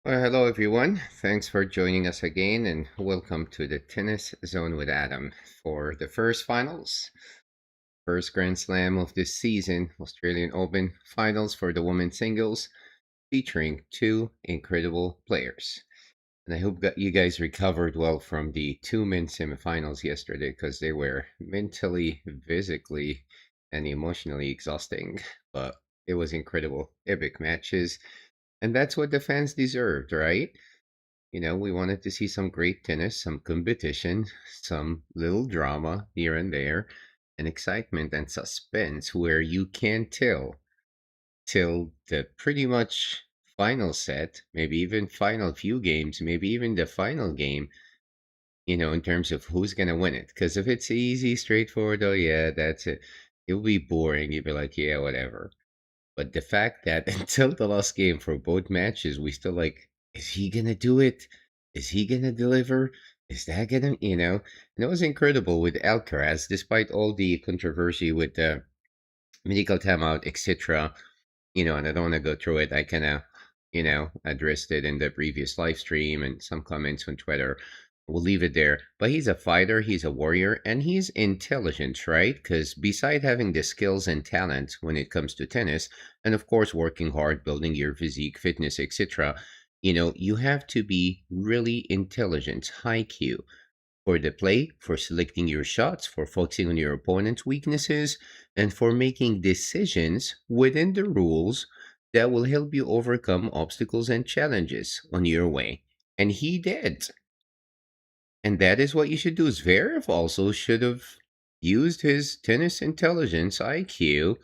Well, hello everyone. Thanks for joining us again, and welcome to the Tennis Zone with Adam for the first finals, first Grand Slam of this season, Australian Open finals for the women's singles, featuring two incredible players. And I hope that you guys recovered well from the two men's semifinals yesterday because they were mentally, physically, and emotionally exhausting. But it was incredible, epic matches. And that's what the fans deserved, right? We wanted to see some great tennis, some competition, some little drama here and there, and excitement and suspense where you can tell till the pretty much final set, maybe even final few games, maybe even the final game, in terms of who's going to win it. Because if it's easy, straightforward, oh, yeah, that's it, it'll be boring. You'll be like, yeah, whatever. But the fact that until the last game for both matches, we still like, is he gonna do it? Is he gonna deliver? Is that gonna? And it was incredible with Alcaraz, despite all the controversy with the medical timeout, etc. And I don't want to go through it. I kind of, addressed it in the previous live stream and some comments on Twitter. We'll leave it there. But he's a fighter, he's a warrior, and he's intelligent, right? Because beside having the skills and talent when it comes to tennis, and of course working hard, building your physique, fitness, etc., you have to be really intelligent, high Q for the play, for selecting your shots, for focusing on your opponent's weaknesses, and for making decisions within the rules that will help you overcome obstacles and challenges on your way. And he did. And that is what you should do. Zverev also should have used his tennis intelligence IQ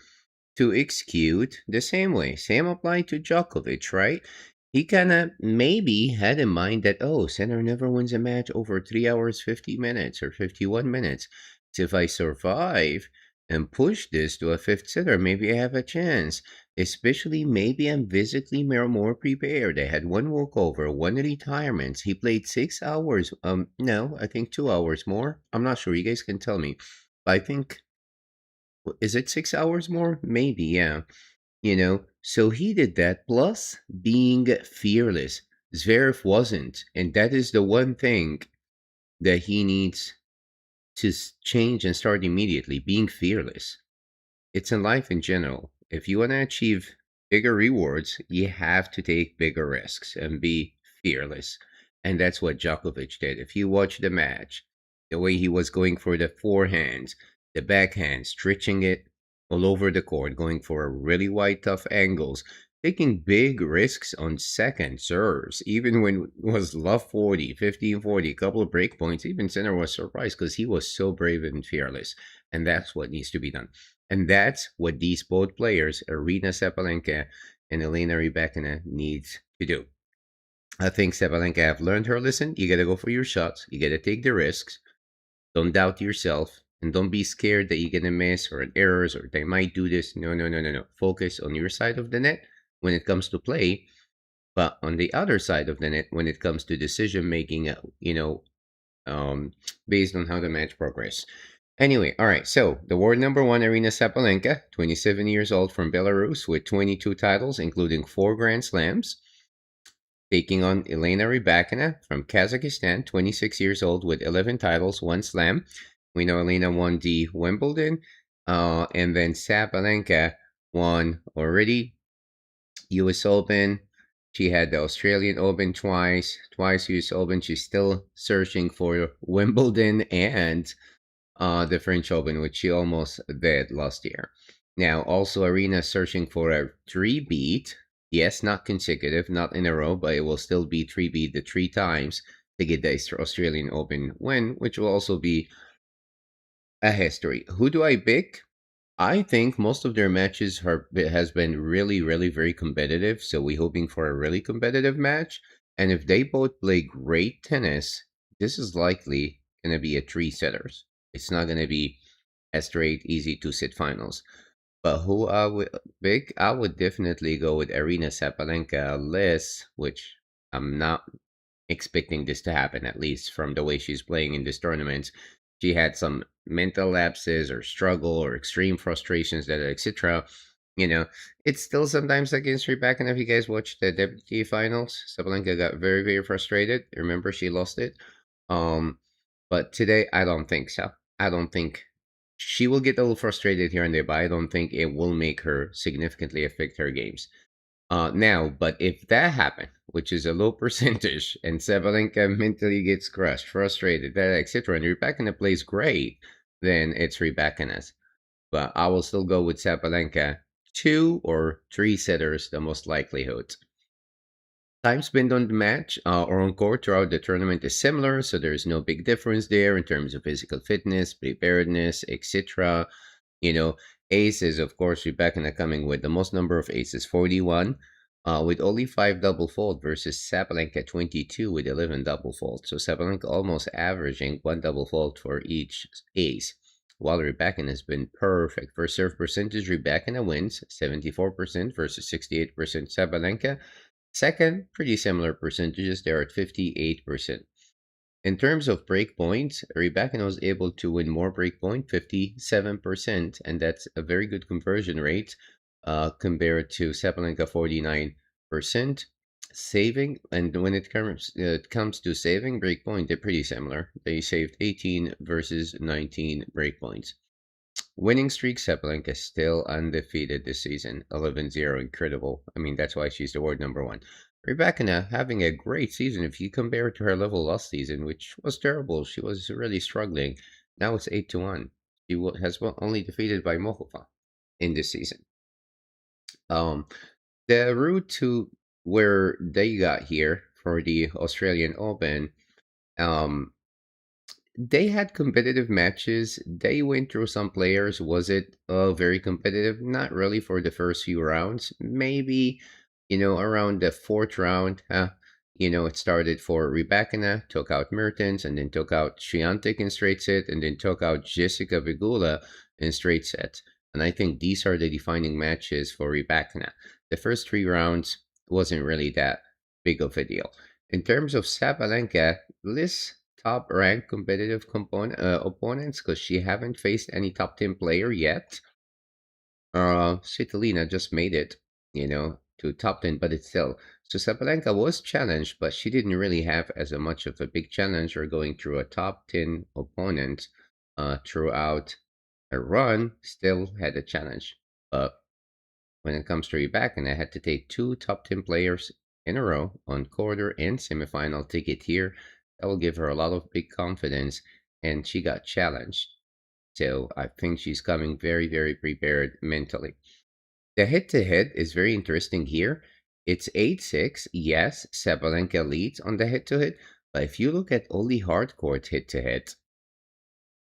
to execute the same way. Same applied to Djokovic, right? He kind of maybe had in mind that, oh, center never wins a match over 3 hours, 50 minutes or 51 minutes. So if I survive and push this to a fifth setter, maybe I have a chance. Especially maybe I'm physically more prepared. I had one walkover, one retirement. He played 6 hours. No, I think 2 hours more. I'm not sure. You guys can tell me. I think is it 6 hours more? Maybe, yeah. So he did that, plus being fearless. Zverev wasn't. And that is the one thing that he needs to change and start immediately, being fearless. It's in life in general. If you want to achieve bigger rewards, you have to take bigger risks and be fearless. And that's what Djokovic did. If you watch the match, the way he was going for the forehands, the backhand, stretching it all over the court, going for really wide, tough angles, taking big risks on second serves, even when it was love 40, 15-40, a couple of break points, even Sinner was surprised because he was so brave and fearless. And that's what needs to be done. And that's what these both players, Arina Sabalenka and Elena Rybakina, needs to do. I think Sabalenka have learned her lesson. You gotta go for your shots. You gotta take the risks. Don't doubt yourself. And don't be scared that you're gonna miss or errors or they might do this. No, no, no, no, no. Focus on your side of the net when it comes to play. But on the other side of the net, when it comes to decision making, based on how the match progress. Anyway, all right. So the world number one, Arina Sabalenka, 27 years old from Belarus with 22 titles, including 4 Grand Slams, taking on Elena Rybakina from Kazakhstan, 26 years old with 11 titles, 1 slam. We know Elena won the Wimbledon, and then Sabalenka won already U.S. Open. She had the Australian Open twice U.S. Open. She's still searching for Wimbledon and the French Open, which she almost did last year. Now, also, Arena searching for a 3-beat. Yes, not consecutive, not in a row, but it will still be 3-beat the 3 times to get the Australian Open win, which will also be a history. Who do I pick? I think most of their matches has been really, really very competitive. So we're hoping for a really competitive match. And if they both play great tennis, this is likely going to be a 3 setters. It's not going to be a straight, easy 2 set finals. But who I would pick? I would definitely go with Arina Sabalenka less, which I'm not expecting this to happen, at least from the way she's playing in this tournament. She had some mental lapses or struggle or extreme frustrations that etc. You know, it's still sometimes against Rebecca. If you guys watched the WTA finals, Sabalenka got very, very frustrated. Remember, she lost it. Um, but today, I don't think so. I don't think she will get a little frustrated here and there, but I don't think it will make her significantly affect her games. Now, but if that happened, which is a low percentage, and Sabalenka mentally gets crushed, frustrated, that etc., and Rebecca plays great, then it's Rebecca's. But I will still go with Sabalenka. Two or three setters, the most likelihood. Time spent on the match or on court throughout the tournament is similar, so there's no big difference there in terms of physical fitness, preparedness, etc. You know, aces, of course, Rebecca coming with the most number of aces, 41, with only 5 double fault versus Sabalenka 22 with 11 double fault. So Sabalenka almost averaging 1 double fault for each ace, while Rebecca has been perfect. For serve percentage, Rebecca wins 74% versus 68% Sabalenka. Second, pretty similar percentages. They're at 58%. In terms of breakpoints, Rybakina was able to win more breakpoint, 57%, and that's a very good conversion rate compared to Sabalenka, 49%. Saving, and when it comes to saving breakpoint, they're pretty similar. They saved 18 versus 19 breakpoints. Winning streak, Sabalenka still undefeated this season, 11-0, incredible. I mean, that's why she's the world number one. Rybakina having a great season if you compare it to her level last season, which was terrible. She was really struggling. Now it's 8-1. She has only defeated by Mohova in this season. The route to where they got here for the Australian Open, um, they had competitive matches. They went through some players. Was it very competitive? Not really for the first few rounds. Maybe, around the fourth round, it started for Rybakina, took out Mertens, and then took out Swiatek in straight set, and then took out Jessica Vigula in straight set. And I think these are the defining matches for Rybakina. The first three rounds wasn't really that big of a deal. In terms of Sabalenka, list top ranked competitive opponents because she haven't faced any top 10 player yet. Svitolina just made it, to top 10, but it's still. So Sabalenka was challenged, but she didn't really have as much of a big challenge or going through a top 10 opponent throughout her run, still had a challenge. But when it comes to Rybakina, I had to take two top 10 players in a row on quarter and semifinal ticket here. That will give her a lot of big confidence, and she got challenged. So I think she's coming very, very prepared mentally. The head to head is very interesting here. It's 8-6. Yes, Sabalenka leads on the head to head, but if you look at only hard court head to head,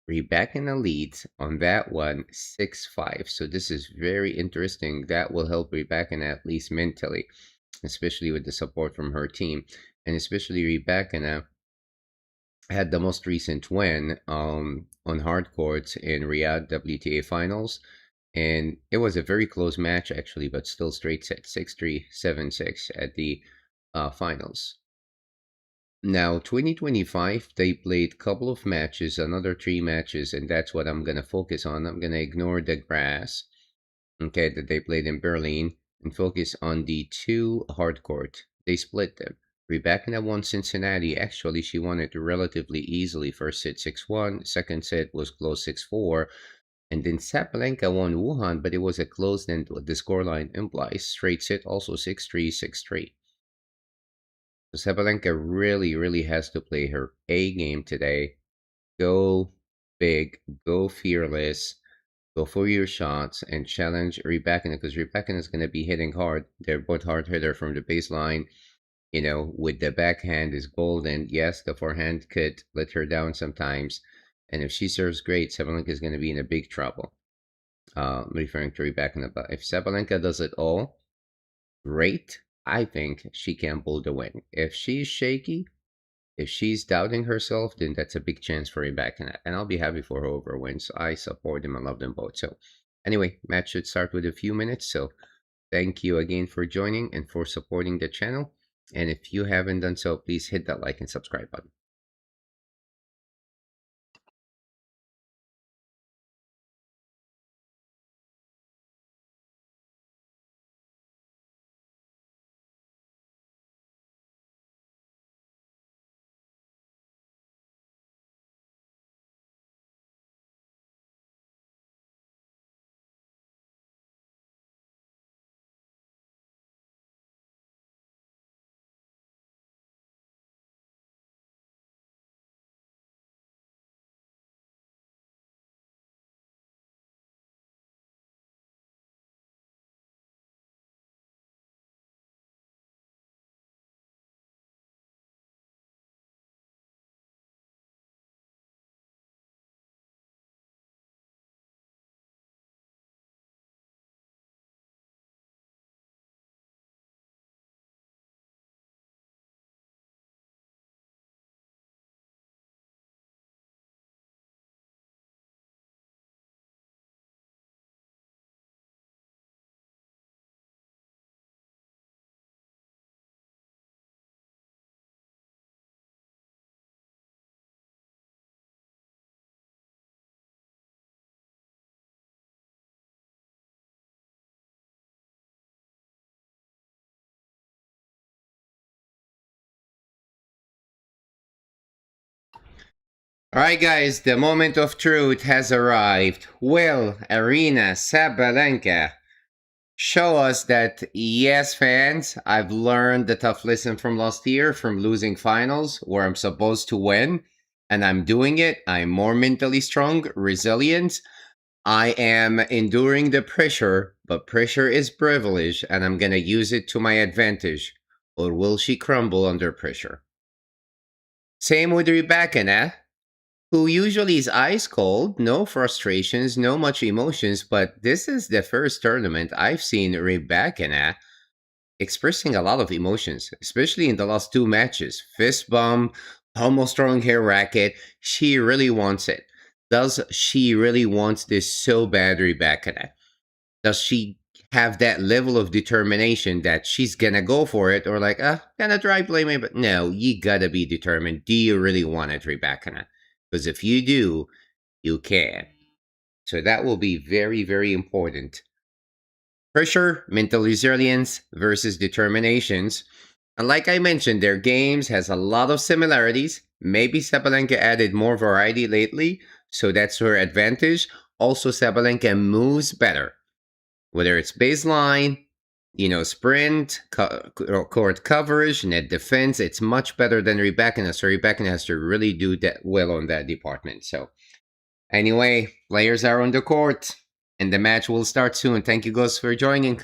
Rebecca leads on that one 6-5. So this is very interesting. That will help Rebecca at least mentally, especially with the support from her team. And especially Rebecca had the most recent win on hard courts in Riyadh WTA finals. And it was a very close match actually, but still straight set 6-3, 7-6 at the finals. Now, 2025, they played couple of matches, another three matches, and that's what I'm going to focus on. I'm going to ignore the grass, okay, that they played in Berlin and focus on the two hard court. They split them. Rebecca won Cincinnati. Actually, she won it relatively easily. First set 6-1, second set was close 6-4. And then Sabalenka won Wuhan, but it was a close end, what the scoreline implies. Straight set also 6-3, 6-3. So Sabalenka really, really has to play her A game today. Go big, go fearless, go for your shots, and challenge Rybakina because Rybakina is going to be hitting hard. They're both hard hitter from the baseline. With the backhand is golden. Yes, the forehand could let her down sometimes. And if she serves great, Sabalenka is going to be in a big trouble. Referring to Rybakina, but if Sabalenka does it all, great. I think she can pull the win. If she's shaky, if she's doubting herself, then that's a big chance for Rebecca. And I'll be happy for whoever wins. I support them. I love them both. So anyway, match should start with a few minutes. So thank you again for joining and for supporting the channel. And if you haven't done so, please hit that like and subscribe button. Alright, guys, the moment of truth has arrived. Will Arena Sabalenka show us that, yes, fans, I've learned the tough lesson from last year from losing finals where I'm supposed to win, and I'm doing it. I'm more mentally strong, resilient. I am enduring the pressure, but pressure is privilege, and I'm gonna use it to my advantage. Or will she crumble under pressure? Same with Rybakina, who usually is ice cold, no frustrations, no much emotions, but this is the first tournament I've seen Rybakina expressing a lot of emotions, especially in the last two matches. Fist bump, almost throwing her racket. She really wants it. Does she really want this so bad, Rybakina? Does she have that level of determination that she's gonna go for it, or like, gonna try play me? But no, you gotta be determined. Do you really want it, Rebecca? Because if you do, you can. So that will be very, very important. Pressure, mental resilience versus determinations. And like I mentioned, their games has a lot of similarities. Maybe Sabalenka added more variety lately, so that's her advantage. Also, Sabalenka moves better, whether it's baseline, sprint, court coverage, net defense. It's much better than Rebecca. So Rebecca has to really do that well on that department. So anyway, players are on the court, and the match will start soon. Thank you guys for joining.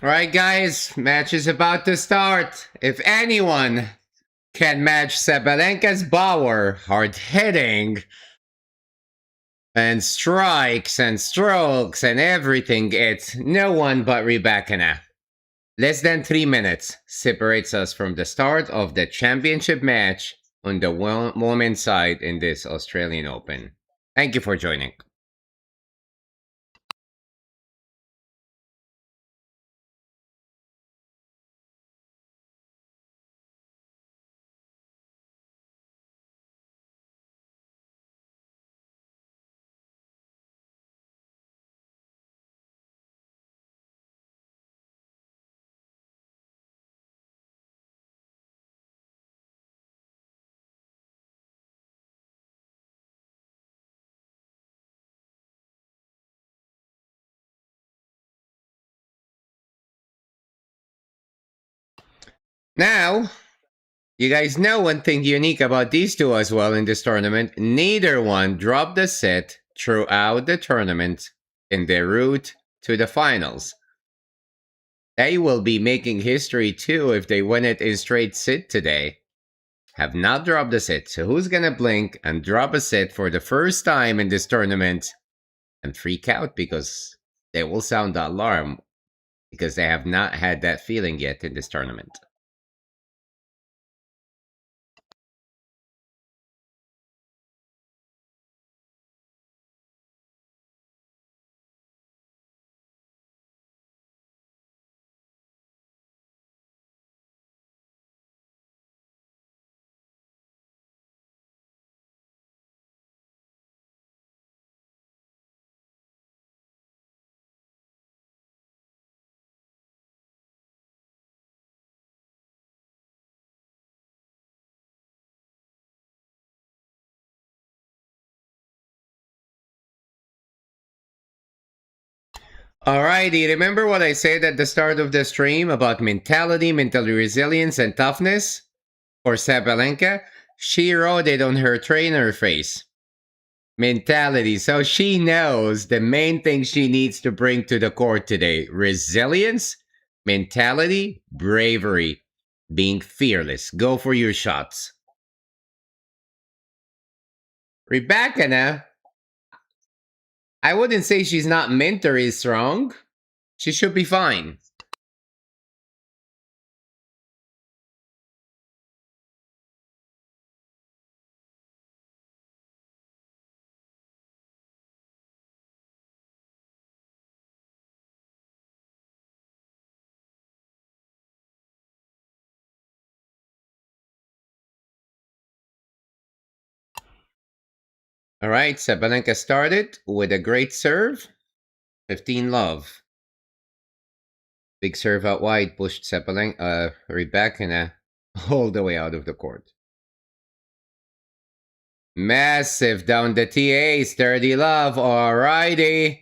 Alright, guys, match is about to start. If anyone can match Sabalenka's power, hard hitting, and strikes and strokes and everything, it's no one but Rybakina. Less than 3 minutes separates us from the start of the championship match on the women's side in this Australian Open. Thank you for joining. Now, you guys know one thing unique about these two as well in this tournament. Neither one dropped a set throughout the tournament in their route to the finals. They will be making history too if they win it in straight sit today. Have not dropped a set, so who's gonna blink and drop a set for the first time in this tournament and freak out because they will sound the alarm because they have not had that feeling yet in this tournament. Alrighty, remember what I said at the start of the stream about mentality, mental resilience, and toughness? For Sabalenka, she wrote it on her trainer face. Mentality, so she knows the main thing she needs to bring to the court today. Resilience, mentality, bravery, being fearless. Go for your shots. Rybakina, I wouldn't say she's not mentally strong. She should be fine. All right, Sabalenka started with a great serve. 15 love. Big serve out wide pushed Rybakina all the way out of the court. Massive down the TA, sturdy love. Alrighty.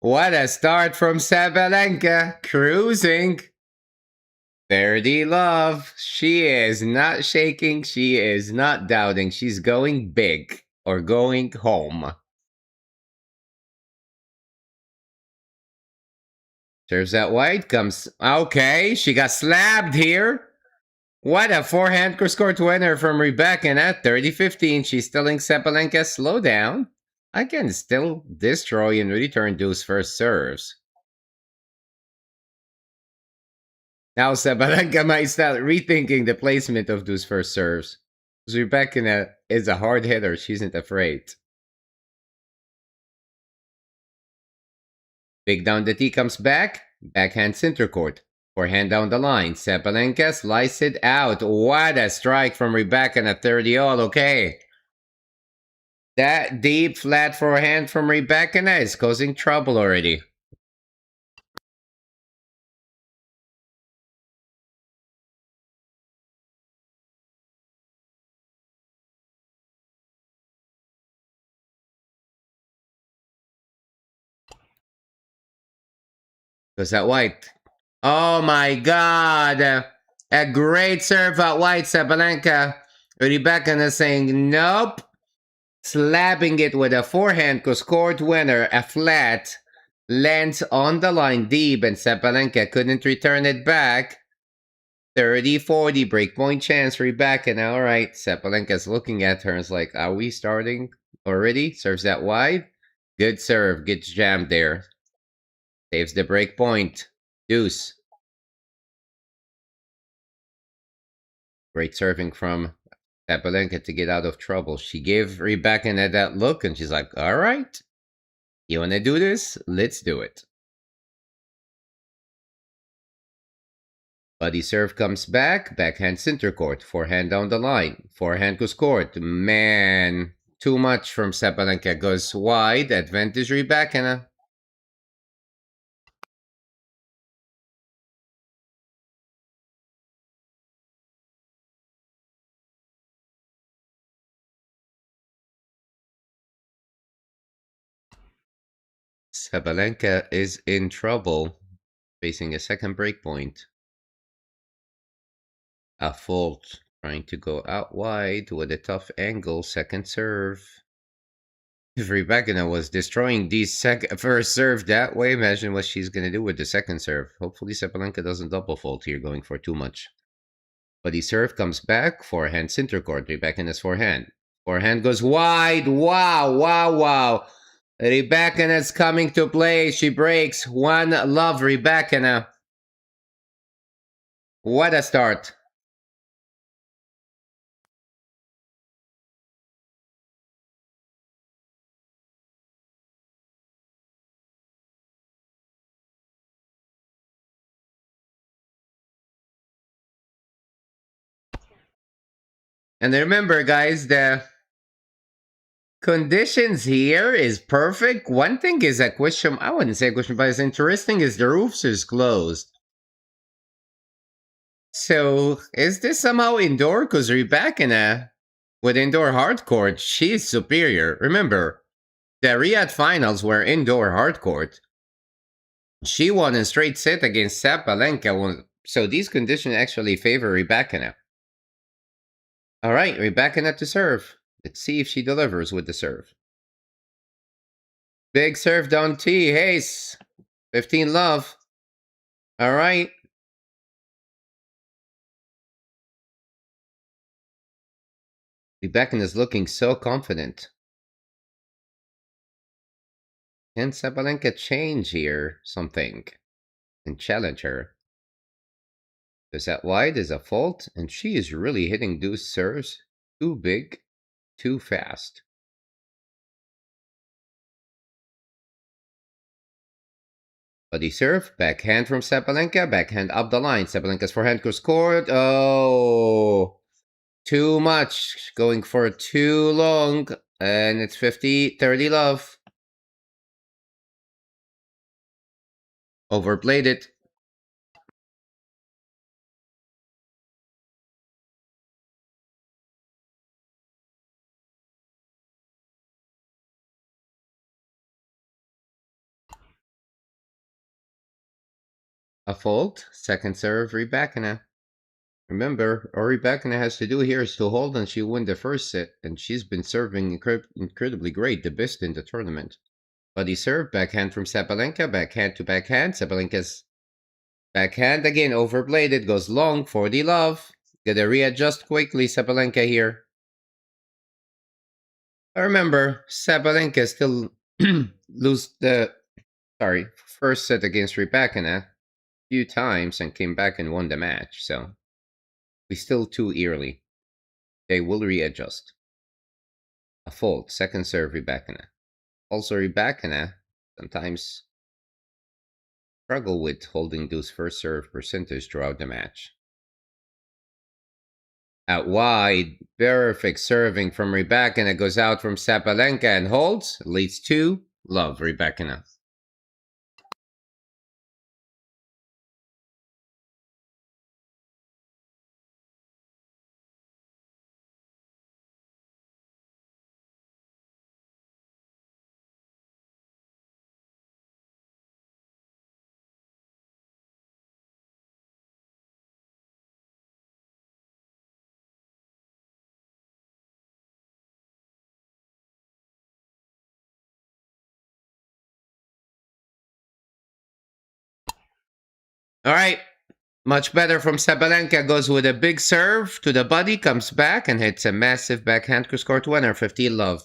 What a start from Sabalenka. Cruising. 30 love. She is not shaking. She is not doubting. She's going big or going home. Serves out wide. Comes. Okay. She got slapped here. What a forehand cross-court winner from Rybakina at 30-15. She's telling Sabalenka, slow down. I can still destroy and return those first serves. Now Sabalenka might start rethinking the placement of those first serves. Rybakina is a hard hitter. She isn't afraid. Big down the T comes back. Backhand center court. Forehand down the line. Sabalenka slices it out. What a strike from Rybakina. 30 all. Okay. That deep flat forehand from Rybakina is causing trouble already. Goes that white. Oh my god. A great serve out white, Sabalenka. Rybakina saying nope. Slapping it with a forehand cross-court winner, a flat. Lands on the line deep, and Sabalenka couldn't return it back. 30-40 breakpoint chance, Rybakina. All right, Sabalenka's looking at her and is like, are we starting already? Serves that wide. Good serve. Gets jammed there. Saves the breakpoint. Deuce. Great serving from Sabalenka to get out of trouble. She gave Rybakina that look, and she's like, all right, you want to do this? Let's do it. Buddy serve comes back. Backhand center court. Forehand down the line. Forehand goes court. Man, too much from Sabalenka. Goes wide. Advantage Rybakina. Sabalenka is in trouble. Facing a second breakpoint. A fault. Trying to go out wide with a tough angle. Second serve. If Rybakina was destroying the first serve that way, imagine what she's going to do with the second serve. Hopefully Sabalenka doesn't double fault here, going for too much. But the serve comes back, forehand center court, Rybakina's forehand. Forehand goes wide, wow, wow, wow. Rybakina's coming to play, she breaks. One love, Rybakina. What a start. And remember, guys, the conditions here is perfect. One thing is a question, I wouldn't say a question, but it's interesting is the roofs is closed. So is this somehow indoor? Because Rybakina, with indoor hardcourt, she's superior. Remember, the Riyadh finals were indoor hardcourt. She won in straight set against Sabalenka. So these conditions actually favor Rybakina. All right, Rybakina to serve. Let's see if she delivers with the serve. Big serve down T. Hayes. 15 love. All right. Rybakina is looking so confident. Can Sabalenka change here something and challenge her? Because that wide is a fault, and she is really hitting those serves too big, too fast. Buddy serve, backhand from Sabalenka, backhand up the line. Sabalenka's forehand goes scored. Oh, too much. Going for too long. And it's 50-30 love. Overplayed it. A fault. Second serve, Rybakina. Remember, all Rybakina has to do here is to hold and she'll win the first set. And she's been serving incredibly great, the best in the tournament. Buddy serve, backhand from Sabalenka, backhand to backhand. Sabalenka's backhand again, overbladed, goes long, 40 love. Gotta readjust quickly, Sabalenka here. I remember, Sabalenka still lose the, first set against Rybakina a few times and came back and won the match, so we still too early. They will readjust. A fault, second serve Rybakina. Also Rybakina sometimes struggle with holding those first serve percentage throughout the match. Out wide, perfect serving from Rybakina goes out from Sabalenka and holds, leads to love Rybakina. All right. Much better from Sabalenka. Goes with a big serve to the body, comes back and hits a massive backhand court winner. 15 love.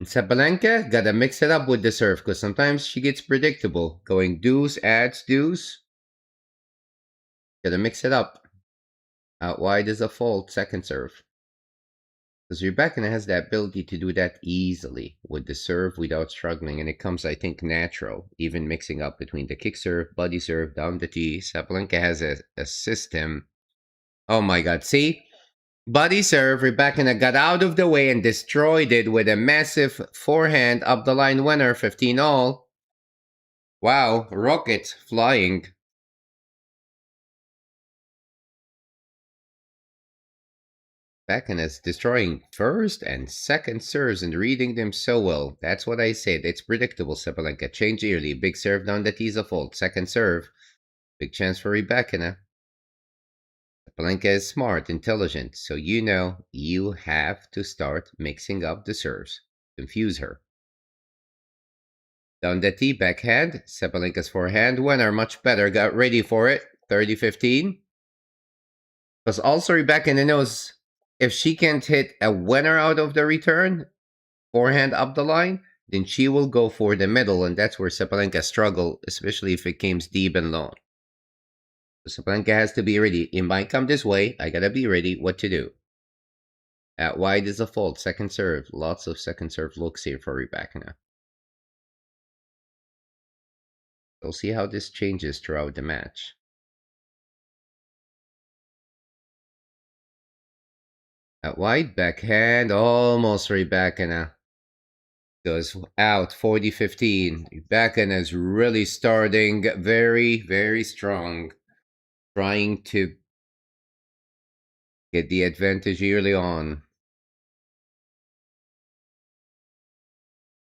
Sabalenka gotta mix it up with the serve because sometimes she gets predictable. Going deuce, adds deuce. Gotta mix it up. Out wide is a fault. Second serve. Because Rybakina has the ability to do that easily with the serve without struggling, and it comes, I think, natural, even mixing up between the kick serve, body serve, down the tee. Sabalenka has a system. Oh my god, see? Body serve, Rybakina got out of the way and destroyed it with a massive forehand up the line winner, 15 all. Wow, rocket flying. Bakana's destroying first and second serves and reading them so well. That's what I said. It's predictable, Sabalenka. Change early. Big serve down the tees of fault. Second serve. Big chance for Rybakina. Sabalenka is smart, intelligent, so you know you have to start mixing up the serves. Confuse her. Down the tee, backhand. Sabalenka's forehand winner, much better. Got ready for it. 30-15. Because also Rybakina knows if she can't hit a winner out of the return, forehand up the line, then she will go for the middle, and that's where Sabalenka struggle, especially if it comes deep and long. So Sabalenka has to be ready. It might come this way. I gotta be ready. What to do? At wide is a fault. Second serve. Lots of second serve looks here for Rybakina. We'll see how this changes throughout the match. At wide, backhand, almost Rybakina. Goes out 40-15. Rybakina is really starting very, very strong. Trying to get the advantage early on.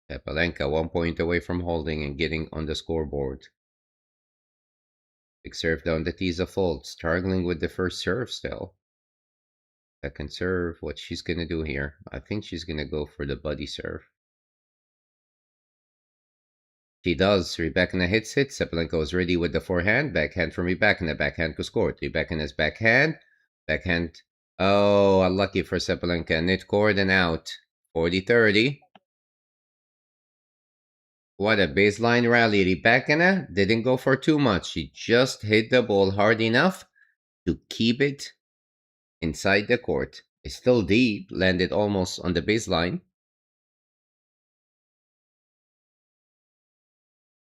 Sabalenka 1 point away from holding and getting on the scoreboard. Big serve down the tees of fault. Struggling with the first serve still. Second serve, what she's gonna do here? I think she's gonna go for the body serve. She does. Rybakina hits it. Sabalenka is ready with the forehand. Backhand from Rybakina. Backhand to score. Rybakina's backhand. Backhand. Oh, unlucky for Sabalenka. Knit cord and out. 40-30. What a baseline rally. Rybakina didn't go for too much. She just hit the ball hard enough to keep it inside the court. It's still deep. Landed almost on the baseline.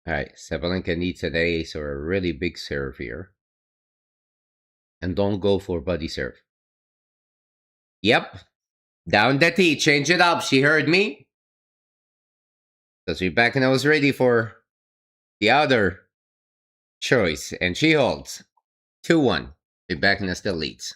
Alright, Sabalenka needs an ace or a really big serve here. And don't go for body serve. Yep. Down the tee. Change it up. She heard me. Because Rybakina was ready for the other choice. And she holds. 2-1. Rybakina still leads.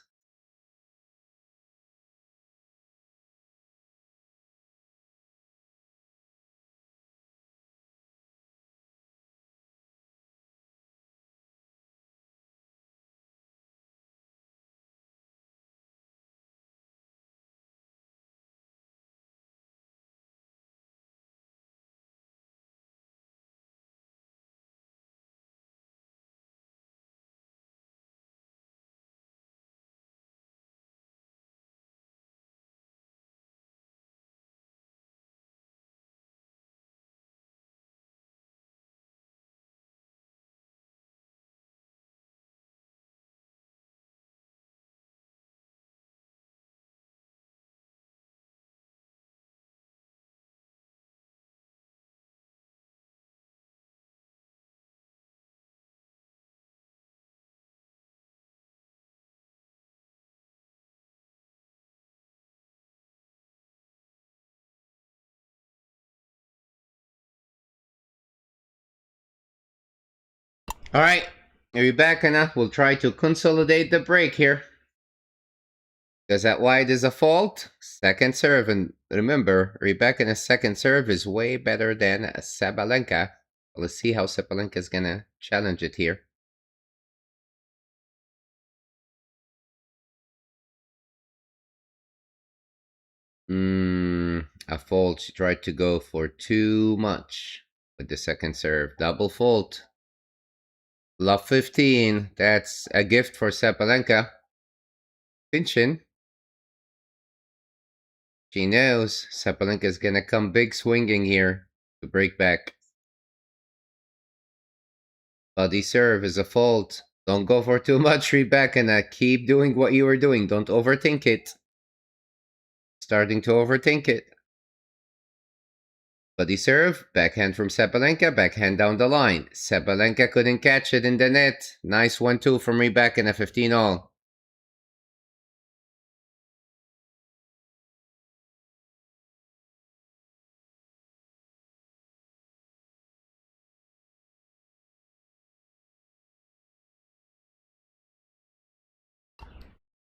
Alright. Rybakina will try to consolidate the break here. Because that wide is a fault. Second serve. And remember, Rybakina's second serve is way better than Sabalenka. Let's see how Sabalenka is going to challenge it here. A fault. She tried to go for too much. with the second serve. Double fault. Love 15. That's a gift for Sabalenka. Pinchin. She knows Sabalenka's gonna come big swinging here to break back. Body serve is a fault. Don't go for too much, Rybakina. Keep doing what you were doing. Don't overthink it. Starting to overthink it. Body serve, backhand from Sabalenka, backhand down the line. Sabalenka couldn't catch it in the net. Nice 1-2 from Rybakina, 15 all.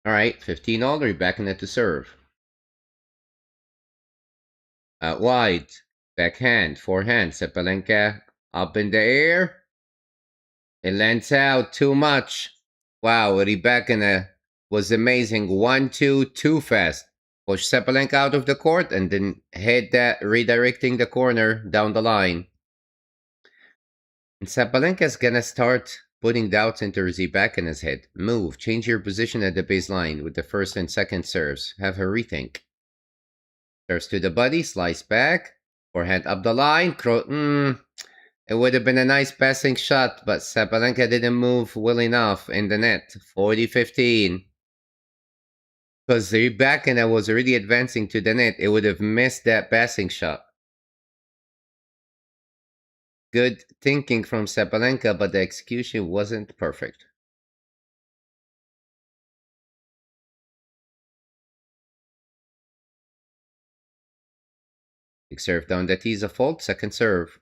Alright, 15 all, Rybakina to serve. Out wide, backhand, forehand, Sabalenka up in the air. It lands out too much. Wow, Rybakina was amazing. 1-2, too fast. Push Sabalenka out of the court and then hit that, redirecting the corner down the line. And Sabalenka's gonna start putting doubts into Rybakina's head. Move, change your position at the baseline with the first and second serves. Have her rethink. Serves to the body, slice back. Forehand up the line. It would have been a nice passing shot, but Sabalenka didn't move well enough in the net. 40-15. Because Rybakina was already advancing to the net, it would have missed that passing shot. Good thinking from Sabalenka, but the execution wasn't perfect. Big serve down the tee's a fault, second serve.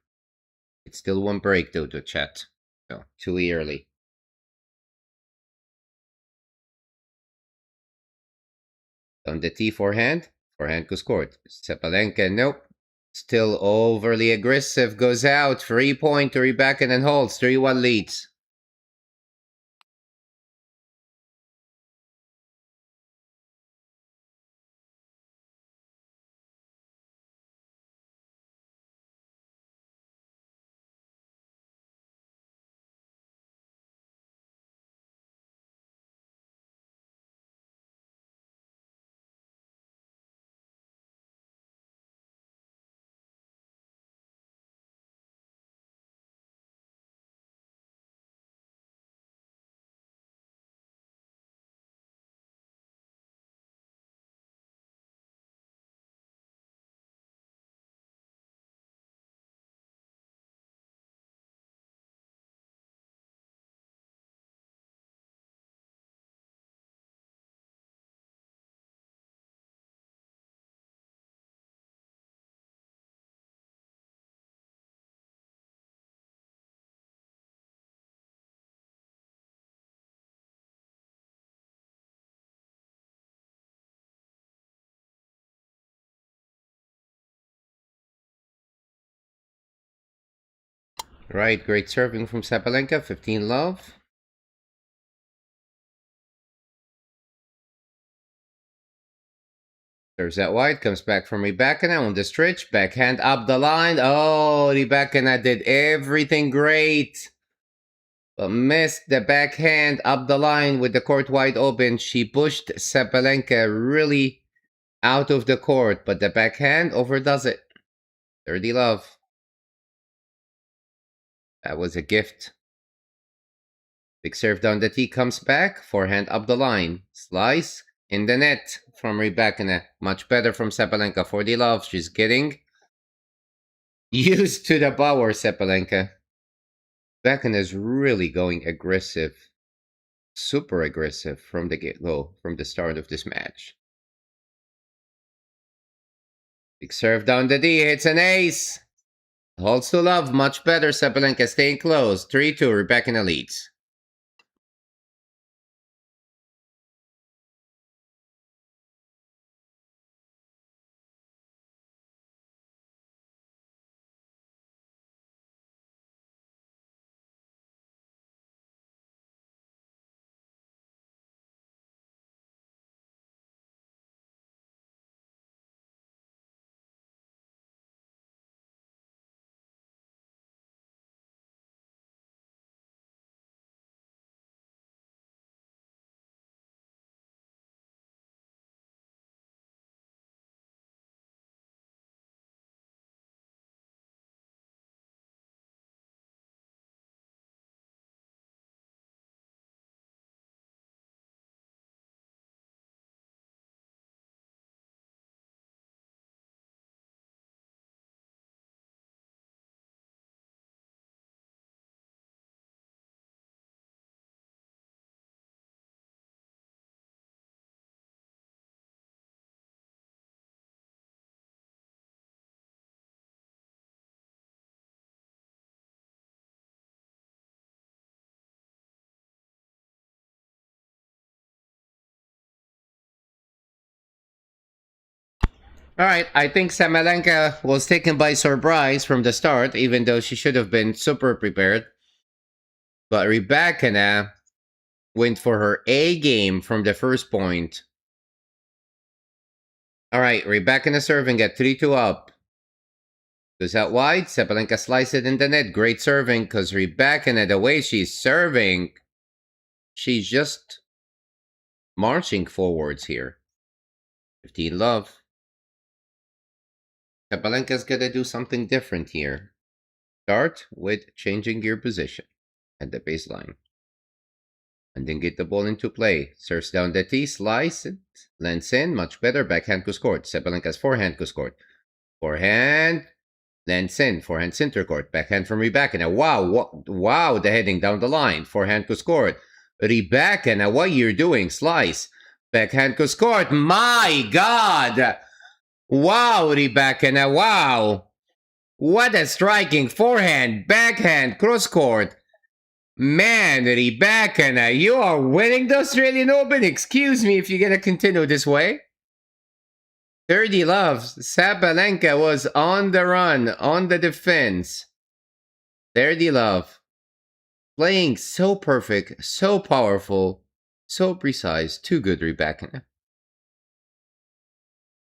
It's still one break though to chat. So, too early. Down the tee forehand. Forehand goes court. Sabalenka, nope. Still overly aggressive, goes out. 3-point to Rybakina and holds. 3-1 leads. Right, great serving from Sabalenka. 15 love. Serves that wide, comes back from Rybakina on the stretch, backhand up the line. Oh, Rybakina did everything great, but missed the backhand up the line with the court wide open. She pushed Sabalenka really out of the court, but the backhand overdoes it. 30 love. That was a gift. Big serve down the tee, comes back, forehand up the line. Slice in the net from Rybakina. Much better from Sabalenka. 40 love. She's getting used to the power, Sabalenka. Rybakina is really going aggressive. Super aggressive from the get-go, from the start of this match. Big serve down the D, hits an ace. Holds to love, much better. Sabalenka staying close. 3-2, Rybakina leads. All right, I think Sabalenka was taken by surprise from the start, even though she should have been super prepared. But Rybakina went for her A game from the first point. All right, Rybakina serving at 3-2 up. Goes out wide. Sabalenka slices it in the net. Great serving because Rybakina, the way she's serving, she's just marching forwards here. 15 love. Sabalenka's got to do something different here. Start with changing your position at the baseline. And then get the ball into play. Serves down the tee, slice it, lands in, much better. Backhand to scored. Sabalenka's forehand to scored. Forehand, lands in. Forehand center court. Backhand from Rybakina. Wow, the heading down the line. Forehand to scored. Rybakina, what you're doing? Slice. Backhand to scored. My God! Wow, Rybakina, wow! What a striking forehand, backhand, cross court. Man, Rybakina, you are winning the Australian Open. Excuse me if you're going to continue this way. 30 loves. Sabalenka was on the run, on the defense. 30 love. Playing so perfect, so powerful, so precise. Too good, Rybakina.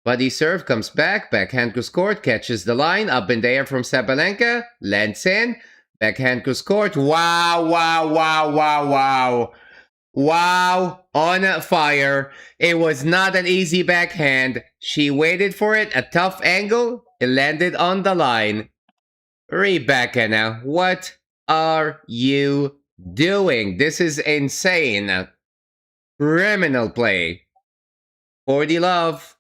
Body serve comes back, backhand to scored, catches the line, up in the air from Sabalenka, lands in, backhand to scored. Wow, wow, wow, wow, wow. Wow, on fire. It was not an easy backhand. She waited for it, a tough angle, it landed on the line. Rybakina, what are you doing? This is insane. Criminal play. 40 love.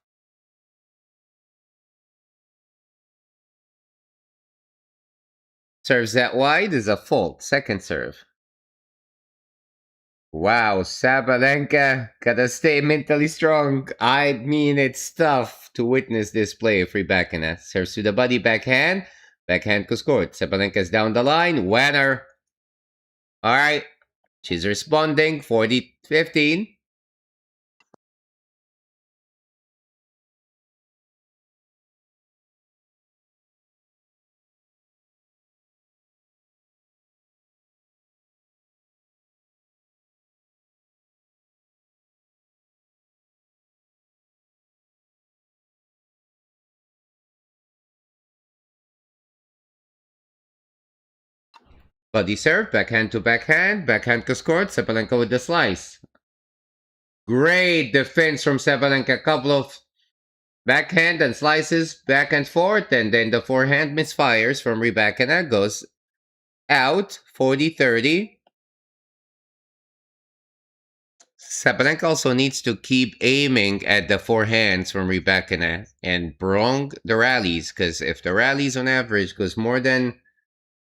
Serves that wide is a fault. Second serve. Wow, Sabalenka gotta stay mentally strong. I mean, it's tough to witness this play of Rybakina. Serves to the body backhand. Backhand to score. Sabalenka's down the line. Winner. All right. She's responding. 40-15. Body serve. Backhand to backhand. Backhand to score. Sabalenka with the slice. Great defense from Sabalenka. Couple of backhand and slices back and forth. And then the forehand misfires from Rybakina. Goes out. 40-30. Sabalenka also needs to keep aiming at the forehands from Rybakina and prolong the rallies, because if the rallies on average goes more than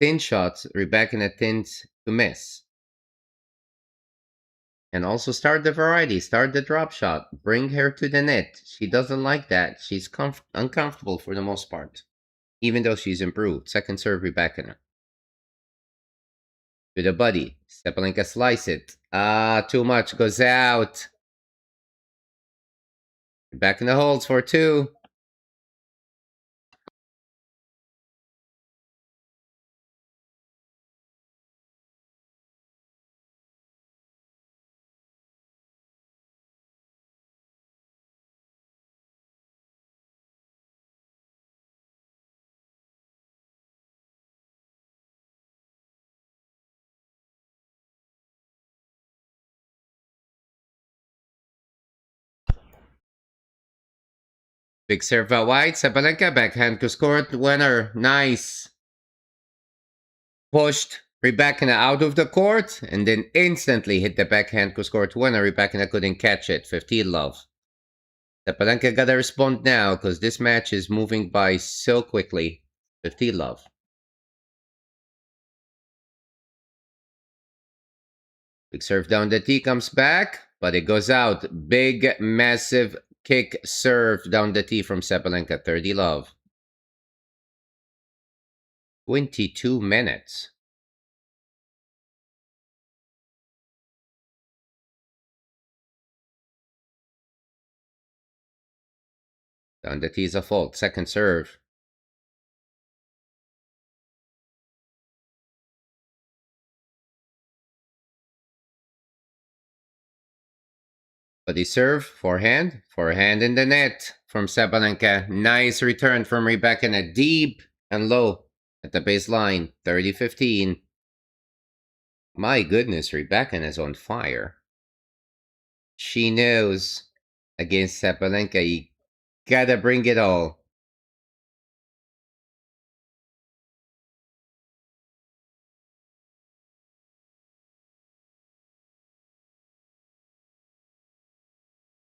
10 shots, Rybakina tends to miss. And also start the variety, start the drop shot, bring her to the net. She doesn't like that. She's uncomfortable for the most part, even though she's improved. Second serve, Rybakina. To the buddy. Sabalenka slice it. Too much goes out. Back in the holds for two. Big serve out wide. Sabalenka backhand to score. Winner. Nice. Pushed Rybakina out of the court and then instantly hit the backhand to score. Winner. Rybakina couldn't catch it. 15 love. Sabalenka gotta respond now because this match is moving by so quickly. 15 love. Big serve down the tee comes back, but it goes out. Big, massive kick serve down the tee from Sabalenka. 30 love. 22 minutes. Down the T is a fault. Second serve. But he serve, forehand in the net from Sabalenka. Nice return from Rybakina, deep and low at the baseline, 30-15. My goodness, Rybakina is on fire. She knows against Sabalenka, you gotta bring it all.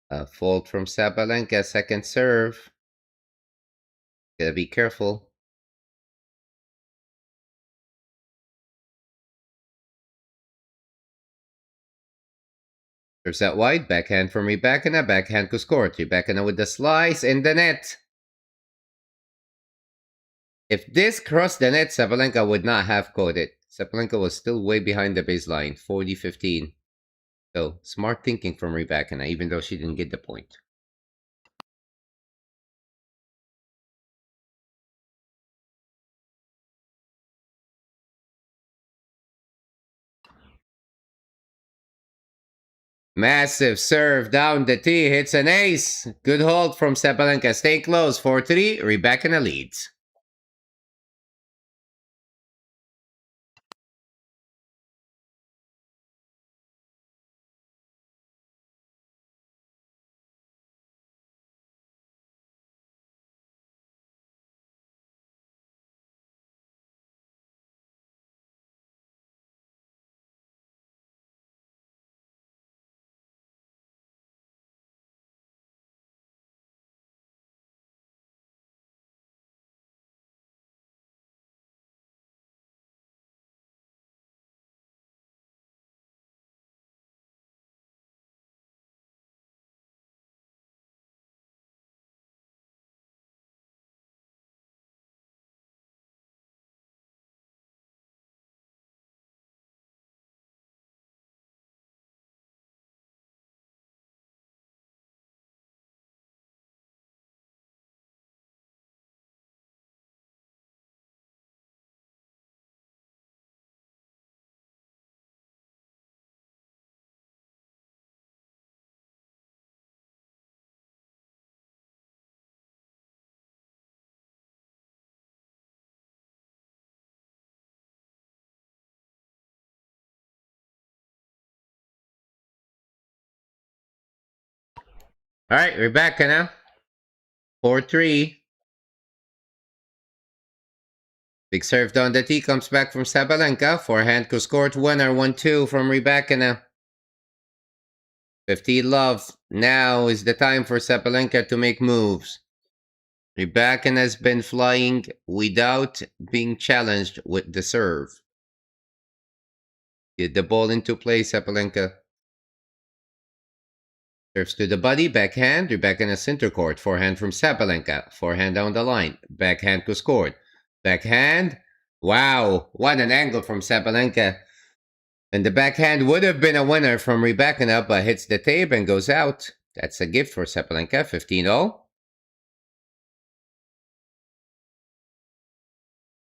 A fault from Sabalenka, second serve. Gotta be careful. Serves out wide, backhand from Rybakina, backhand to score. Rybakina with the slice in the net. If this crossed the net, Sabalenka would not have caught it. Sabalenka was still way behind the baseline, 40-15. So, smart thinking from Rybakina, even though she didn't get the point. Massive serve down the tee, hits an ace. Good hold from Sabalenka. Stay close, 4-3. Rybakina leads. All right, Rybakina. 4-3. Big serve down the tee, comes back from Sabalenka. Forehand to score to winner, 1-2 from Rybakina. 15 love. Now is the time for Sabalenka to make moves. Rybakina has been flying without being challenged with the serve. Get the ball into play, Sabalenka. Serves to the body, backhand. Rybakina center court. Forehand from Sabalenka. Forehand down the line. Backhand to score. Backhand. Wow, what an angle from Sabalenka. And the backhand would have been a winner from Rybakina, but hits the tape and goes out. That's a gift for Sabalenka, 15-0.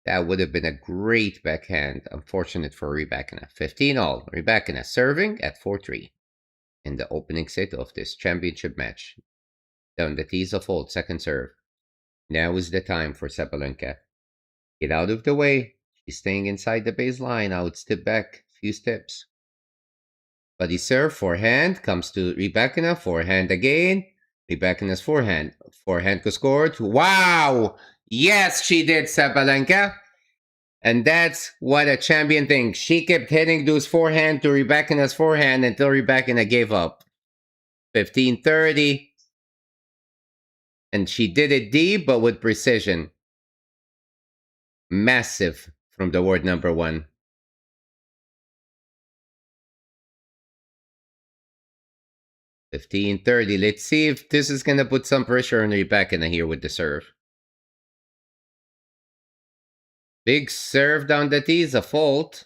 That would have been a great backhand. Unfortunate for Rybakina. 15-0. Rybakina serving at 4-3 in the opening set of this championship match. Down the tees of fault, second serve. Now is the time for Sabalenka. Get out of the way. She's staying inside the baseline. I would step back a few steps. Body serve, forehand, comes to Rybakina, forehand again. Rybakina's forehand. Forehand to score. Wow! Yes, she did, Sabalenka. And that's what a champion thinks. She kept hitting those forehand to Rybakina's forehand until Rybakina gave up. 15-30. And she did it deep, but with precision. Massive from the word number one. 15-30. Let's see if this is going to put some pressure on Rybakina here with the serve. Big serve down the tee is a fault.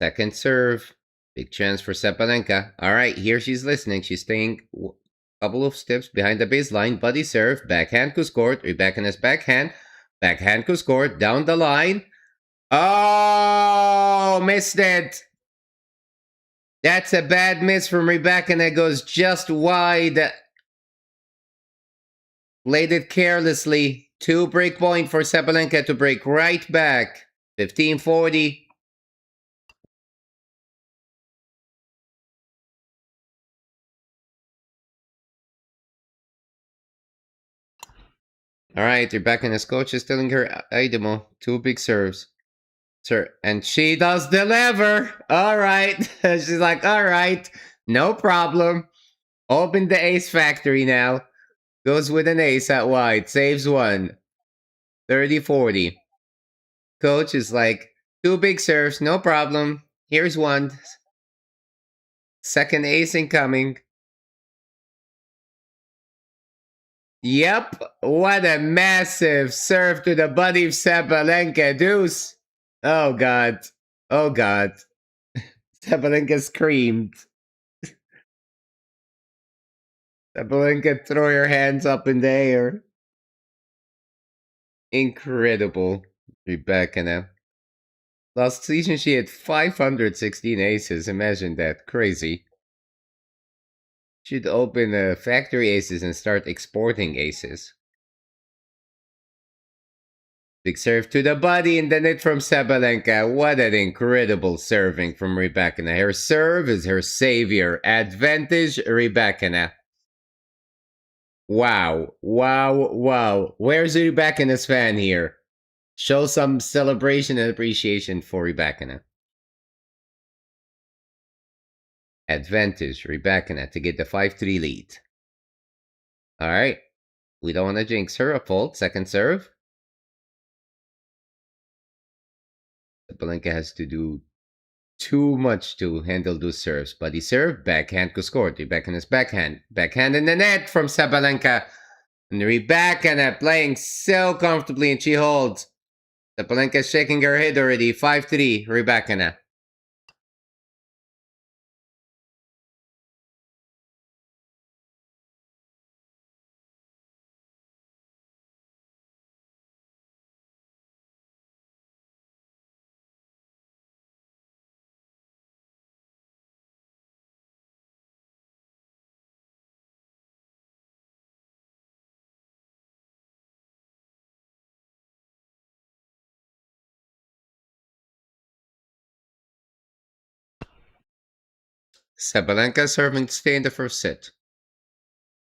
Second serve. Big chance for Sabalenka. All right, here she's listening. She's staying Couple of steps behind the baseline, body serve, backhand to score, Rybakina's backhand to score, down the line. Oh, missed it. That's a bad miss from Rybakina, goes just wide. Played it carelessly. 2 break point for Sabalenka to break right back. 15-40. All right, Rybakina's coach is telling her, Aidemo, 2 big serves. Sir, and she does deliver. All right. She's like, all right, no problem. Open the ace factory now. Goes with an ace at white. Saves 1. 30-40. Coach is like, 2 big serves, no problem. Here's 1. Second ace incoming. Yep. What a massive serve to the body of Sabalenka. Deuce. Oh, God. Oh, God. Sabalenka screamed. Sabalenka, throw your hands up in the air. Incredible. Rybakina. Last season she had 516 aces. Imagine that. Crazy. Should open factory aces and start exporting aces. Big serve to the body and the net from Sabalenka. What an incredible serving from Rybakina. Her serve is her savior. Advantage Rybakina. Wow. Wow. Wow. Where's Rybakina's fan here? Show some celebration and appreciation for Rybakina. Advantage Rybakina to get the 5-3 lead. Alright. We don't want to jinx her. A fault. Second serve. Sabalenka has to do too much to handle those serves. Body serve. Backhand to score. Rybakina's backhand. Backhand in the net from Sabalenka. And Rybakina playing so comfortably and she holds. Sabalenka shaking her head already. 5-3. Rybakina. Sabalenka serving to stay in the first set.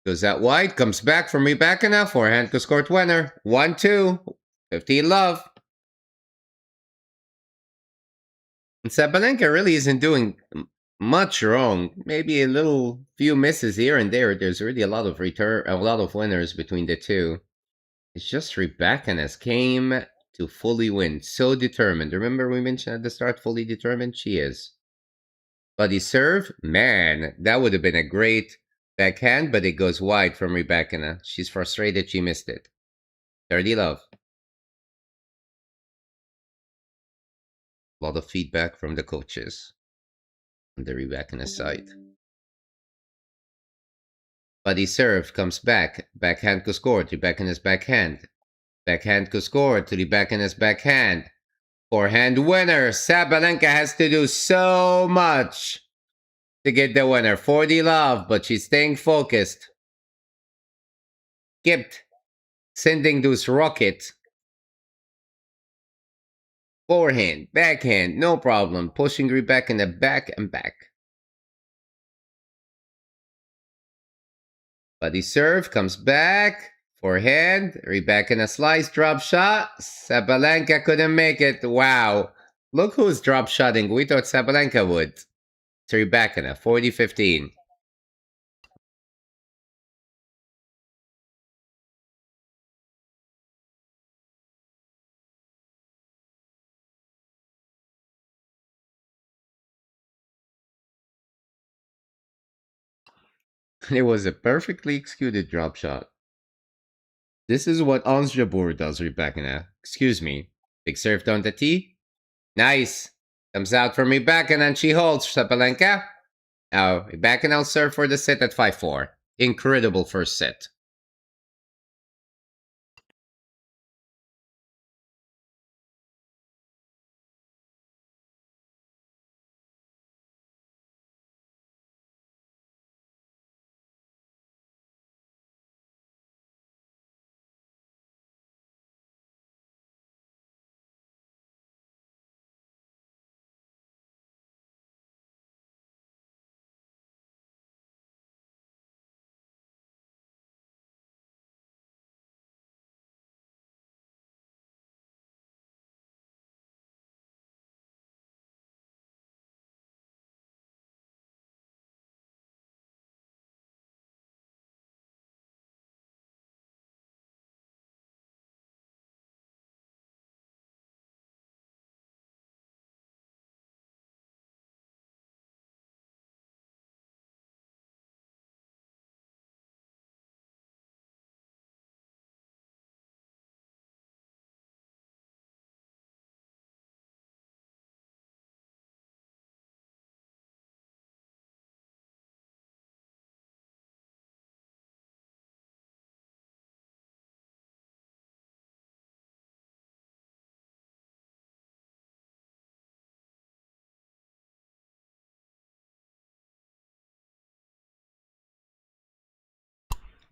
Goes out wide, comes back from Rybakina, forehand to score winner. 1-2. 15 love. And Sabalenka really isn't doing much wrong. Maybe a little few misses here and there. There's really a lot of winners between the two. It's just Rybakina's came to fully win. So determined. Remember we mentioned at the start, fully determined? She is. Body serve? Man, that would have been a great backhand, but it goes wide from Rybakina. She's frustrated she missed it. 30 love. A lot of feedback from the coaches on the Rybakina side. Body serve comes back. Backhand to score to Rybakina's backhand. Backhand to score to Rybakina's backhand. Forehand winner. Sabalenka has to do so much to get the winner. 40 love, but she's staying focused. Kept sending those rockets. Forehand, backhand, no problem. Pushing Rybakina back and back. Body serve comes back. Forehand. Rybakina slice drop shot. Sabalenka couldn't make it. Wow. Look who's drop shotting. We thought Sabalenka would. It's Rybakina. 40-15. It was a perfectly executed drop shot. This is what Ons Jabeur does, Rybakina. Excuse me. Big serve down the tee. Nice. Comes out from Rybakina and she holds Sabalenka. Oh, Rybakina will serve for the set at 5-4. Incredible first set.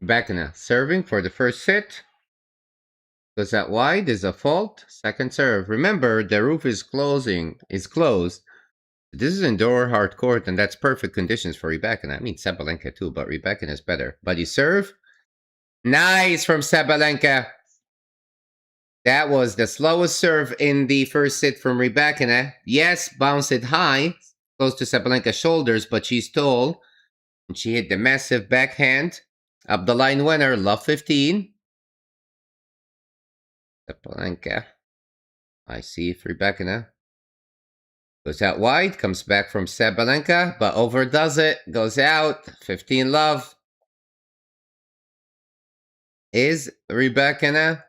Bakina serving for the first set. Goes that wide is a fault. Second serve. Remember, the roof is closed. This is indoor hard court, and that's perfect conditions for Rybakina. I mean Sabalenka too, but Rybakina is better. Buddy serve. Nice from Sabalenka. That was the slowest serve in the first set from Rybakina. Yes, bounced it high, close to Sabalenka's shoulders, but she's tall. And she hit the massive backhand. Up the line winner, love 15. Sabalenka. I see if Rybakina goes out wide, comes back from Sabalenka, but overdoes it, goes out. 15 love. Is Rybakina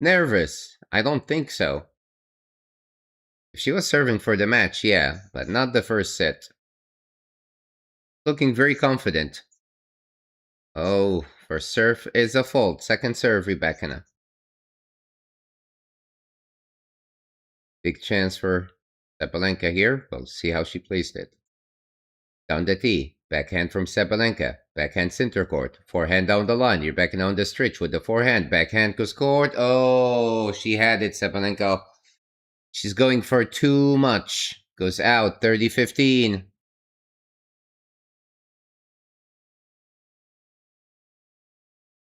nervous? I don't think so. If she was serving for the match, yeah, but not the first set. Looking very confident. Oh, first serve is a fault. Second serve, Rybakina. Big chance for Sabalenka here. We'll see how she placed it. Down the tee. Backhand from Sabalenka. Backhand center court. Forehand down the line. You're backing on the stretch with the forehand. Backhand goes court. Oh, she had it, Sabalenka. She's going for too much. Goes out. 30-15.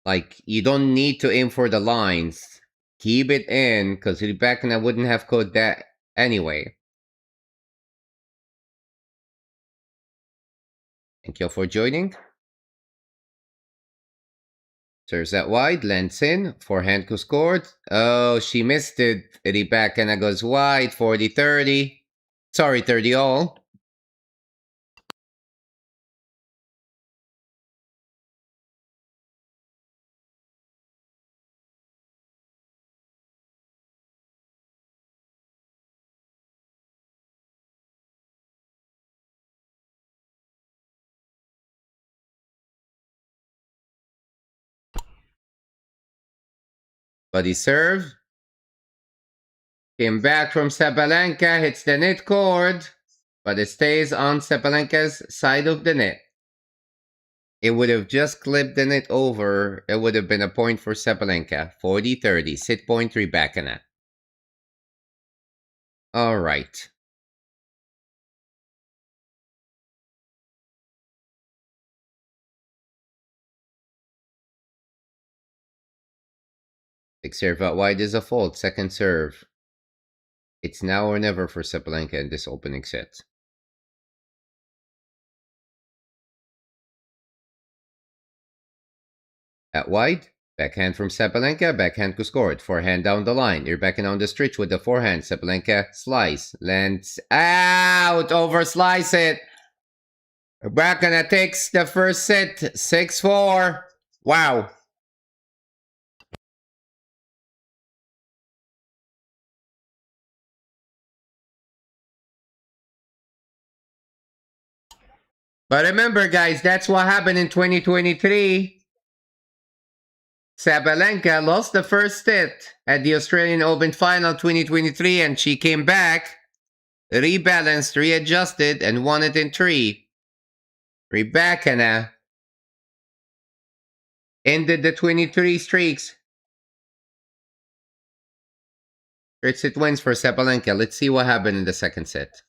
Like, you don't need to aim for the lines. Keep it in, because Rybakina wouldn't have caught that anyway. Thank you for joining. Serves that wide, lands in, forehand goes scored. Oh, she missed it. Rybakina goes wide, 40-30. Sorry, 30 all. Buddy serve. Came back from Sabalenka, hits the net cord, but it stays on Sabalenka's side of the net. It would have just clipped the net over. It would have been a point for Sabalenka. 40-30. Sit point Rybakina. All right. Big serve out wide is a fault. Second serve. It's now or never for Sabalenka in this opening set. At wide, backhand from Sabalenka, backhand to score it. Forehand down the line. You're backing on the stretch with the forehand. Sabalenka slice. Lands out. Over slice it. Rybakina takes the first set. 6-4. Wow. But remember, guys, that's what happened in 2023. Sabalenka lost the first set at the Australian Open Final 2023, and she came back, rebalanced, readjusted, and won it in three. Rybakina ended the 23 streaks. Third set wins for Sabalenka. Let's see what happened in the second set.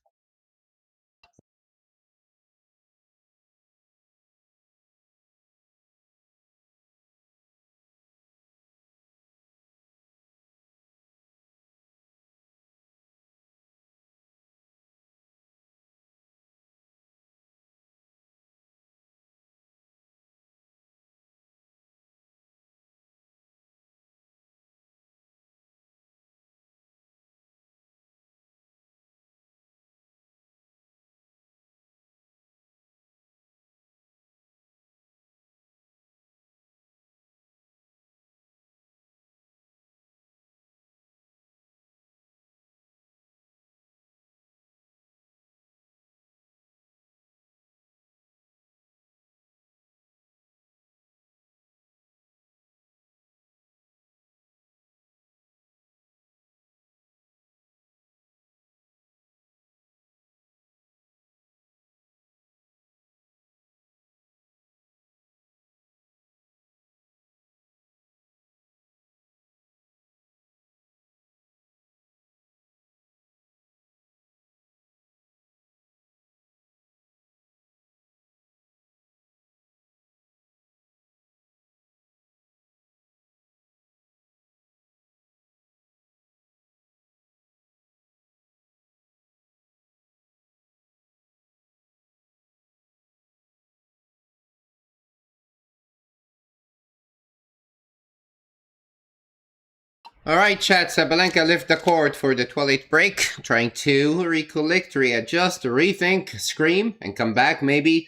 All right, chat. Sabalenka left the court for the 12-8 break, trying to recollect, readjust, rethink, scream, and come back. Maybe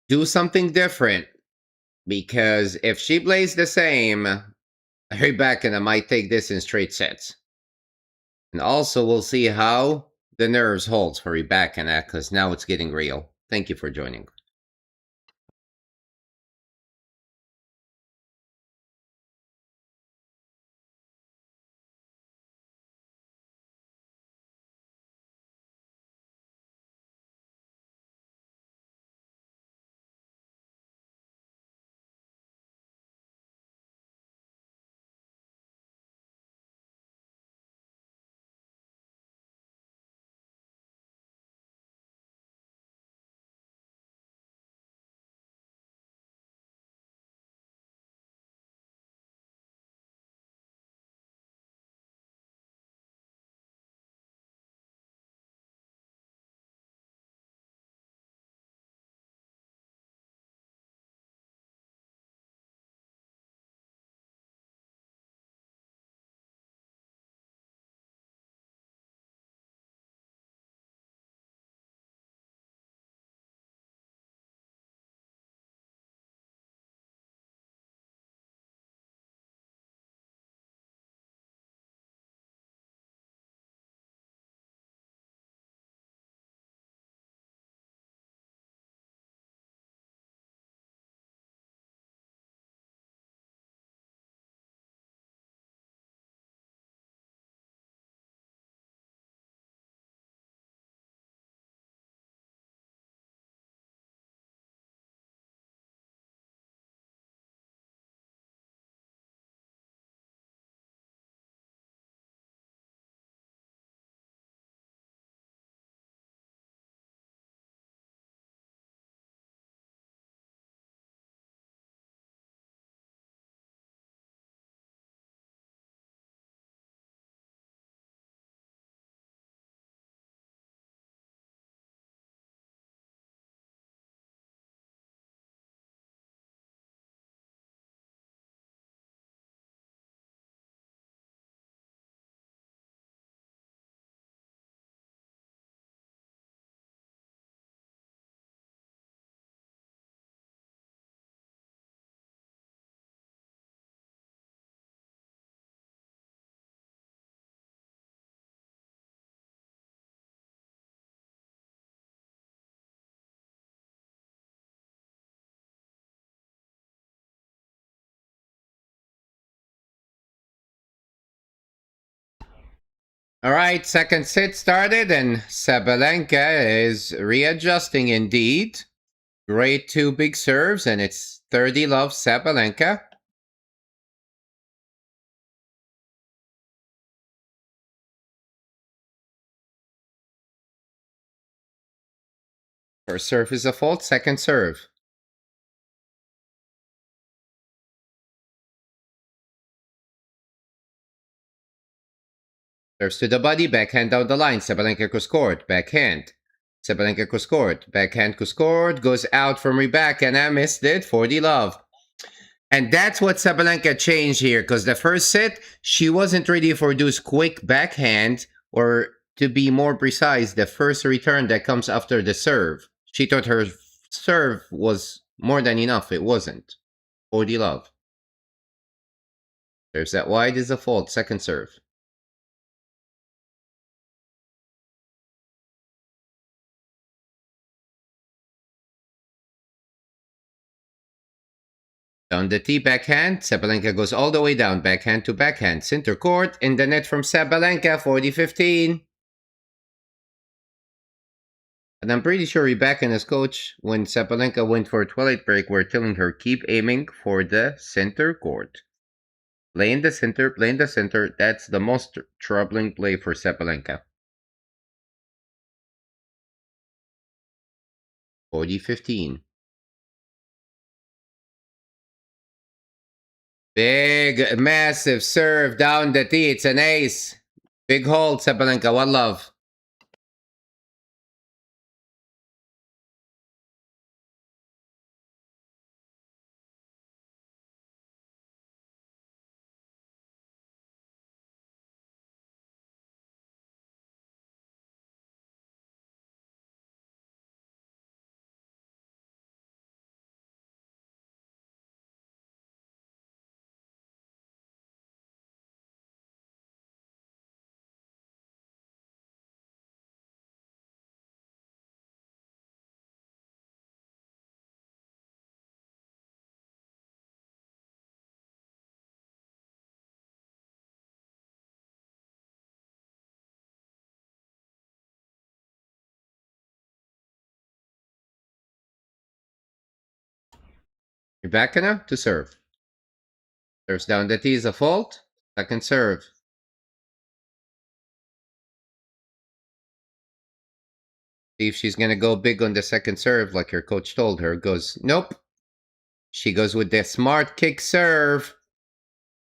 do something different. Because if she plays the same, Rybakina might take this in straight sets. And also, we'll see how the nerves holds for Rybakina, because now it's getting real. Thank you for joining. All right, second set started, and Sabalenka is readjusting indeed. Great two big serves, and it's 30 love Sabalenka. First serve is a fault, second serve. Serves to the body, backhand down the line. Sabalenka Kuskort, backhand. Sabalenka Kuskort, backhand Kuskort, goes out from Rybakina, missed it, 40 love. And that's what Sabalenka changed here, because the first set, she wasn't ready for those quick backhand, or to be more precise, the first return that comes after the serve. She thought her serve was more than enough. It wasn't. 40 love. There's that wide is a fault, second serve. Down the tee backhand, Sabalenka goes all the way down, backhand to backhand, center court, in the net from Sabalenka, 40-15. And I'm pretty sure Rybakina's coach, when Sabalenka went for a toilet break, were telling her, keep aiming for the center court. Play in the center, play in the center. That's the most troubling play for Sabalenka. 40-15. Big, massive serve down the tee. It's an ace. Big hold, Sabalenka. One love. Rybakina to serve. Serves down the tee is a fault. Second serve. See if she's going to go big on the second serve like her coach told her. Goes, nope. She goes with the smart kick serve.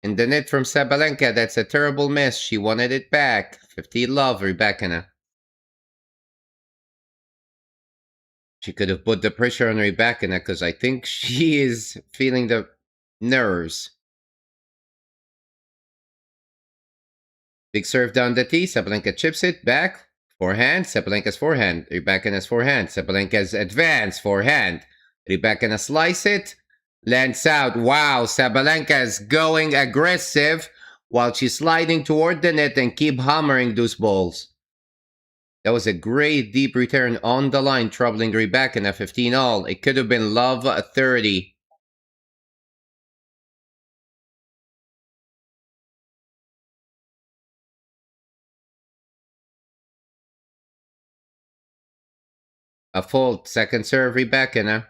In the net from Sabalenka, that's a terrible miss. She wanted it back. 50 love, Rybakina. She could have put the pressure on Rybakina because I think she is feeling the nerves. Big serve down the tee. Sabalenka chips it back. Forehand. Sabalenka's forehand. Rybakina's forehand. Sabalenka's advance. Forehand. Rybakina slice it. Lands out. Wow. Sabalenka is going aggressive while she's sliding toward the net and keep hammering those balls. That was a great deep return on the line, troubling Rybakina 15 all. It could have been love 30. A fault. Second serve, Rybakina.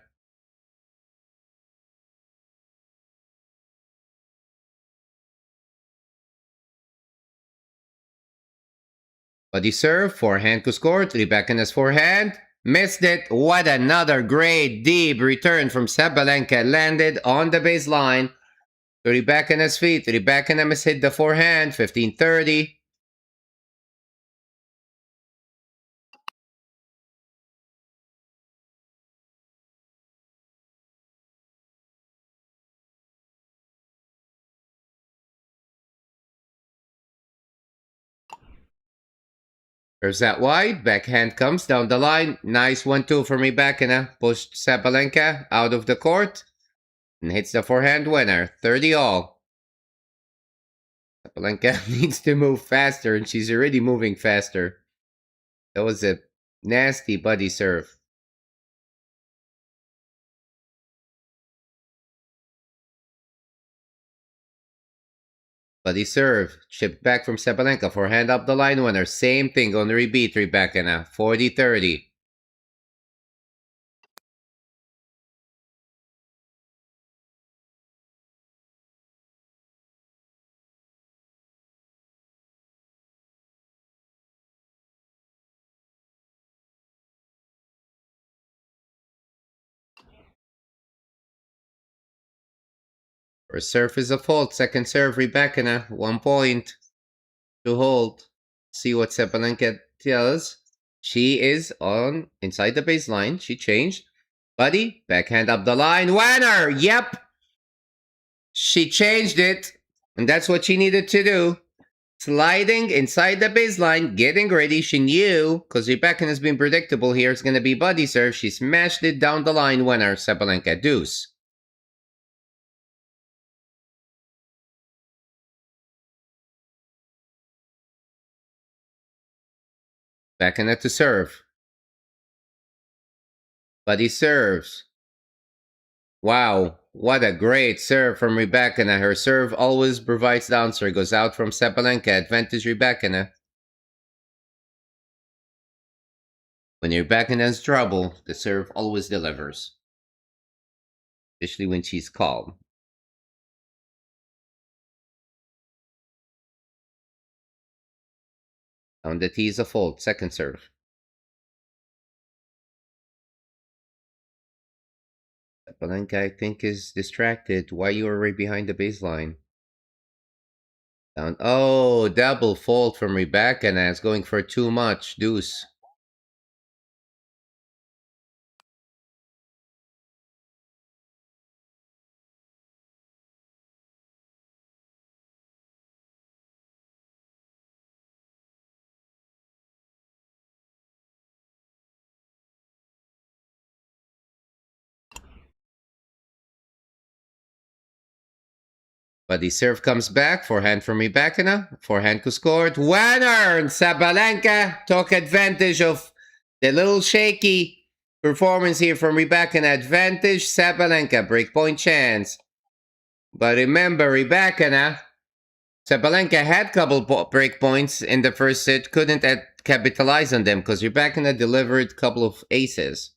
Body serve, forehand Kuskort, Rybakina's forehand. Missed it. What another great deep return from Sabalenka. Landed on the baseline. Rybakina's feet. Rybakina mishit the forehand. 15-30. There's that wide. Backhand comes down the line. Nice 1-2 from Rybakina. Pushed Sabalenka out of the court. And hits the forehand winner. 30 all. Sabalenka needs to move faster, and she's already moving faster. That was a nasty buddy serve. Buddy serve. Chipped back from Sabalenka. Forehand up the line winner. Same thing. Going to rebeat Rybakina. 40-30. First serve is a fault. Second serve, Rybakina. 1 point to hold. See what Sabalenka does. She is on inside the baseline. She changed. Buddy, backhand up the line. Winner! Yep! She changed it. And that's what she needed to do. Sliding inside the baseline, getting ready. She knew, because Rybakina has been predictable here, it's going to be buddy serve. She smashed it down the line. Winner, Sabalenka deuce. Rybakina to serve. Buddy serves. Wow, what a great serve from Rybakina. Her serve always provides the answer. Goes out from Sabalenka. Advantage Rybakina. When Rybakina has trouble, the serve always delivers. Especially when she's calm. On the tee is a fault. Second serve. Sabalenka, I think, is distracted. Why you are right behind the baseline? Down. Oh, double fault from Rybakina. It's going for too much. Deuce. But the serve comes back. Forehand from Rybakina. Forehand who scored. Winner! And Sabalenka took advantage of the little shaky performance here from Rybakina. Advantage Sabalenka. Breakpoint chance. But remember, Rybakina, Sabalenka had couple breakpoints in the first set. Couldn't capitalize on them because Rybakina delivered a couple of aces.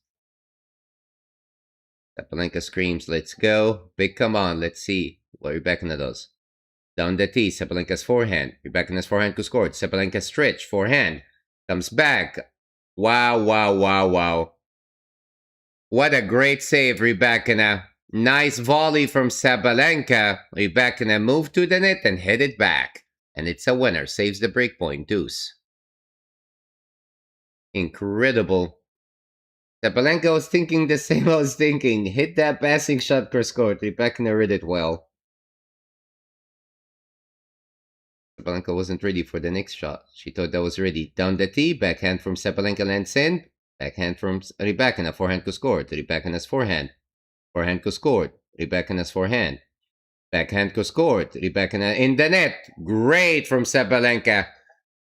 Sabalenka screams, let's go. Big come on, let's see what Rybakina does. Down the tee, Sabalenka's forehand. Rybakina's forehand who scored. Sabalenka's stretch, forehand. Comes back. Wow, wow, wow, wow. What a great save, Rybakina. Nice volley from Sabalenka. Rybakina moved to the net and hit it back. And it's a winner. Saves the breakpoint. Deuce. Incredible. Sabalenka was thinking the same I was thinking. Hit that passing shot cross court. Rybakina read it well. Sabalenka wasn't ready for the next shot. She thought that was ready. Down the tee, backhand from Sabalenka lands in. Backhand from Rybakina, forehand who scored. Rybakina's forehand. Forehand who scored. Rybakina's forehand. Backhand who scored. Rybakina in the net. Great from Sabalenka.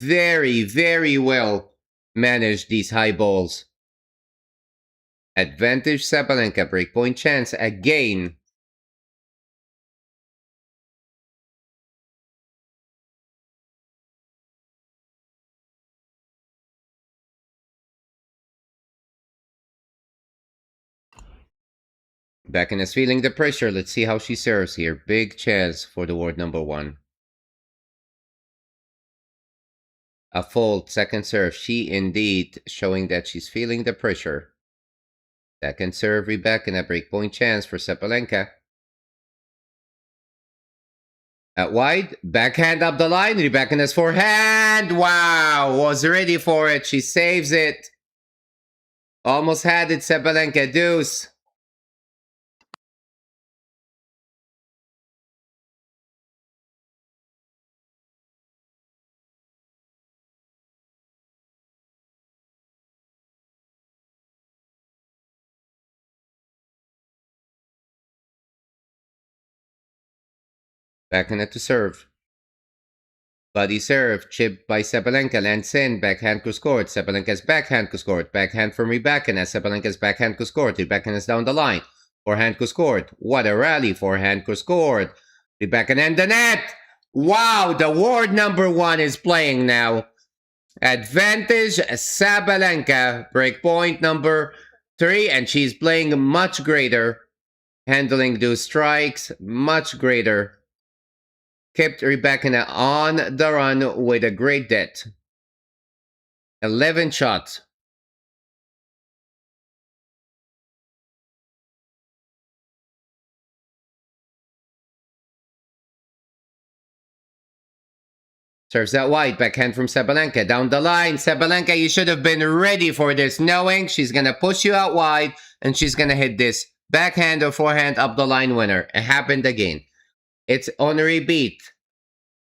Very, very well managed these high balls. Advantage Sabalenka. Breakpoint chance again. Rybakina is feeling the pressure. Let's see how she serves here. Big chance for the word number 1. A fault, second serve. She indeed showing that she's feeling the pressure. Second serve, Rybakina. Breakpoint chance for Sabalenka. At wide, backhand up the line. Rybakina's forehand. Wow, was ready for it. She saves it. Almost had it, Sabalenka. Deuce. Backhand to serve. Buddy serve. Chip by Sabalenka. Lands in. Backhand who scored. Sabalenka's backhand who scored. Backhand from Rybakina. Sabalenka's backhand who scored. Rybakina's down the line. Forehand who scored. What a rally. Forehand who scored. Rybakina in the net. Wow, the ward number 1 is playing now. Advantage Sabalenka, breakpoint number 3, and she's playing much greater. Handling those strikes, much greater. Kept Rybakina on the run with a great debt. 11 shots. Serves that wide, backhand from Sabalenka. Down the line, Sabalenka, you should have been ready for this, knowing she's going to push you out wide and she's going to hit this backhand or forehand up the line winner. It happened again. It's on repeat.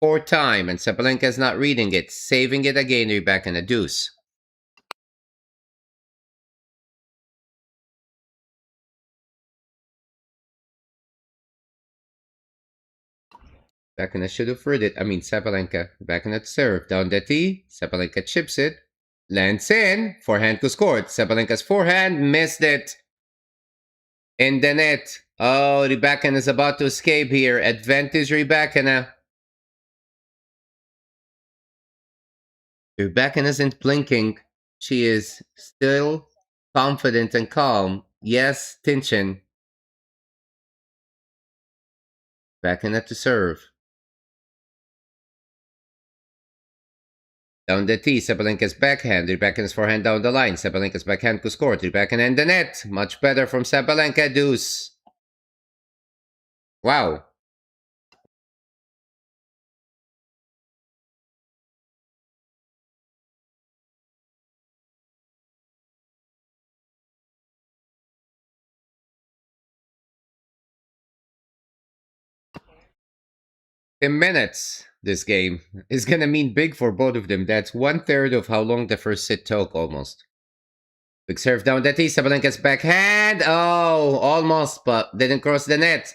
4th time, and Sabalenka's not reading it. Saving it again, Rybakina deuce. Rybakina should have read it. I mean, Sabalenka. Rybakina to serve. Down the tee. Sabalenka chips it. Lands in. Forehand to score. Sabalenka's forehand. Missed it. In the net. Oh, Rybakina is about to escape here. Advantage Rybakina. Rybakina isn't blinking. She is still confident and calm. Yes, tension. Rybakina to serve. Down the tee, Sabalenka's backhand. Rybakina's forehand down the line. Sabalenka's backhand to score. Rybakina in the net. Much better from Sabalenka. Deuce. Wow. In minutes, this game is going to mean big for both of them. That's 1/3 of how long the first set took, almost. Big serve down the tee. Sabalenka's backhand. Oh, almost, but didn't cross the net.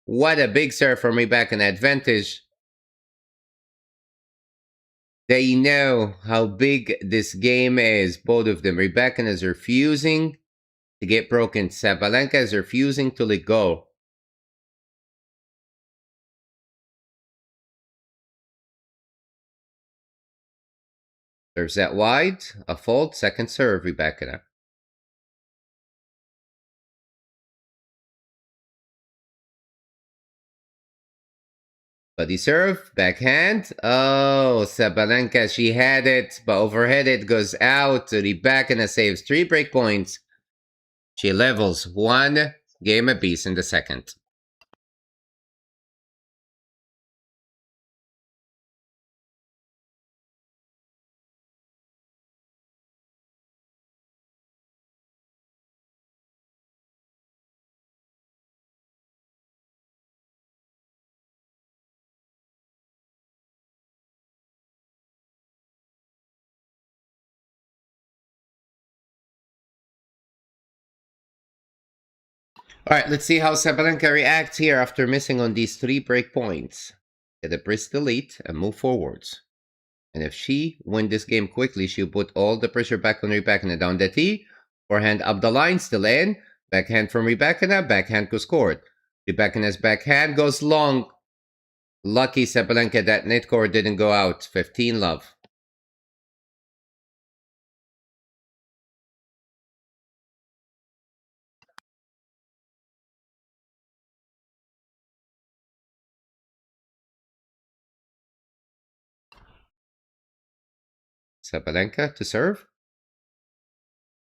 What a big serve from Rybakina. Advantage. They know how big this game is, both of them. Rybakina is refusing to get broken. Sabalenka is refusing to let go. Serves that wide. A fault. Second serve, Rybakina. Buddy serve. Backhand. Oh, Sabalenka, she had it, but overhead it goes out. Rybakina saves 3 break points. She levels 1 game apiece in the second. All right, let's see how Sabalenka reacts here after missing on these 3 break points. Get a press delete and move forwards. And if she win this game quickly, she'll put all the pressure back on Rybakina. Down the tee, forehand up the line, still in. Backhand from Rybakina, backhand goes scored. Rybakina's backhand goes long. Lucky Sabalenka that net core didn't go out. 15 love. Sabalenka to serve.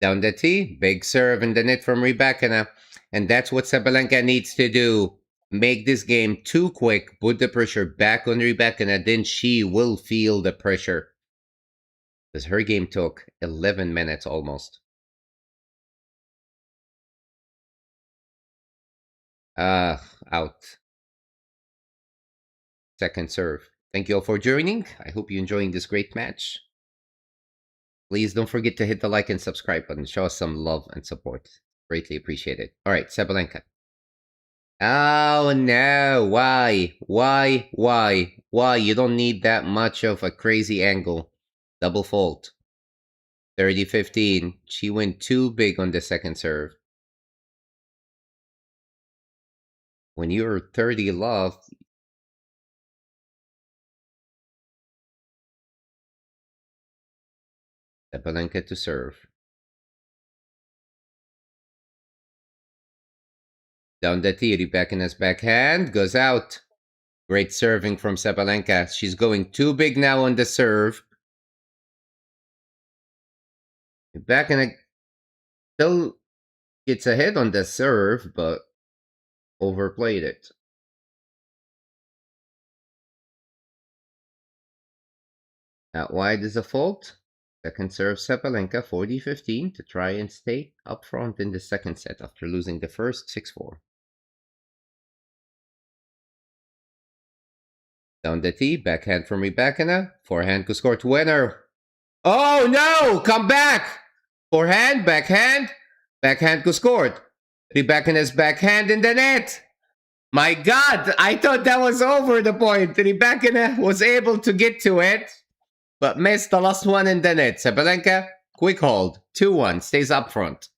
Down the tee, big serve in the net from Rybakina. And that's what Sabalenka needs to do. Make this game too quick, put the pressure back on Rybakina, then she will feel the pressure. Because her game took 11 minutes almost. Out. Second serve. Thank you all for joining. I hope you're enjoying this great match. Please don't forget to hit the like and subscribe button. Show us some love and support. Greatly appreciated. All right, Sabalenka. Oh no, why? Why? You don't need that much of a crazy angle. Double fault. 30-15. She went too big on the second serve. When you're 30 love, Sabalenka to serve. Down the tee, Rybakina's backhand goes out. Great serving from Sabalenka. She's going too big now on the serve. Rybakina still gets ahead on the serve, but overplayed it. Out wide is a fault. Second serve Sabalenka 40-15 to try and stay up front in the second set after losing the first 6-4. Down the tee, backhand from Rybakina. Forehand to score to winner. Oh no! Come back! Forehand, backhand. Backhand to scored. Rybakina's backhand in the net. My God, I thought that was over the point. Rybakina was able to get to it, but missed the last one in the net. Sabalenka, quick hold. 2-1, stays up front.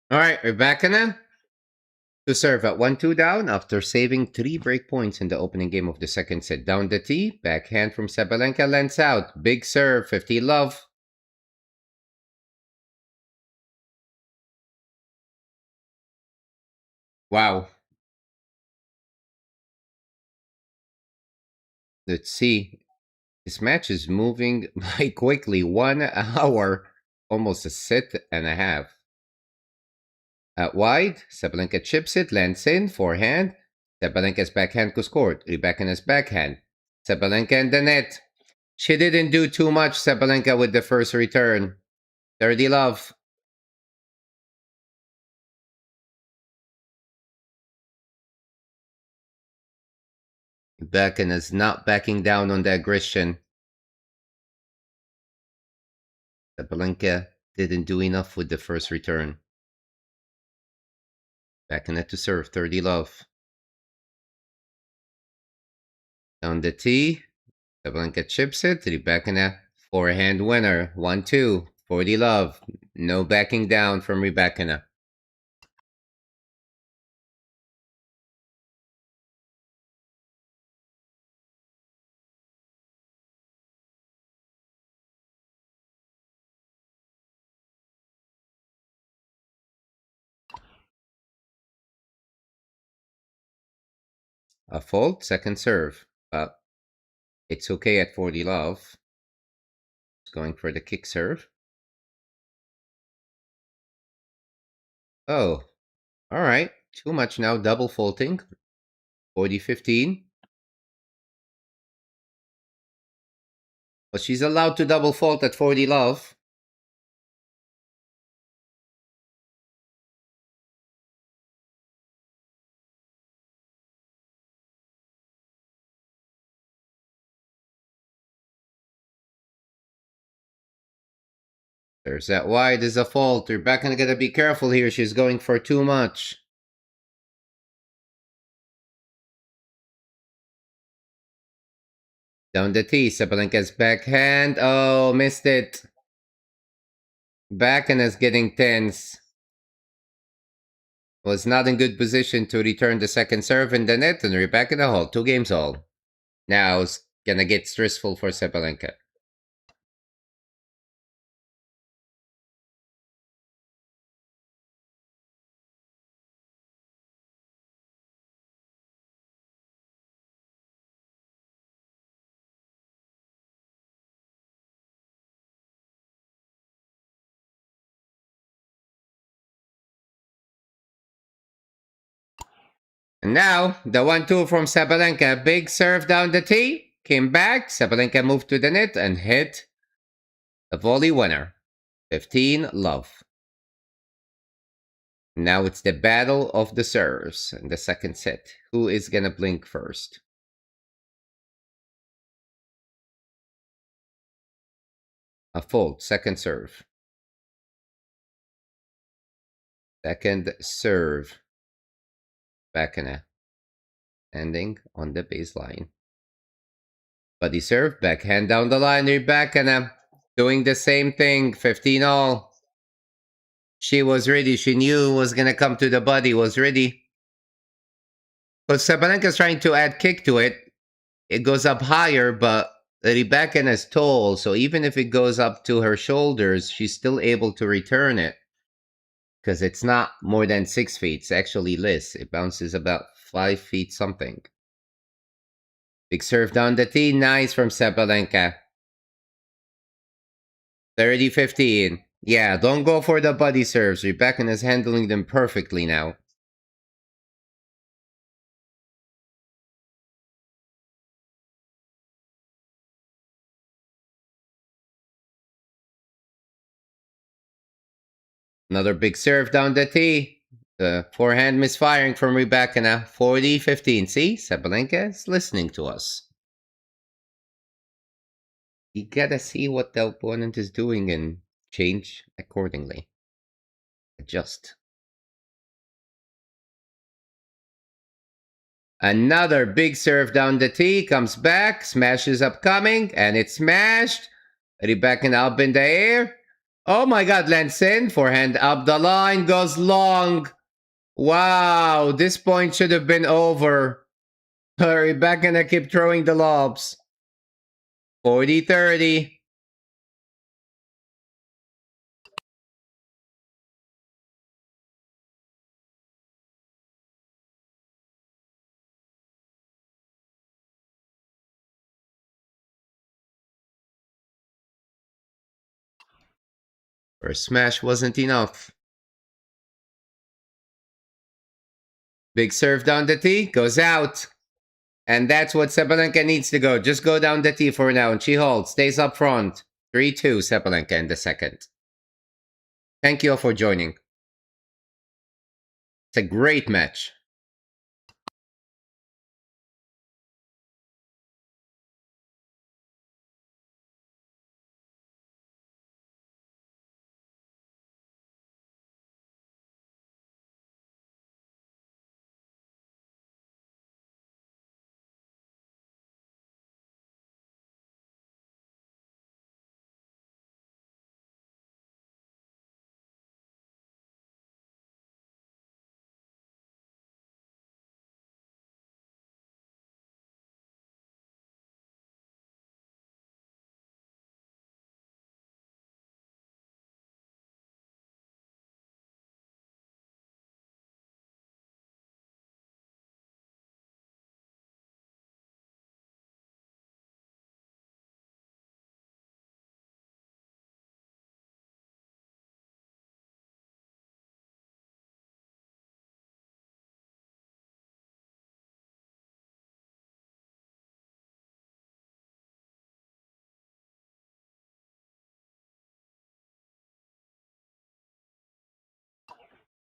All right, Rybakina to serve at 1-2 down after saving 3 break points in the opening game of the second set. Down the tee, backhand from Sabalenka lengths out. Big serve, 50 love. Wow. Let's see. This match is moving by quickly. 1 hour, almost a set and a half. Out wide, Sabalenka chips it, lands in, forehand. Sabalenka's backhand was scored. Rybakina's backhand. Sabalenka in the net. She didn't do too much, Sabalenka, with the first return. 30 love. Rybakina's not backing down on the aggression. Sabalenka didn't do enough with the first return. Rybakina to serve, 30 love. Down the tee, Sabalenka chips it. Rybakina, forehand winner. 1-2, 40 love. No backing down from Rybakina. A fault, second serve. But it's okay at 40 love. It's going for the kick serve. Oh, all right. Too much now, double faulting. 40-15. But she's allowed to double fault at 40 love. There's that wide is a fault. Rebecca gotta be careful here. She's going for too much. Down the tee, Sabalenka's backhand. Oh, missed it. Rybakina's getting tense. Was not in good position to return the second serve in the net, and Rybakina hold 2 games all. Now it's gonna get stressful for Sabalenka. And now, the 1-2 from Sabalenka. Big serve down the tee. Came back. Sabalenka moved to the net and hit a volley winner. 15-love. Now it's the battle of the serves in the second set. Who is gonna blink first? A fold. Second serve. Second serve. Rybakina. Ending on the baseline. Buddy serve. Backhand down the line. Rybakina. Doing the same thing. 15-all. She was ready. She knew it was gonna come to the body. Was ready. But Sabalenka's trying to add kick to it. It goes up higher, but Rybakina is tall, so even if it goes up to her shoulders, she's still able to return it. Because it's not more than 6 feet. It's actually less. It bounces about 5 feet something. Big serve down the tee. Nice from Sabalenka. 30-15. Yeah, don't go for the body serves. Rybakina is handling them perfectly now. Another big serve down the tee. The forehand misfiring from Rybakina. 40-15. See? Sabalenka is listening to us. You gotta see what the opponent is doing and change accordingly. Adjust. Another big serve down the tee. Comes back. Smash is upcoming. And it's smashed. Rybakina up in the air. Oh my god, lands in. Forehand up the line. Goes long. Wow, this point should have been over. Rybakina keep throwing the lobs. 40-30. First smash wasn't enough. Big serve down the tee. Goes out. And that's what Sabalenka needs to go. Just go down the tee for now. And she holds. Stays up front. 3-2 Sabalenka in the second. Thank you all for joining. It's a great match.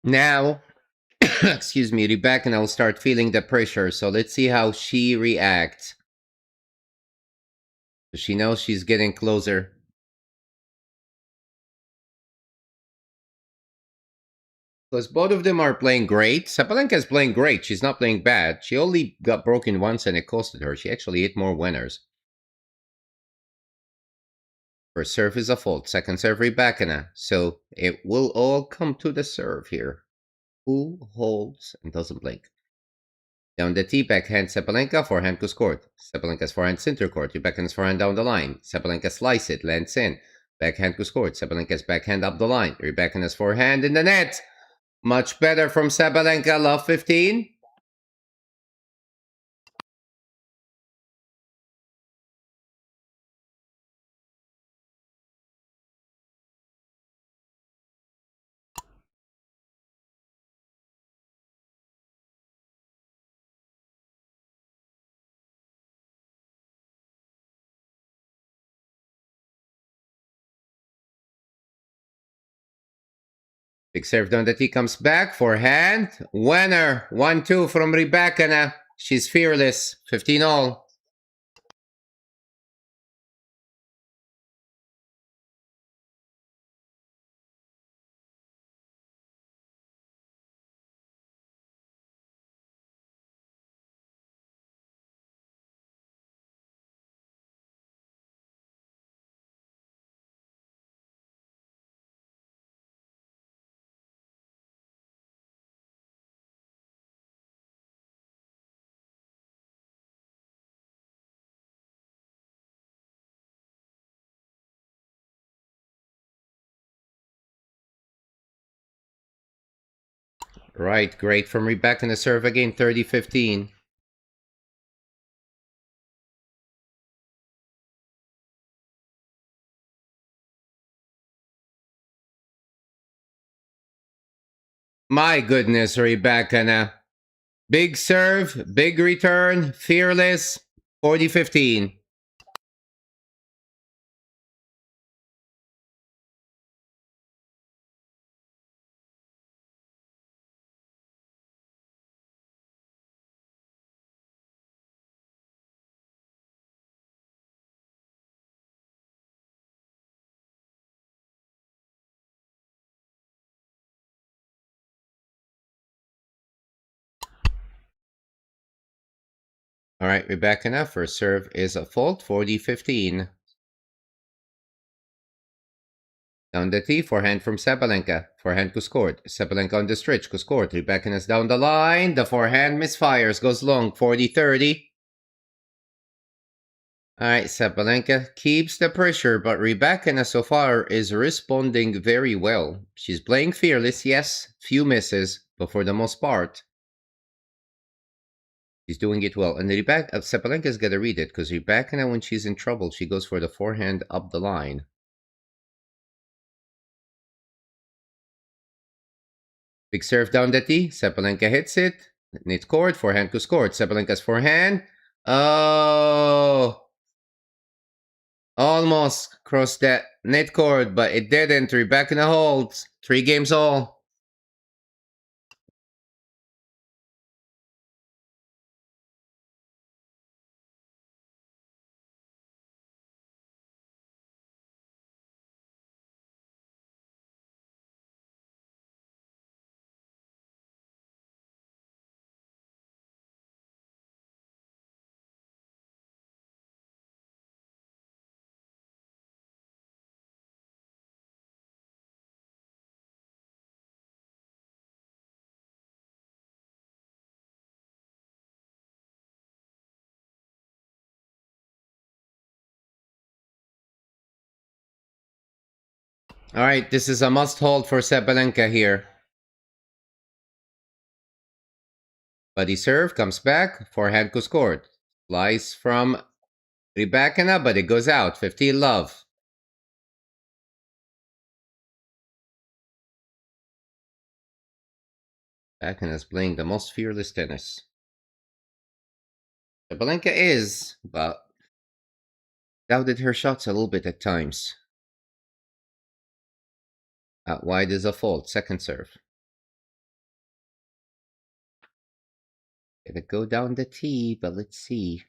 Now, excuse me, Rybakina will start feeling the pressure. So let's see how she reacts. She knows she's getting closer. Because both of them are playing great. Sabalenka is playing great. She's not playing bad. She only got broken once and it costed her. She actually hit more winners. First serve is a fault. Second serve, Rybakina. So it will all come to the serve here. Who holds and doesn't blink? Down the tee, backhand Sabalenka, forehand goes court. Sabalenka's forehand center court. Rybakina's forehand down the line. Sabalenka slice it, lands in. Backhand goes court. Sabalenka's backhand up the line. Rybakina's forehand in the net. Much better from Sabalenka, love 15. Big serve down the tee, comes back, forehand. Winner, 1-2 from Rybakina. She's fearless, 15 all. Right, great from Rybakina serve again, 30-15. My goodness, Rybakina. Big serve, big return, fearless, 40-15. All right, Rybakina, first serve is a fault, 40-15. Down the tee, forehand from Sabalenka. Forehand goes court. Sabalenka on the stretch goes court. Rybakina's down the line. The forehand misfires, goes long, 40-30. All right, Sabalenka keeps the pressure, but Rybakina so far is responding very well. She's playing fearless, yes, few misses, but for the most part, she's doing it well. And Sabalenka's got to read it, because Rybakina, when she's in trouble, she goes for the forehand up the line. Big serve down the tee. Sabalenka hits it. Net court. Forehand goes court. Sabalenka's forehand. Oh! Almost crossed that net court, but it didn't. Rybakina holds. 3 games all. All right, this is a must hold for Sabalenka here. Buddy serve, comes back, forehand goes court. Slice from Rybakina, but it goes out. 15 love. Rybakina's playing the most fearless tennis. Sabalenka is, but doubted her shots a little bit at times. Out wide is a fault. Second serve. Gonna go down the tee, but let's see.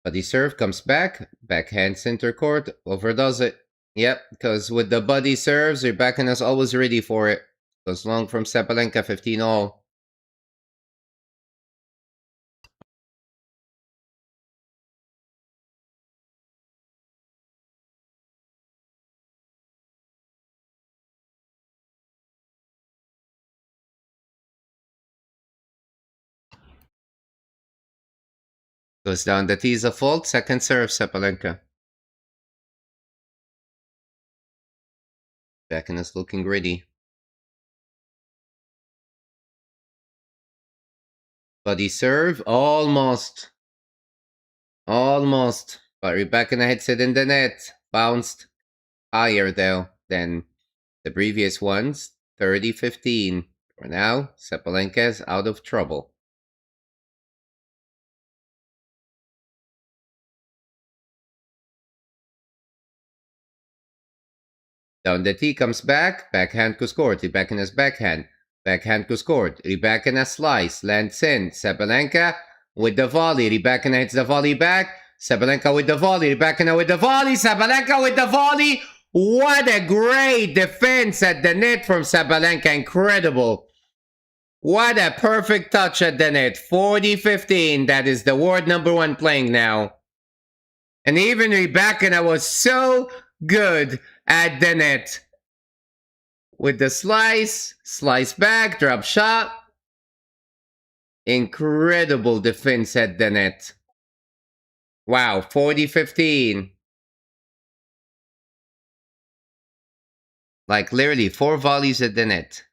Buddy serve, comes back. Backhand center court. Overdoes it. Yep, because with the buddy serves, Rybakina's always ready for it. Goes long from Sabalenka, 15 all. Goes down the T is a fault. Second serve, Sabalenka. Rybakina's looking gritty. Body serve, almost. Almost. But Rybakina hits it in the net. Bounced higher though than the previous ones. 30-15. For now, Sabalenka's out of trouble. Down the T comes back. Backhand to score. Rybakina's backhand. Backhand to score. Rybakina slice. Lands in. Sabalenka with the volley. Rybakina hits the volley back. Sabalenka with the volley. Rybakina with the volley. Sabalenka with the volley. What a great defense at the net from Sabalenka. Incredible. What a perfect touch at the net. 40-15. That is the world number one playing now. And even Rybakina was so good at the net. With the slice back, drop shot. Incredible defense at the net. Wow, 40-15. Like literally 4 volleys at the net.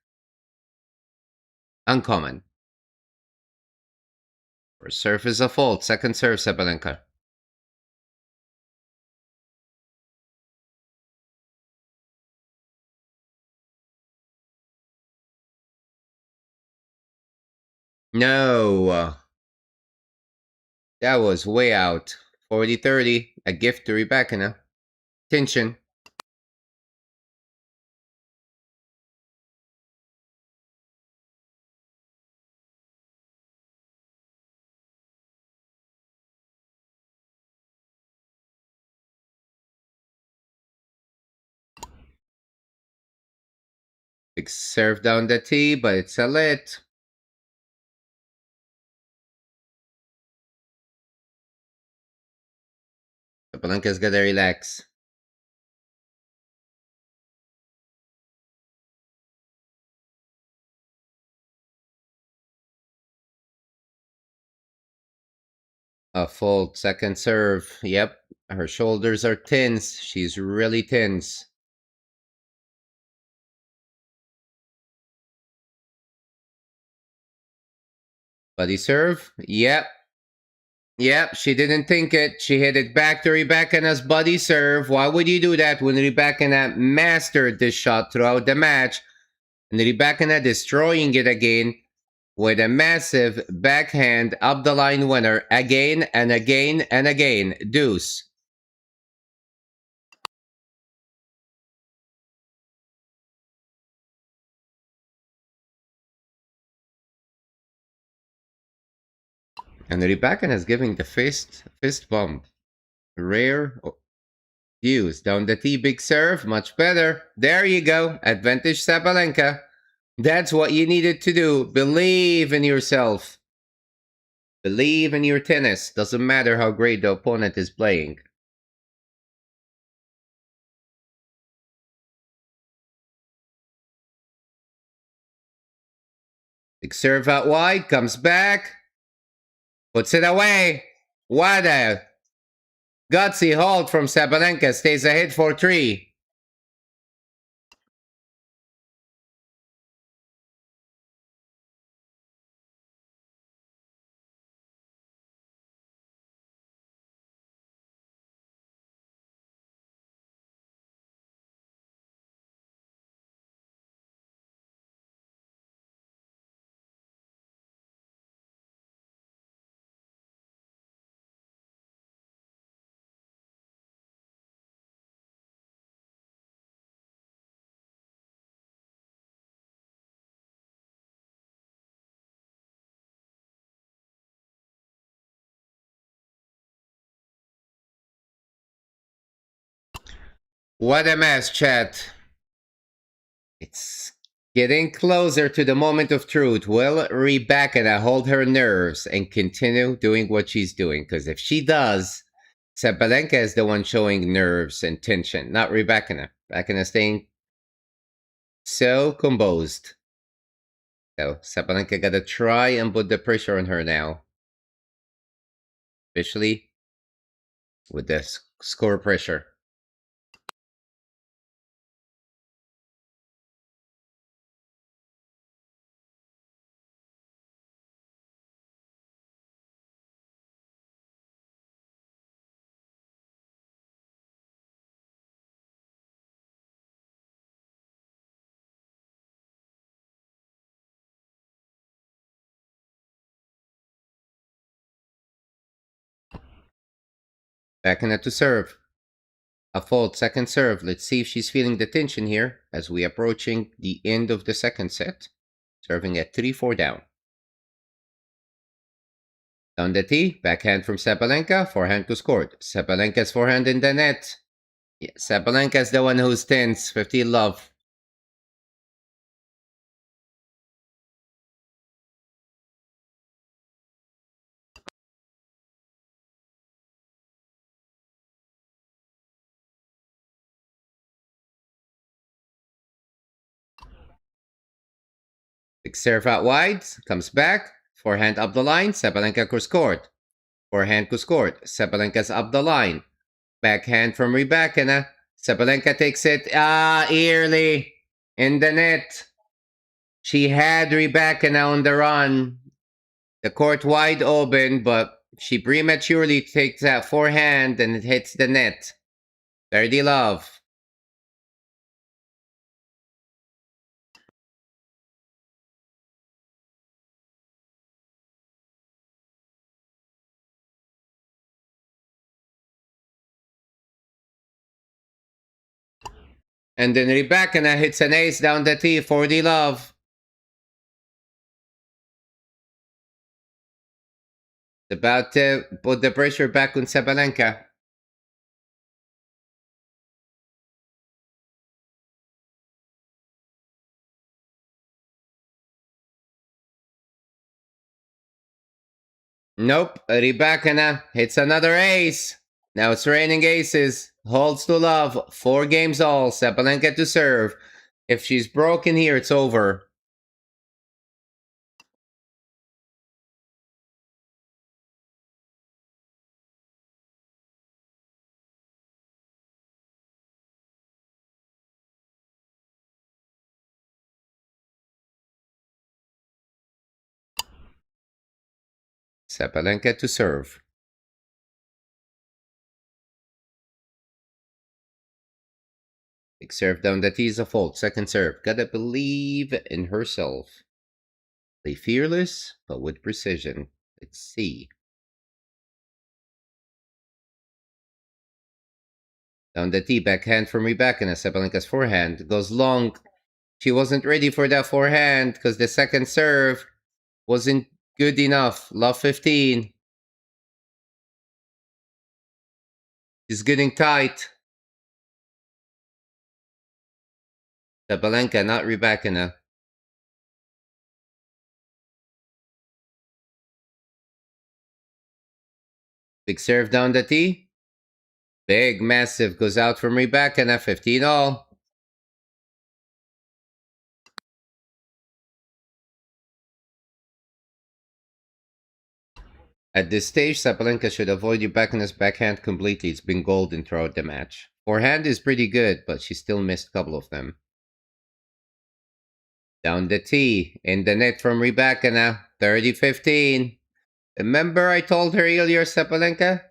Uncommon. First serve is a fault. Second serve, Sabalenka. No. That was way out. 40-30. A gift to Rybakina. Tension. Big serve down the T, but it's a lit. Sabalenka's gotta relax. A fault. Second serve. Yep. Her shoulders are tense. She's really tense. Body serve. Yep. Yep, she didn't think it. She hit it back to Rybakina's body serve. Why would you do that when Rybakina mastered this shot throughout the match? And Rybakina destroying it again with a massive backhand up the line winner again and again and again. Deuce. And Rybakina is giving the fist bump. Rare use. Down the T, big serve. Much better. There you go. Advantage Sabalenka. That's what you needed to do. Believe in yourself. Believe in your tennis. Doesn't matter how great the opponent is playing. Big serve out wide. Comes back. Puts it away. What a gutsy hold from Sabalenka. Stays ahead for 3. What a mess, chat. It's getting closer to the moment of truth. Will Rybakina hold her nerves and continue doing what she's doing? Because if she does, Sabalenka is the one showing nerves and tension, not Rybakina. Rybakina staying so composed. So Sabalenka gotta try and put the pressure on her now. especially with the score pressure. Backing to serve. A fault second serve. Let's see if she's feeling the tension here as we approaching the end of the second set. Serving at 3-4 down. Down the tee, backhand from Sabalenka, forehand to scored. Sabalenka's forehand in the net. Yeah, Sabalenka's the one who's tense. 15 love. Big serve out wide, comes back. Forehand up the line, Sabalenka scored. Forehand scored. Sabalenka's up the line. Backhand from Rybakina. Sabalenka takes it early in the net. She had Rybakina on the run. The court wide open, but she prematurely takes that forehand and it hits the net. 30 love. And then Rybakina hits an ace down the tee, 40 love. About to put the pressure back on Sabalenka. Nope, Rybakina hits another ace. Now it's raining aces. Holds to love. 4 games all. Sabalenka to serve. If she's broken here, it's over. Sabalenka to serve. Big serve down the tee is a fault. Second serve. Gotta believe in herself. Play fearless, but with precision. Let's see. Down the tee, backhand from Rybakina. Sabalenka's forehand goes long. She wasn't ready for that forehand because the second serve wasn't good enough. Love 15. She's getting tight. Sabalenka, not Rybakina. Big serve down the tee. Big, massive, goes out from Rybakina. 15 all. At this stage, Sabalenka should avoid Rybakina's backhand completely. It's been golden throughout the match. Forehand is pretty good, but she still missed a couple of them. Down the tee, in the net from Rybakina. 30-15. Remember I told her earlier, Sabalenka?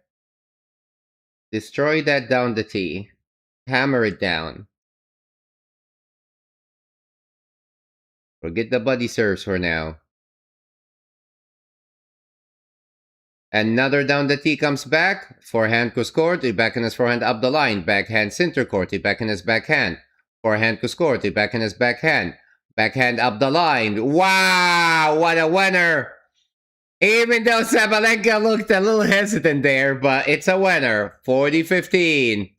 Destroy that down the tee. Hammer it down. Forget the body serves for now. Another down the tee comes back. Forehand scored. Rybakina's forehand up the line. Backhand center court. Rybakina's backhand. Forehand scored. Rybakina's backhand. Backhand up the line. Wow! What a winner! Even though Sabalenka looked a little hesitant there, but it's a winner. 40-15.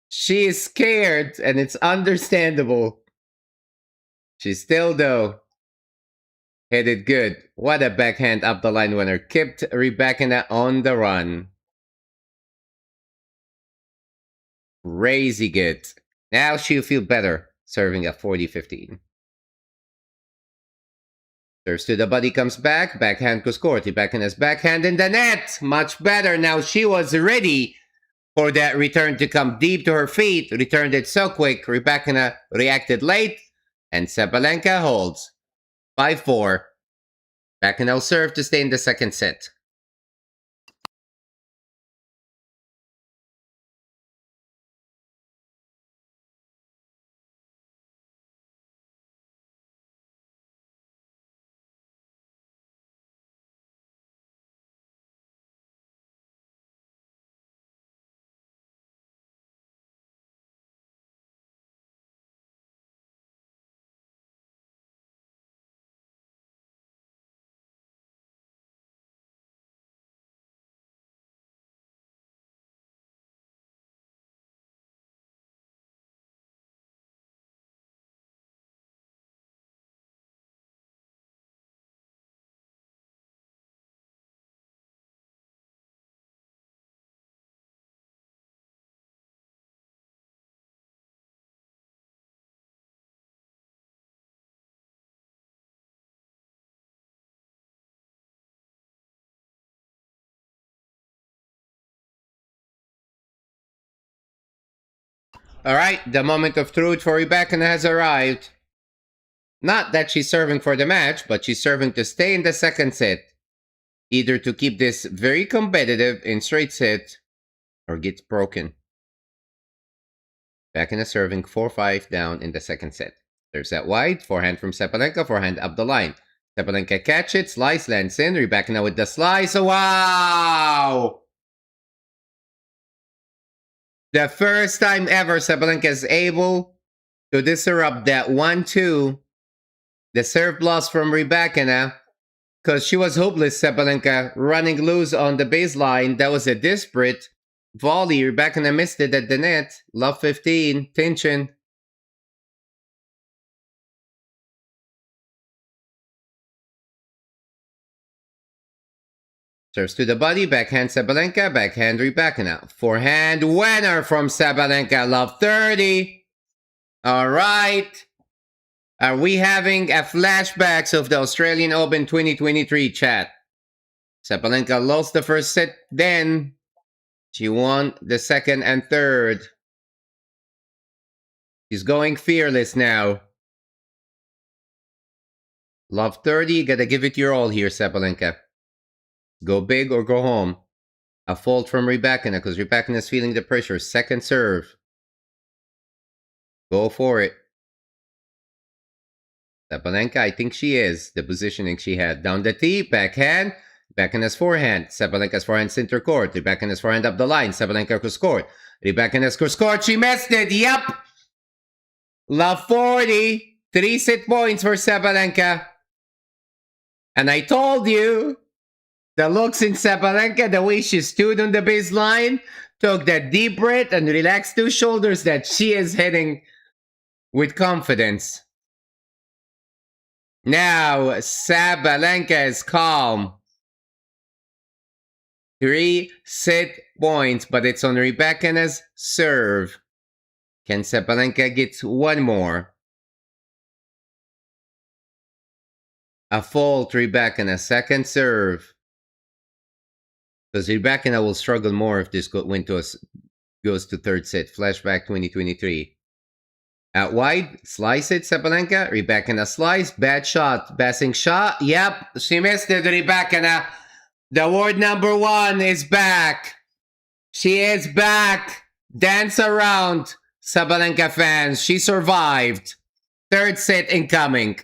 She is scared, and it's understandable. She still, though, hit it good. What a backhand up the line winner. Kept Rybakina on the run. Crazy good. Now she'll feel better serving at 40-15. Serves to the body, comes back. Backhand Cuscorti. Backhand has backhand in the net. Much better. Now she was ready for that return to come deep to her feet. Returned it so quick. Rybakina reacted late. And Sabalenka holds. 5-4. Backhand will serve to stay in the second set. All right, the moment of truth for Rybakina has arrived. Not that she's serving for the match, but she's serving to stay in the second set. Either to keep this very competitive in straight set or get broken. Backhand serving 4-5 down in the second set. Serves that wide, forehand from Sabalenka, forehand up the line. Sabalenka catch it, slice, lands in. Rybakina with the slice. Wow! The first time ever Sabalenka is able to disrupt that 1-2. The serve loss from Rybakina, because she was hopeless, Sabalenka, running loose on the baseline. That was a desperate volley. Rybakina missed it at the net. Love 15. Tension. Serves to the body. Backhand Sabalenka. Backhand Rybakina. Forehand winner from Sabalenka. Love 30. All right. Are we having a flashbacks of the Australian Open 2023 chat? Sabalenka lost the first set, then she won the second and third. She's going fearless now. Love 30, gotta give it your all here, Sabalenka. Go big or go home. A fault from Rybakina, because Rybakina is feeling the pressure. Second serve. Go for it. Sabalenka, I think she is. The positioning she had. Down the tee, backhand. Rybakina's forehand. Sabalenka's forehand center court. Rybakina's forehand up the line. Sabalenka could score. Rybakina's could score. She missed it. Yep. Love 40. 3 set points for Sabalenka. And I told you, the looks in Sabalenka, the way she stood on the baseline, took that deep breath and relaxed 2 shoulders, that she is hitting with confidence. Now, Sabalenka is calm. 3 set points, but it's on Rybakina's serve. Can Sabalenka get one more? A fault, Rybakina. Second serve. Because Rybakina will struggle more if this goes to third set. Flashback 2023. Out wide, slice it, Sabalenka. Rybakina slice, bad shot. Passing shot, yep, she missed it, Rybakina. The word number 1 is back. She is back. Dance around, Sabalenka fans. She survived. Third set incoming.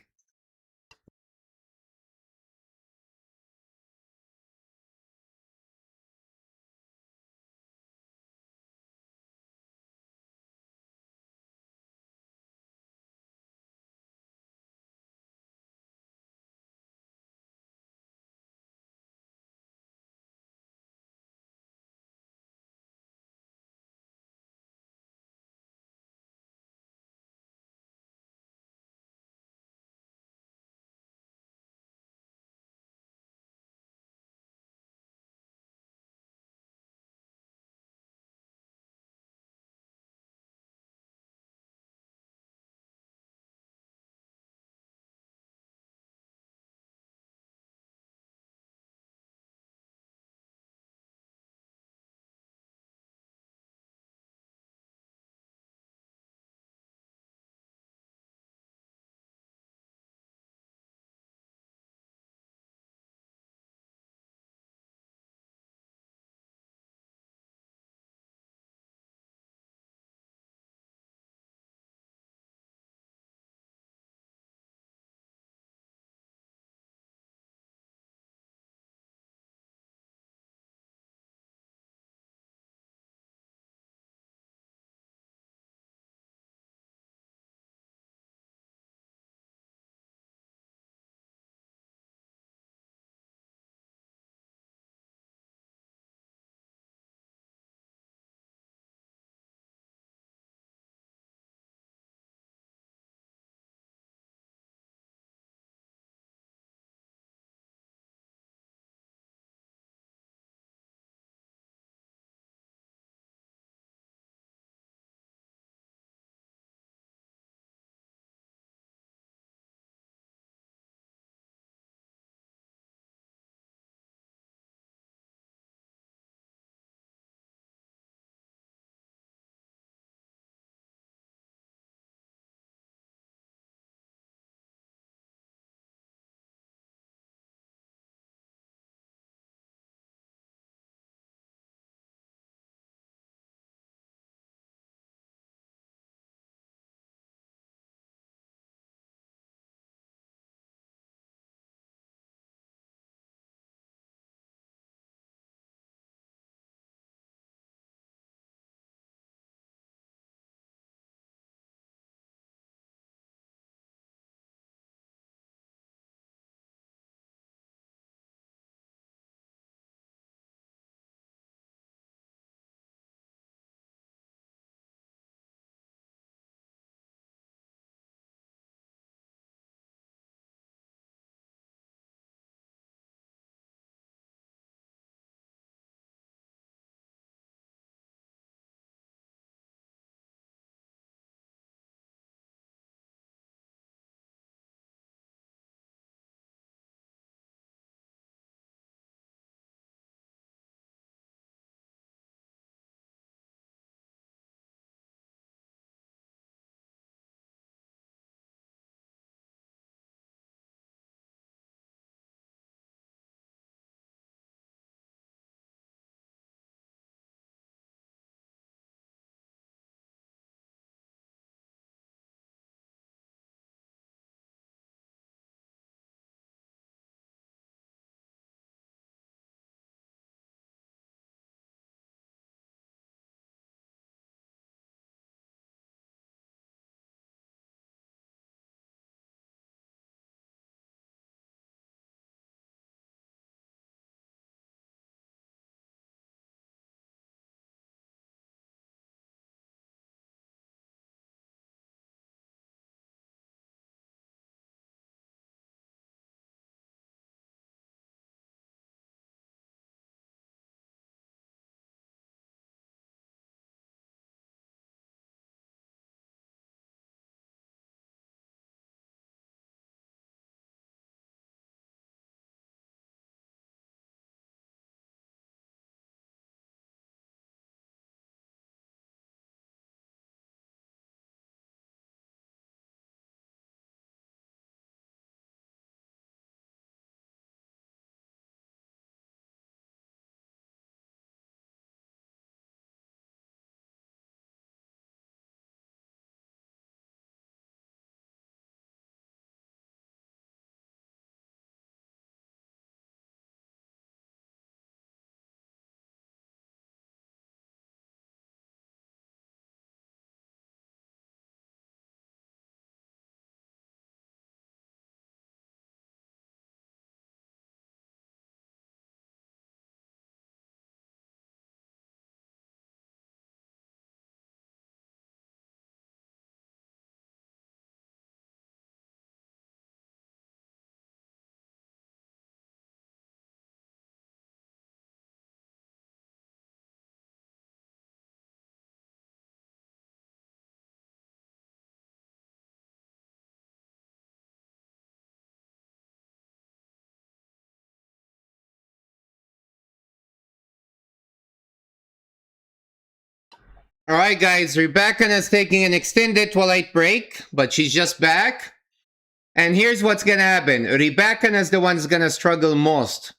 All right, guys, Rybakina is taking an extended twilight break, but she's just back. And here's what's gonna happen. Rybakina is the one who's gonna struggle most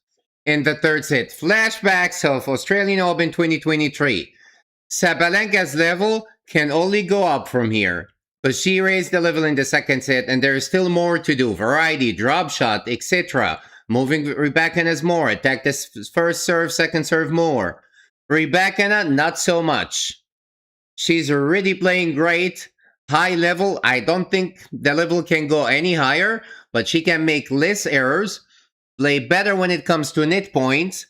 in the third set. Flashbacks of Australian Open 2023. Sabalenka's level can only go up from here. But she raised the level in the second set, and there is still more to do. Variety, drop shot, etc. Moving Rybakina's more. Attack this first serve, second serve more. Rybakina, not so much. She's already playing great. High level. I don't think the level can go any higher, but she can make less errors, play better when it comes to net points,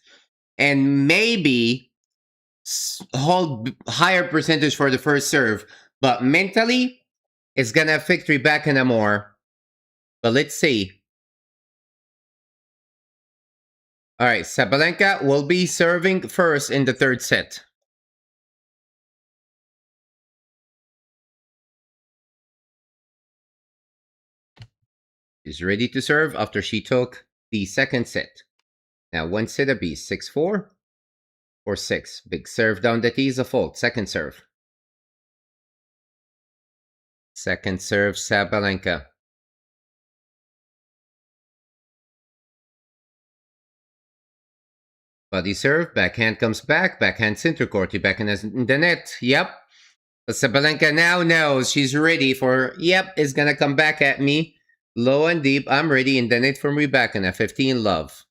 and maybe hold higher percentage for the first serve. But mentally, it's gonna affect Rybakina more. But let's see. All right, Sabalenka will be serving first in the third set. She's ready to serve after she took the second set. Now, one set apiece, 6-4 or 6. Big serve down the tee is a fault. Second serve. Second serve, Sabalenka. Body serve, backhand comes back, backhand center court, backhand in the net. Yep. But Sabalenka now knows she's ready for, yep, it's gonna come back at me. Low and deep, I'm ready in the net from Rybakina, 15 love.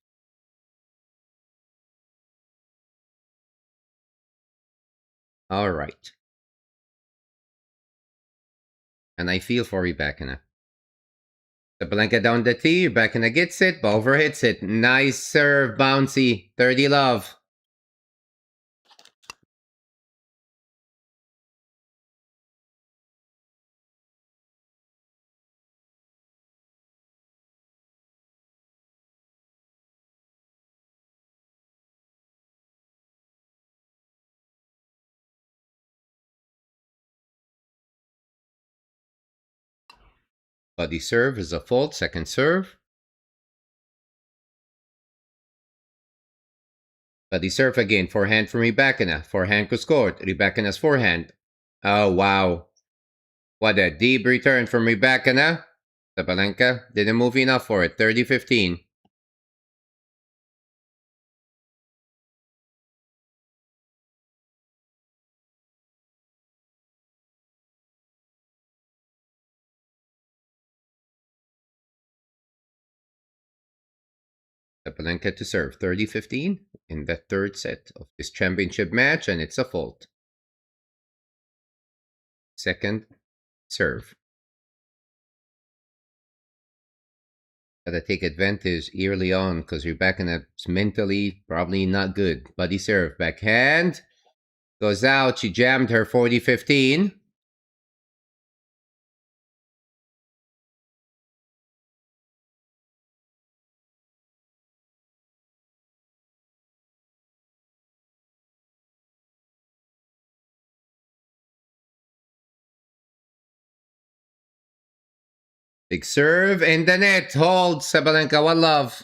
All right. And I feel for Rybakina. Sabalenka down the tee, Rybakina gets it, Bulver hits it. Nice serve, bouncy, 30 love. Body serve is a fault, second serve. Body serve again, forehand from Rybakina. Forehand goes court, Rybakina's forehand. Oh, wow. What a deep return from Rybakina. Sabalenka didn't move enough for it, 30-15. Sabalenka to serve, 30-15 in the third set of this championship match, and it's a fault. Second serve. Gotta take advantage early on because Rybakina's mentally probably not good. Body serve, backhand. Goes out, she jammed her 40-15. Big serve in the net. Hold, Sabalenka, one love.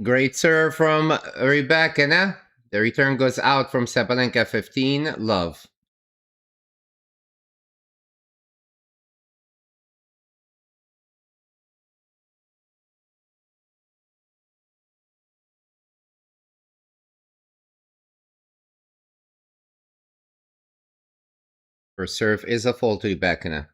Great serve from Rybakina. The return goes out from Sabalenka, 15 love. First serve is a fault to Rybakina.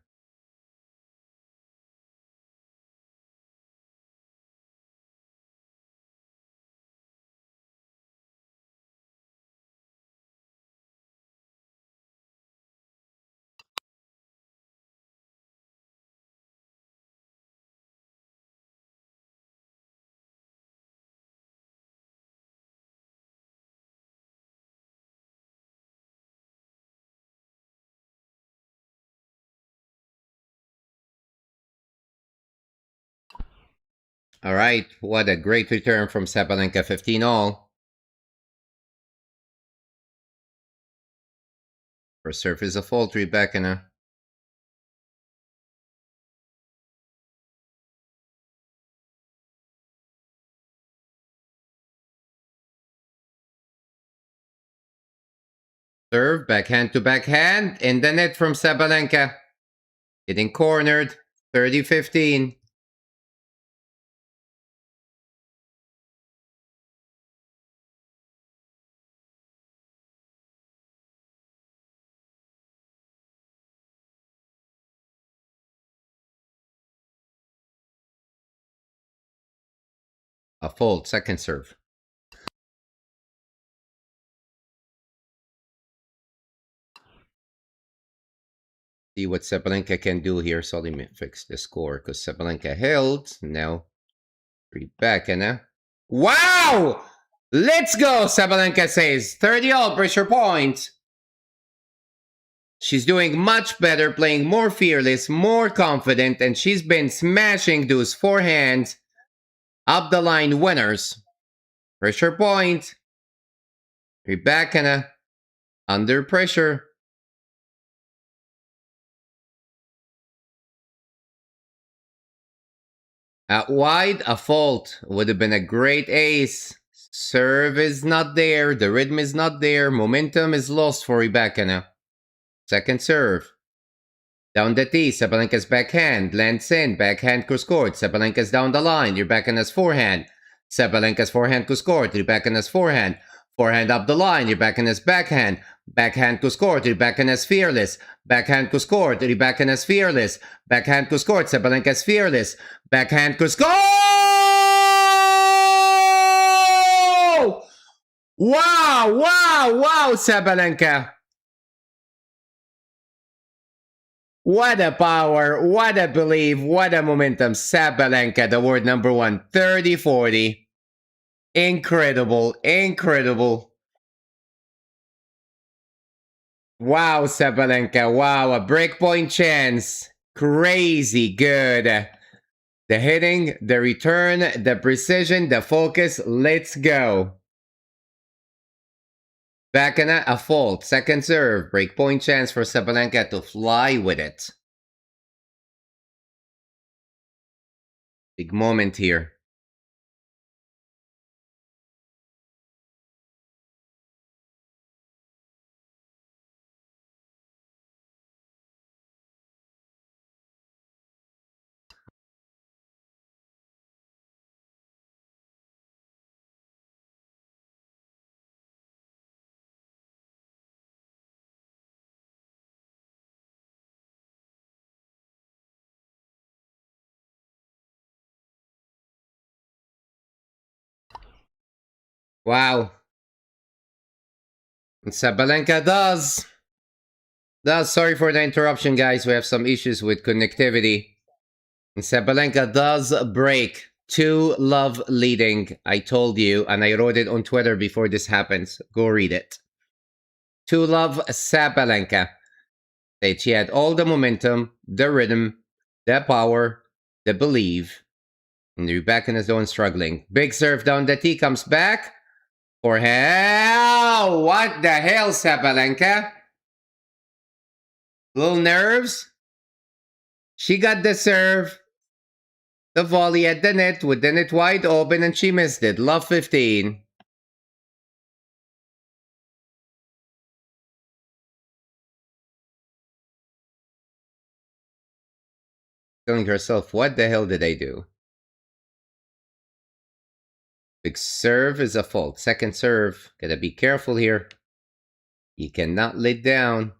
All right, what a great return from Sabalenka, 15 all. First serve is a fault to Rybakina. Serve, backhand to backhand, in the net from Sabalenka. Getting cornered, 30-15. A fault, second serve. See what Sabalenka can do here. So let me fix the score because Sabalenka held. Now, Rybakina. Wow! Let's go, Sabalenka says. 30 all, pressure point. She's doing much better, playing more fearless, more confident, and she's been smashing those forehands up the line winners. Pressure point. Rybakina under pressure. Out wide, a fault. Would have been a great ace. Serve is not there. The rhythm is not there. Momentum is lost for Rybakina. Second serve. Down the tee, Sabalenka's backhand. Lands in. Backhand cross-court. Sabalenka's down the line. Rybakina's forehand. Sabalenka's forehand cross-court. Rybakina's forehand. Forehand up the line. Rybakina's backhand. Backhand cross-court. Rybakina's fearless. Backhand cross-court. Rybakina's fearless. Backhand cross-court. Sabalenka's fearless. Backhand cross-court! Wow, wow, wow, Sabalenka. What a power, what a belief, what a momentum. Sabalenka, the world number one, 30-40. Incredible, incredible. Wow, Sabalenka, wow, a breakpoint chance. Crazy good. The hitting, the return, the precision, the focus, let's go. Rybakina, a fault. Second serve. Breakpoint chance for Sabalenka to fly with it. Big moment here. Wow. And Sabalenka does. Sorry for the interruption, guys. We have some issues with connectivity. And Sabalenka does break 2-love leading. I told you, and I wrote it on Twitter before this happens. Go read it. 2-love Sabalenka. That she had all the momentum, the rhythm, the power, the belief. And Rybakina is the one struggling. Big serve down the tee, comes back. For hell! What the hell, Sabalenka? Little nerves. She got the serve. The volley at the net with the net wide open and she missed it. Love 15. Telling herself, what the hell did I do? Big serve is a fault. Second serve. Gotta be careful here. You cannot lay down.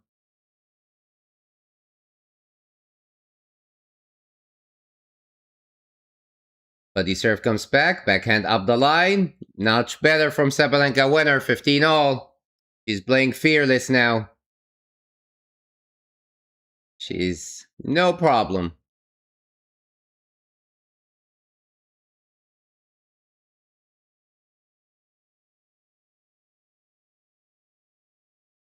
But the serve comes back. Backhand up the line. Much better from Sabalenka. Winner, 15 all. She's playing fearless now. She's no problem.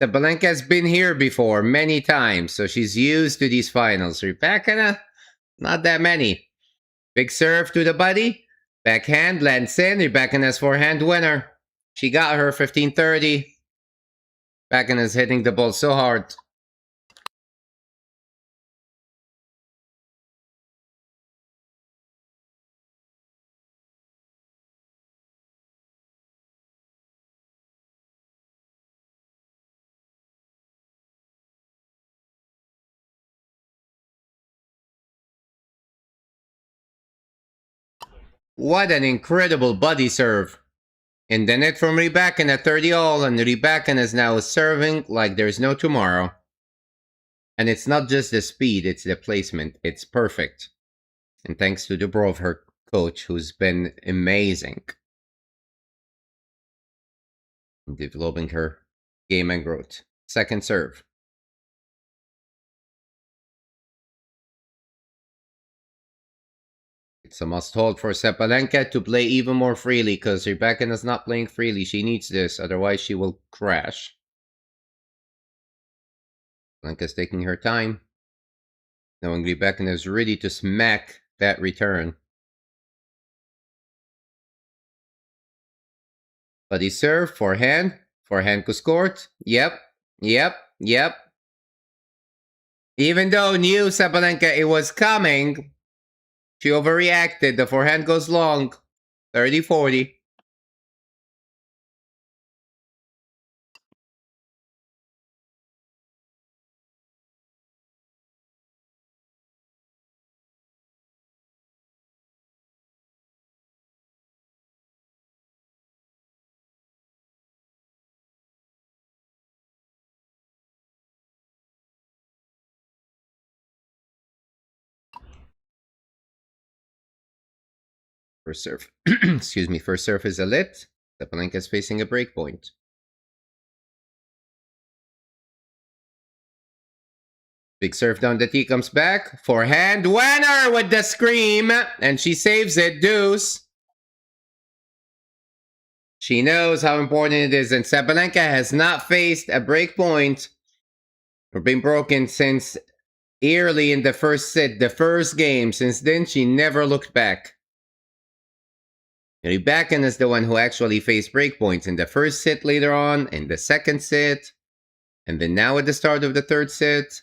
Sabalenka's been here before many times, so she's used to these finals. Rybakina, not that many. Big serve to the body. Backhand lands in. Rybakina's forehand winner. She got her 15-30. Rybakina's hitting the ball so hard. What an incredible body serve. In the net from Rybakina, 30 all, and Rybakina is now serving like there's no tomorrow. And it's not just the speed, it's the placement. It's perfect. And thanks to Dubrov, her coach, who's been amazing in developing her game and growth. Second serve. It's a must hold for Sabalenka to play even more freely, because Rybakina is not playing freely. She needs this, otherwise she will crash. Sabalenka's taking her time, knowing Rybakina is ready to smack that return. But he serve, forehand Kuskort. Yep. Even though knew Sabalenka it was coming, she overreacted. The forehand goes long. 30-40. First serve. Excuse me. First serve is a lit. Sabalenka is facing a break point. Big serve down the tee, comes back. Forehand winner with the scream. And she saves it. Deuce. She knows how important it is. And Sabalenka has not faced a break point or been broken since early in the first set, the first game. Since then, she never looked back. Rybakina is the one who actually faced breakpoints in the first set later on, in the second set, and then now at the start of the third set.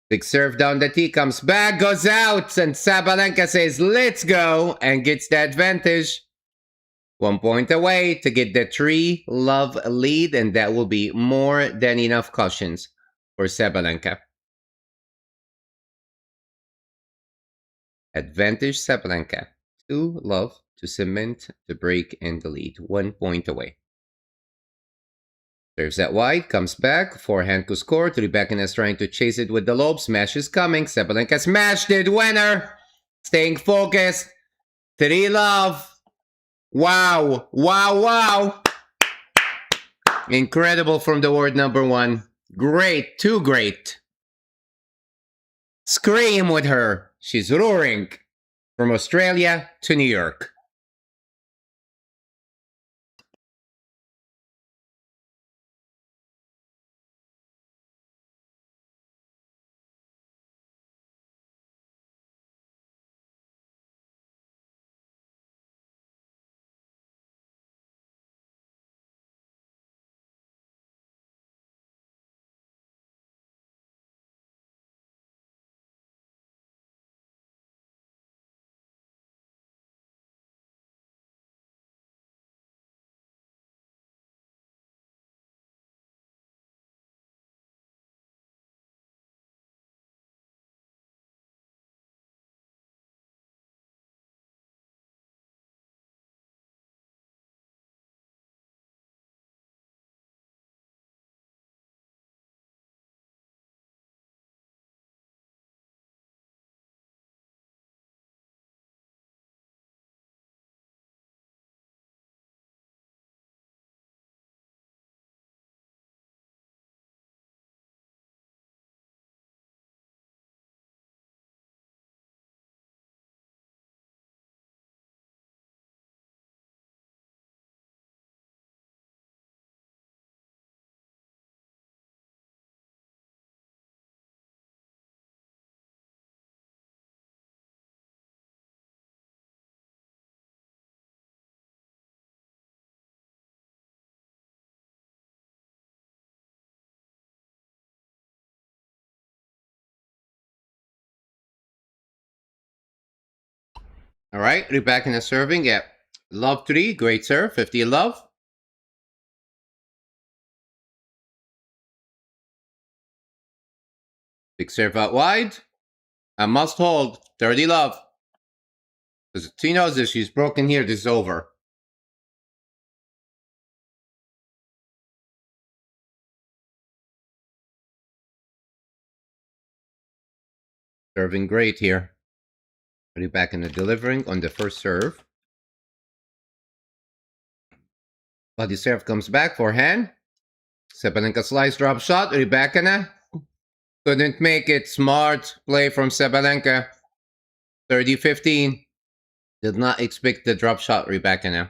Big serve down the tee, comes back, goes out, and Sabalenka says, let's go, and gets the advantage. 1 point away to get the 3-love lead, and that will be more than enough cautions for Sabalenka. Advantage Sabalenka. 2-love to cement the break and the lead. 1 point away. Serves that wide, comes back, forehand Kuskort. Rybakina is trying to chase it with the lobe. Smash is coming. Sabalenka smashed it. Winner. Staying focused. 3-love. Wow. Incredible from the word number 1. Great. Too great. Scream with her. She's roaring. From Australia to New York. All right, Rybakina serving at love 3. Great serve, 50 love. Big serve out wide. A must hold, 30 love. Because she knows if she's broken here, this is over. Serving great here. Rybakina delivering on the first serve. Body serve comes back, forehand. Sabalenka slice drop shot. Rybakina couldn't make it. Smart play from Sabalenka. 30-15. Did not expect the drop shot, Rybakina.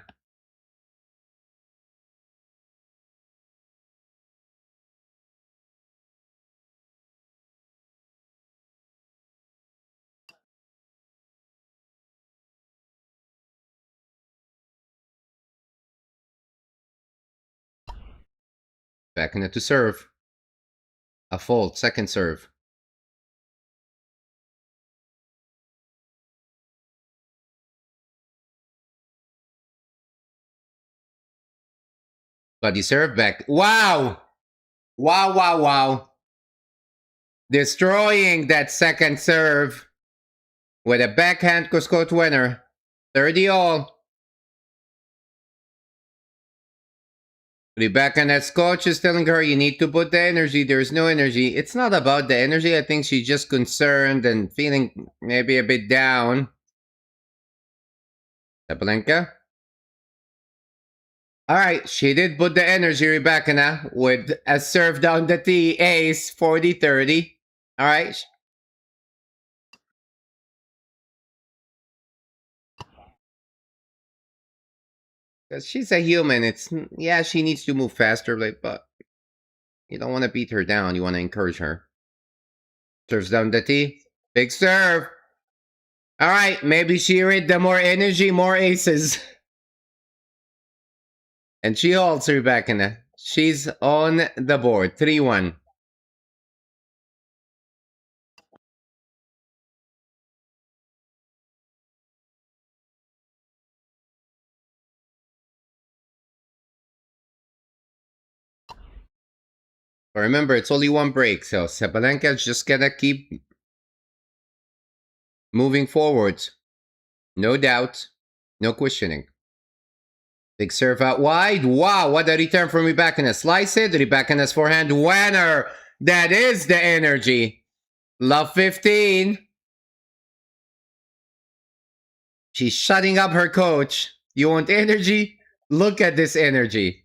Rybakina to serve. A fault, second serve. Body serve back. Wow! Wow, wow, wow. Destroying that second serve with a backhand Cusco winner. 30 all. Rybakina's coach is telling her you need to put the energy. There's no energy. It's not about the energy. I think she's just concerned and feeling maybe a bit down. Sabalenka. All right, she did put the energy, Rybakina, with a serve down the tee, ace, 40-30. All right. Because she's a human. Yeah, she needs to move faster, but you don't want to beat her down. You want to encourage her. Serves down the tee. Big serve. All right, maybe she read the more energy, more aces. And she holds Rybakina. She's on the board. 3-1. But remember, it's only one break, so Sabalenka's just gonna keep moving forwards. No doubt. No questioning. Big serve out wide. Wow, what a return from Rybakina. Slice it. Rybakina's forehand winner. That is the energy. Love 15. She's shutting up her coach. You want energy? Look at this energy.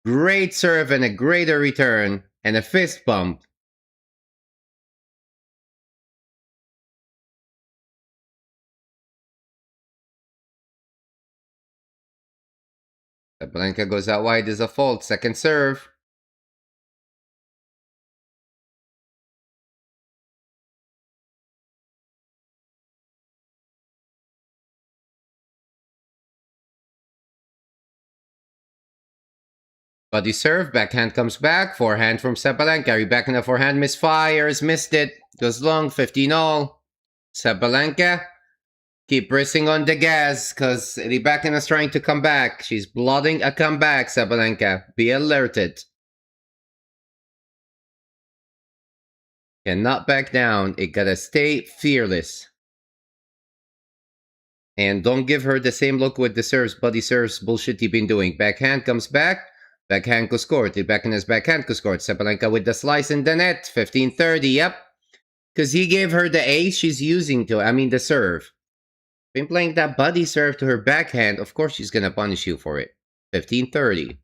Great serve and a greater return. And a fist bump. Sabalenka goes out wide as a fault. Second serve. Body serve, backhand comes back, forehand from Sabalenka, Rybakina forehand misfires, missed it, goes long, 15 all. Sabalenka, keep pressing on the gas, because Rybakina's trying to come back. She's blotting a comeback, Sabalenka. Be alerted. Cannot back down, it gotta stay fearless. And don't give her the same look with the serves, body serves bullshit you've been doing. Backhand comes back. Backhand could score. Rybakina's backhand could score. Sabalenka with the slice in the net. 15-30, yep. Because he gave her the ace she's using the serve. Been playing that body serve to her backhand. Of course she's going to punish you for it. 15-30.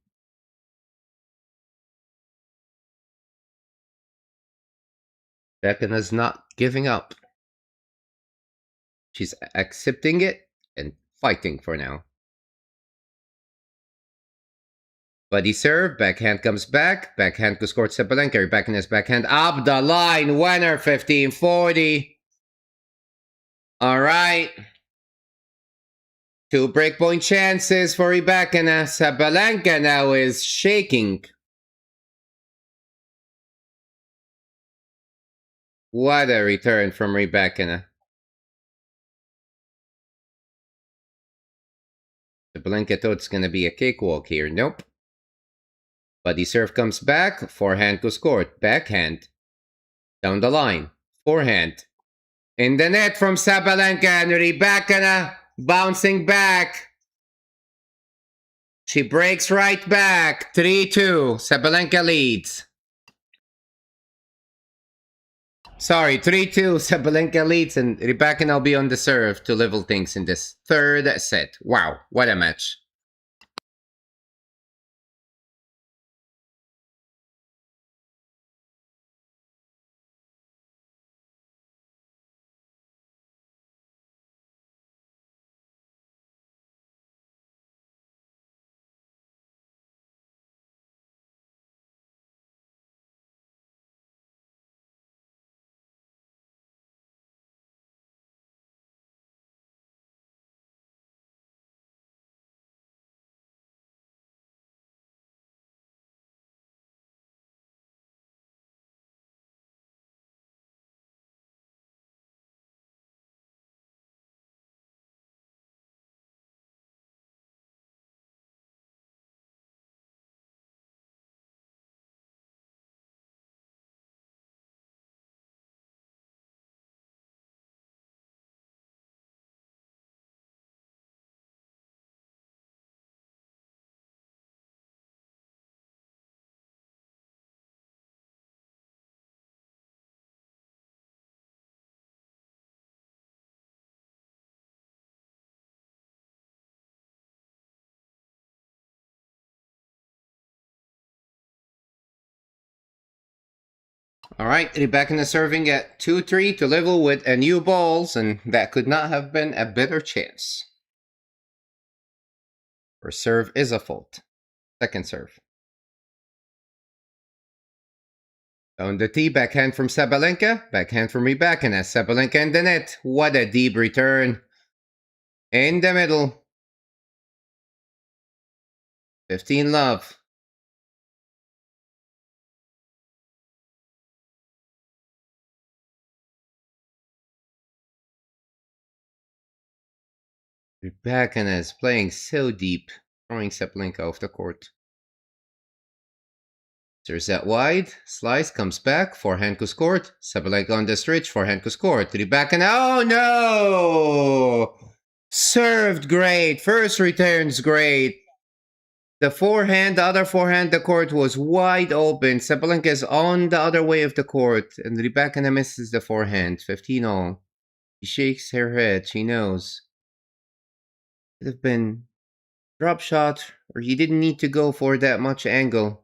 Rybakina's not giving up. She's accepting it and fighting for now. Body serve, backhand comes back. Backhand to score Sabalenka. Rybakina's backhand up the line. Winner 15-40. All right. 2 breakpoint chances for Rybakina. Sabalenka now is shaking. What a return from Rybakina. Sabalenka thought it's going to be a cakewalk here. Nope. Body serve comes back. Forehand goes court. Backhand. Down the line. Forehand. In the net from Sabalenka, and Rybakina bouncing back. She breaks right back. 3-2. Sabalenka leads. Sorry, 3-2. Sabalenka leads, and Rybakina will be on the serve to level things in this third set. Wow, what a match. Alright, Rybakina serving at 2-3 to level with a new balls, and that could not have been a better chance. First serve is a fault. Second serve. On the tee, backhand from Sabalenka, backhand from Rybakina. Sabalenka in the net. What a deep return. In the middle. 15 love. Rybakina is playing so deep, throwing Sabalenka off the court. Serves that wide, slice, comes back, forehand goes court. Sabalenka on the stretch, forehand goes court. Rybakina, oh no! Served great, first returns great. The forehand, the other forehand, the court was wide open. Sabalenka is on the other way of the court, and Rybakina misses the forehand, 15-all. She shakes her head, she knows. Could have been drop shot, or he didn't need to go for that much angle.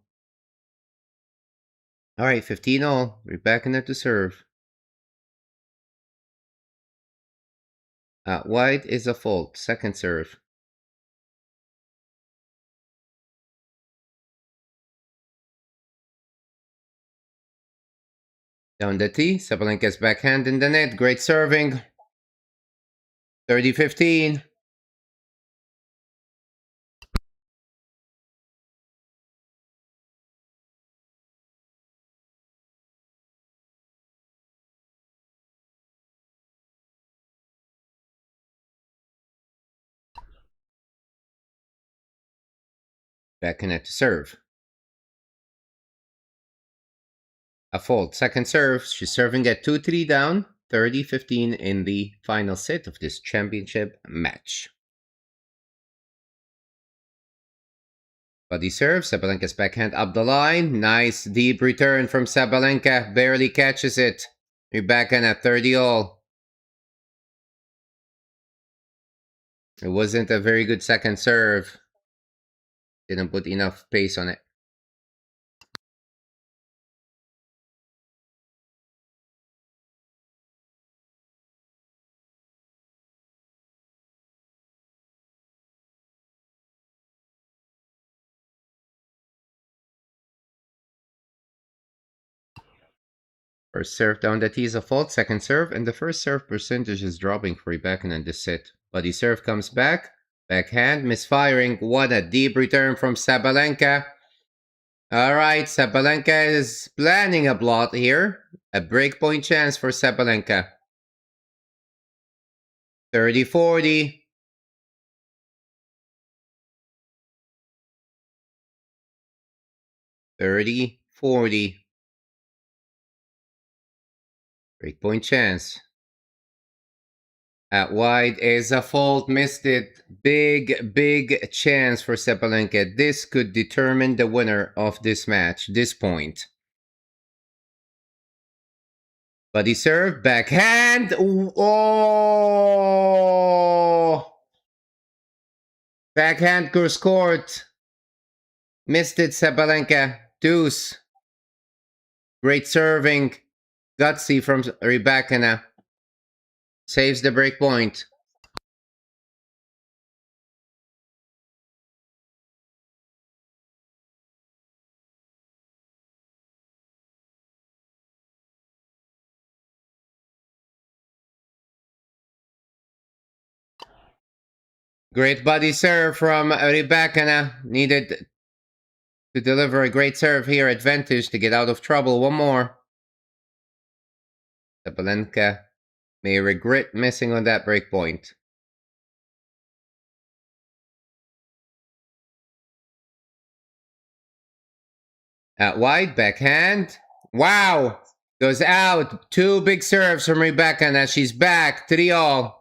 Alright, 15-all. Rybakina to serve. Wide is a fault. Second serve. Down the tee. Sabalenka's backhand in the net. Great serving. 30-15. Backhand to serve. A fault. Second serve. She's serving at 2-3 down. 30-15 in the final set of this championship match. Body serve. Sabalenka's backhand up the line. Nice deep return from Sabalenka. Barely catches it. Rybakina at 30-all. It wasn't a very good second serve. Didn't put enough pace on it. First serve down the tee is a fault. Second serve, and the first serve percentage is dropping for Rybakina in this set. Body serve comes back. Backhand misfiring. What a deep return from Sabalenka. Alright, Sabalenka is planning a blot here. A breakpoint chance for Sabalenka. 30-40. 30, 40. Breakpoint chance. At wide is a fault, missed it. Big chance for Sabalenka. This could determine the winner of this match, this point. Buddy serve, backhand. Oh! Backhand cross court. Missed it, Sabalenka. Deuce. Great serving. Gutsy from Rybakina. Saves the break point. Great body serve from Rybakina. Needed to deliver a great serve here. Advantage to get out of trouble. One more. Sabalenka may regret missing on that break point. At wide, backhand. Wow! Goes out. Two big serves from Rybakina. She's back. 3-all.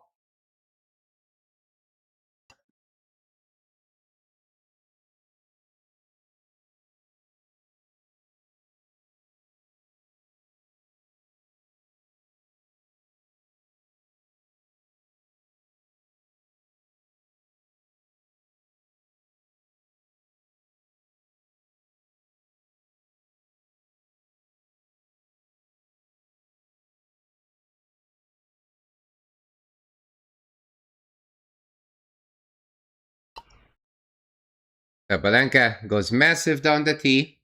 Sabalenka goes massive down the tee,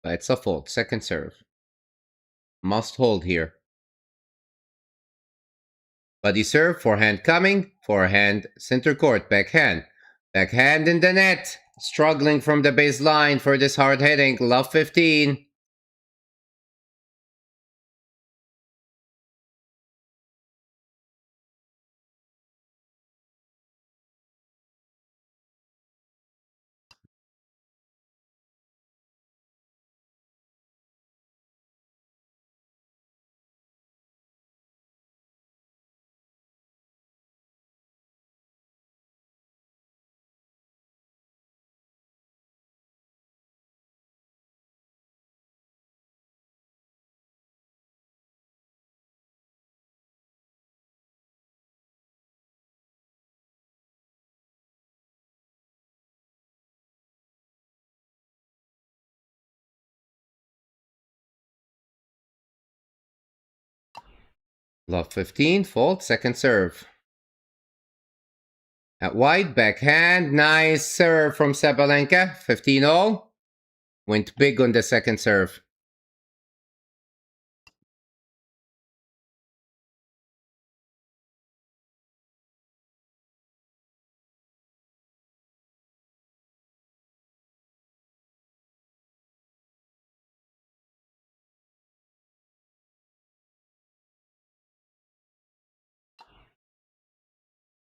but it's a fault. Second serve. Must hold here. Buddy serve, forehand coming, forehand, center court, backhand. Backhand in the net. Struggling from the baseline for this hard hitting. Love 15. Love 15, fault, second serve. At wide, backhand, nice serve from Sabalenka, 15-all. Went big on the second serve.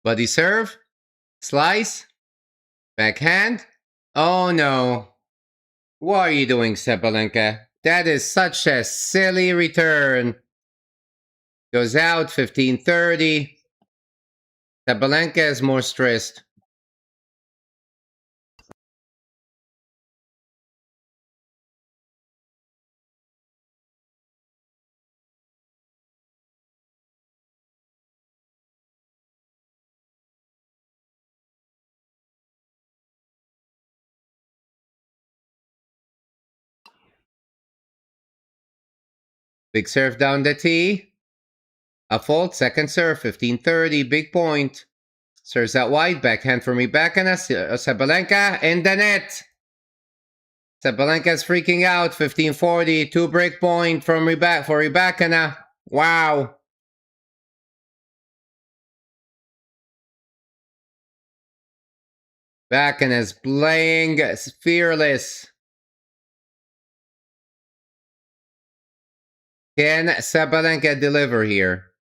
Buddy serve, slice, backhand. Oh no. What are you doing, Sabalenka? That is such a silly return. Goes out, 15-30. Sabalenka is more stressed. Big serve down the tee. A fault, second serve, 15-30, big point. Serves out wide, backhand from Rybakina, Sabalenka in the net. Sabalenka's freaking out, 15-40, two break point from Rybakina. Wow. Rybakina's playing fearless. Can Sabalenka deliver here?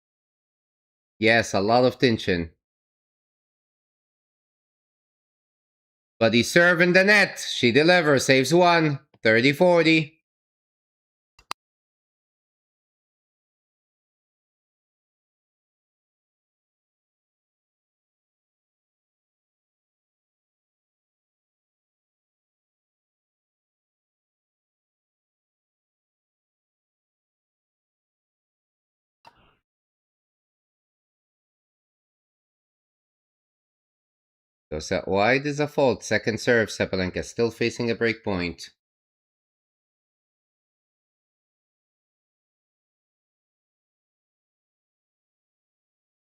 Yes, a lot of tension. Buddy serve in the net. She delivers, saves one. 30-40. Goes out wide is a fault. Second serve, Sabalenka still facing a break point.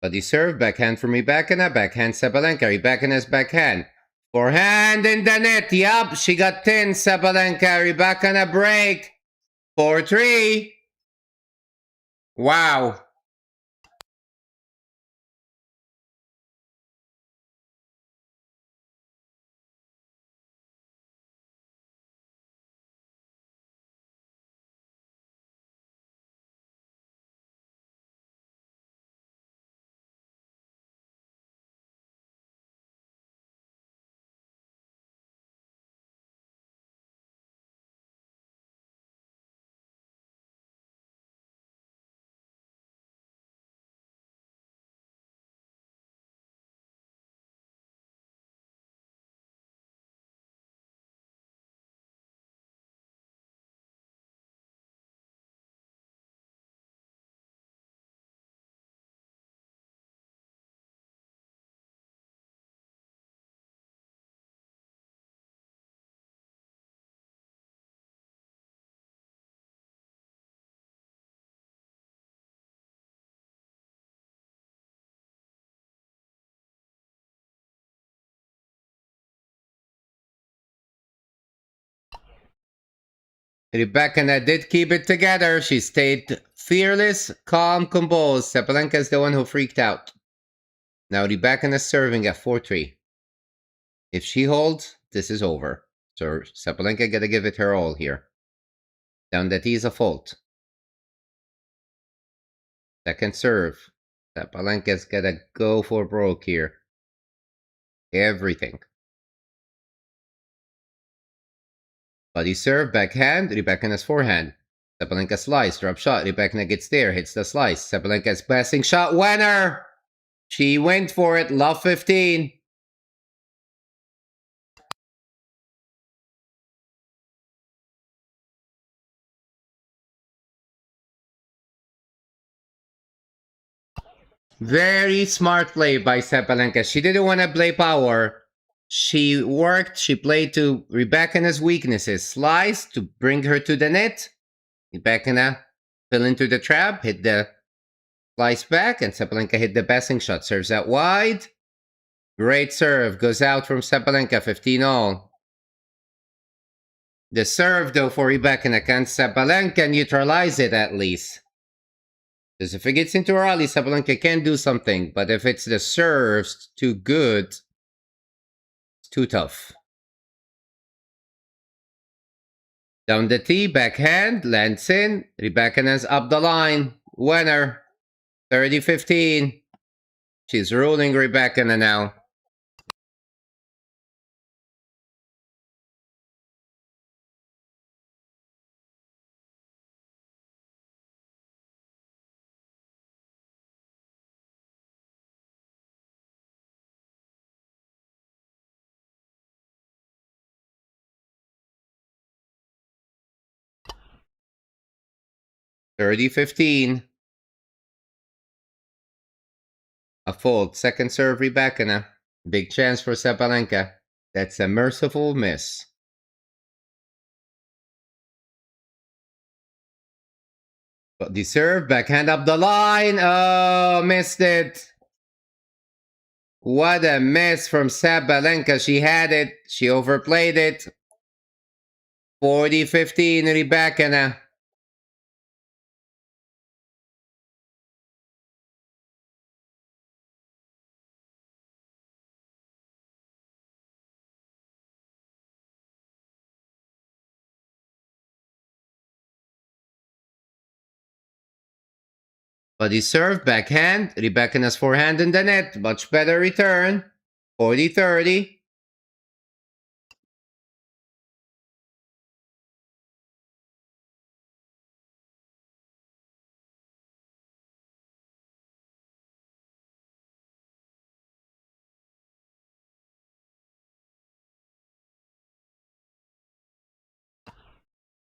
But he served backhand from Rybakina, backhand Sabalenka, Rybakina's backhand. Forehand in the net, yup, she got 10, Sabalenka, Rybakina break. 4-3. Wow. Rybakina did keep it together. She stayed fearless, calm, composed. Sabalenka is the one who freaked out. Now Rybakina is serving at 4-3. If she holds, this is over. So Sabalenka gotta give it her all here. Down the tee is a fault. Second serve. Sabalenka's gotta go for broke here. Everything. Body serve, backhand, Rybakina's forehand. Sabalenka slice, drop shot, Rybakina gets there, hits the slice. Sabalenka's passing shot, winner! She went for it, love 15. Very smart play by Sabalenka. She didn't want to play power. She worked, she played to Rybakina's weaknesses. Slice to bring her to the net. Rybakina fell into the trap, hit the slice back, and Sabalenka hit the passing shot. Serves out wide. Great serve. Goes out from Sabalenka, 15-all. The serve, though, for Rybakina. Can Sabalenka neutralize it at least? Because if it gets into a rally, Sabalenka can do something. But if it's the serves, too good. It's too tough. Down the tee, backhand, lands in. Rybakina's up the line. Winner. 30-15. She's ruling Rybakina now. $30-15. A fault. Second serve, Rybakina. Big chance for Sabalenka. That's a merciful miss. But the serve, backhand up the line. Oh, missed it. What a miss from Sabalenka. She had it. She overplayed it. 40-15, Rybakina. But he served backhand. Rybakina's forehand in the net. Much better return. 40-30.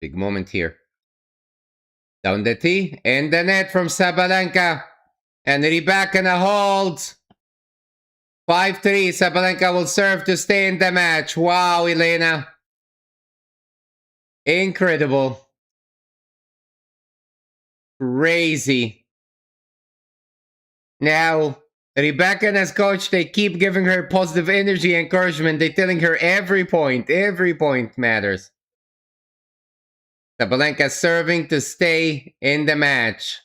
Big moment here. Down the T, and the net from Sabalenka. And Rybakina holds. 5-3. Sabalenka will serve to stay in the match. Wow, Elena. Incredible. Crazy. Now, Rybakina's coach, they keep giving her positive energy, encouragement. They're telling her every point matters. Sabalenka serving to stay in the match.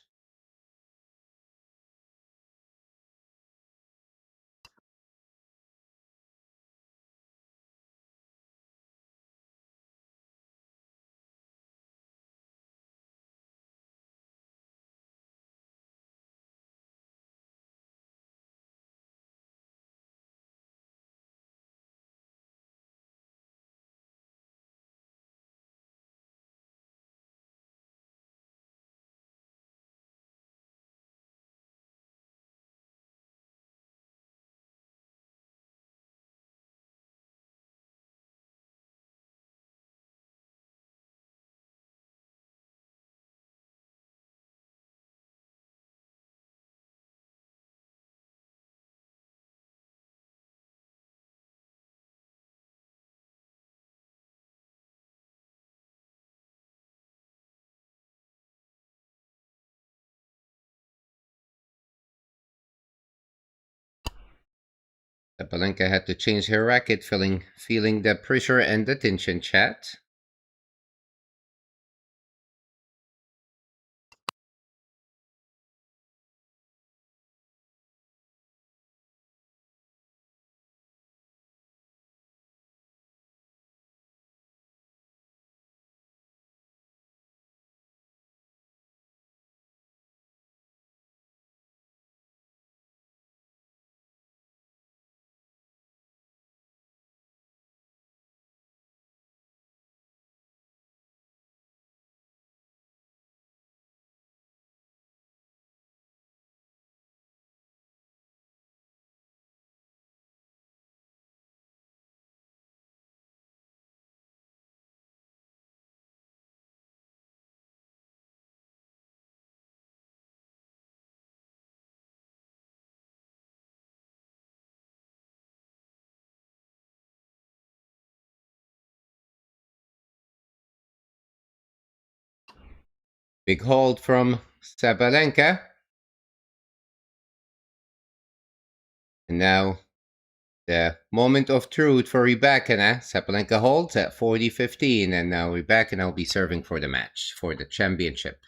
Sabalenka had to change her racket, feeling the pressure and the tension, chat. Big hold from Sabalenka. And now the moment of truth for Rybakina. Sabalenka holds at 40-15, and now Rybakina will be serving for the match, for the championship.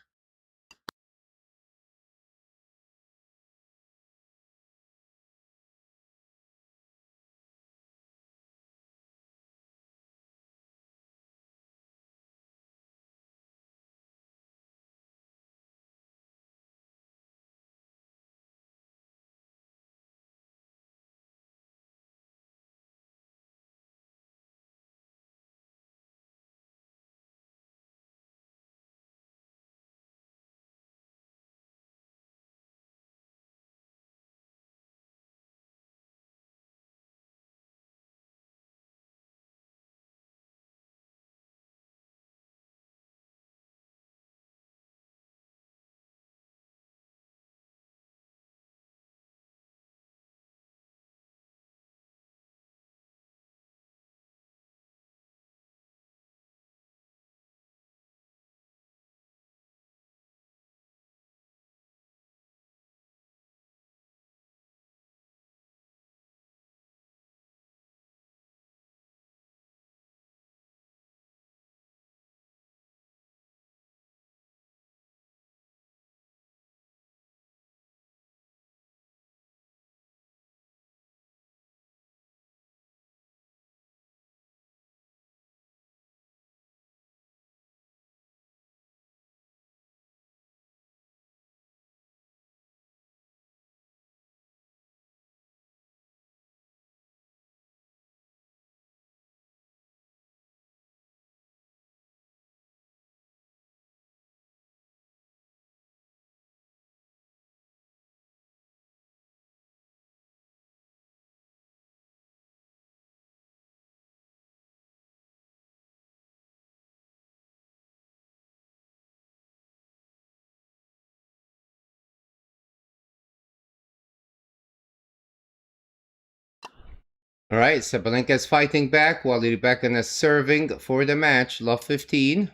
All right, Sabalenka is fighting back while Rybakina is serving for the match. Love 15.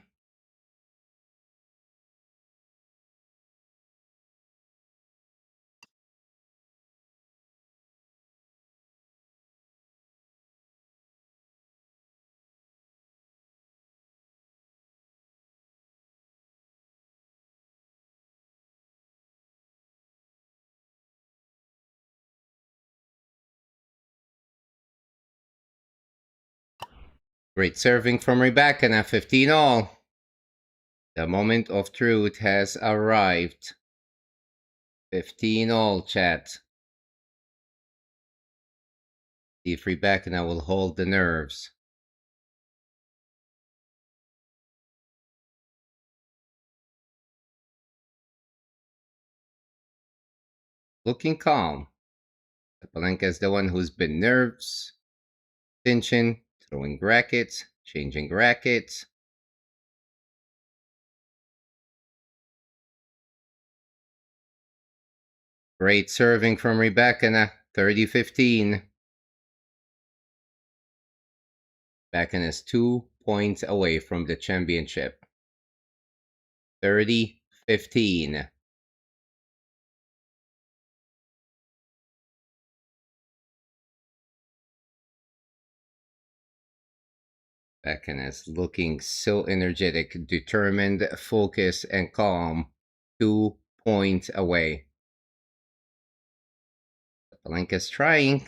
Great serving from Rybakina, 15 all. The moment of truth has arrived. 15 all, chat. See if Rybakina will hold the nerves. Looking calm. Sabalenka is the one who's been nerves, tension, throwing rackets, changing rackets. Great serving from Rybakina, 30-15. Rybakina is 2 points away from the championship. 30-15. Rybakina is looking so energetic, determined, focused, and calm. 2 points away. Sabalenka's trying.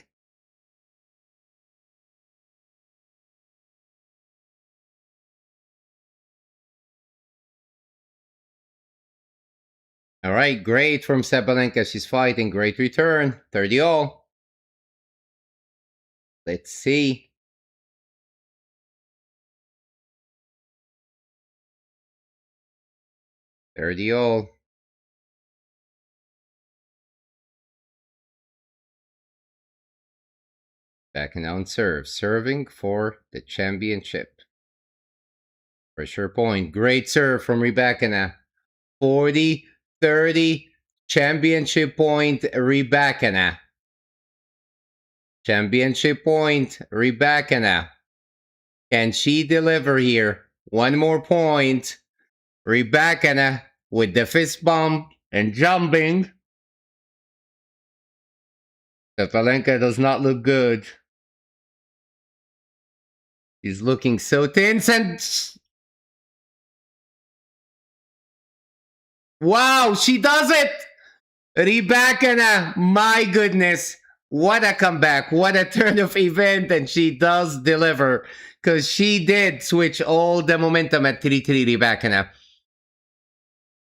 All right, great from Sabalenka. She's fighting. Great return. 30 all. Let's see. 30 all. Backing down serve. Serving for the championship. Pressure point. Great serve from Rybakina. 40-30. Championship point, Rybakina. Championship point, Rybakina. Can she deliver here? One more point. Rybakina with the fist bump and jumping. Sabalenka does not look good. She's looking so tense and... Wow, she does it! Rybakina, my goodness. What a comeback. What a turn of event. And she does deliver. Because she did switch all the momentum at 3-3 Rybakina.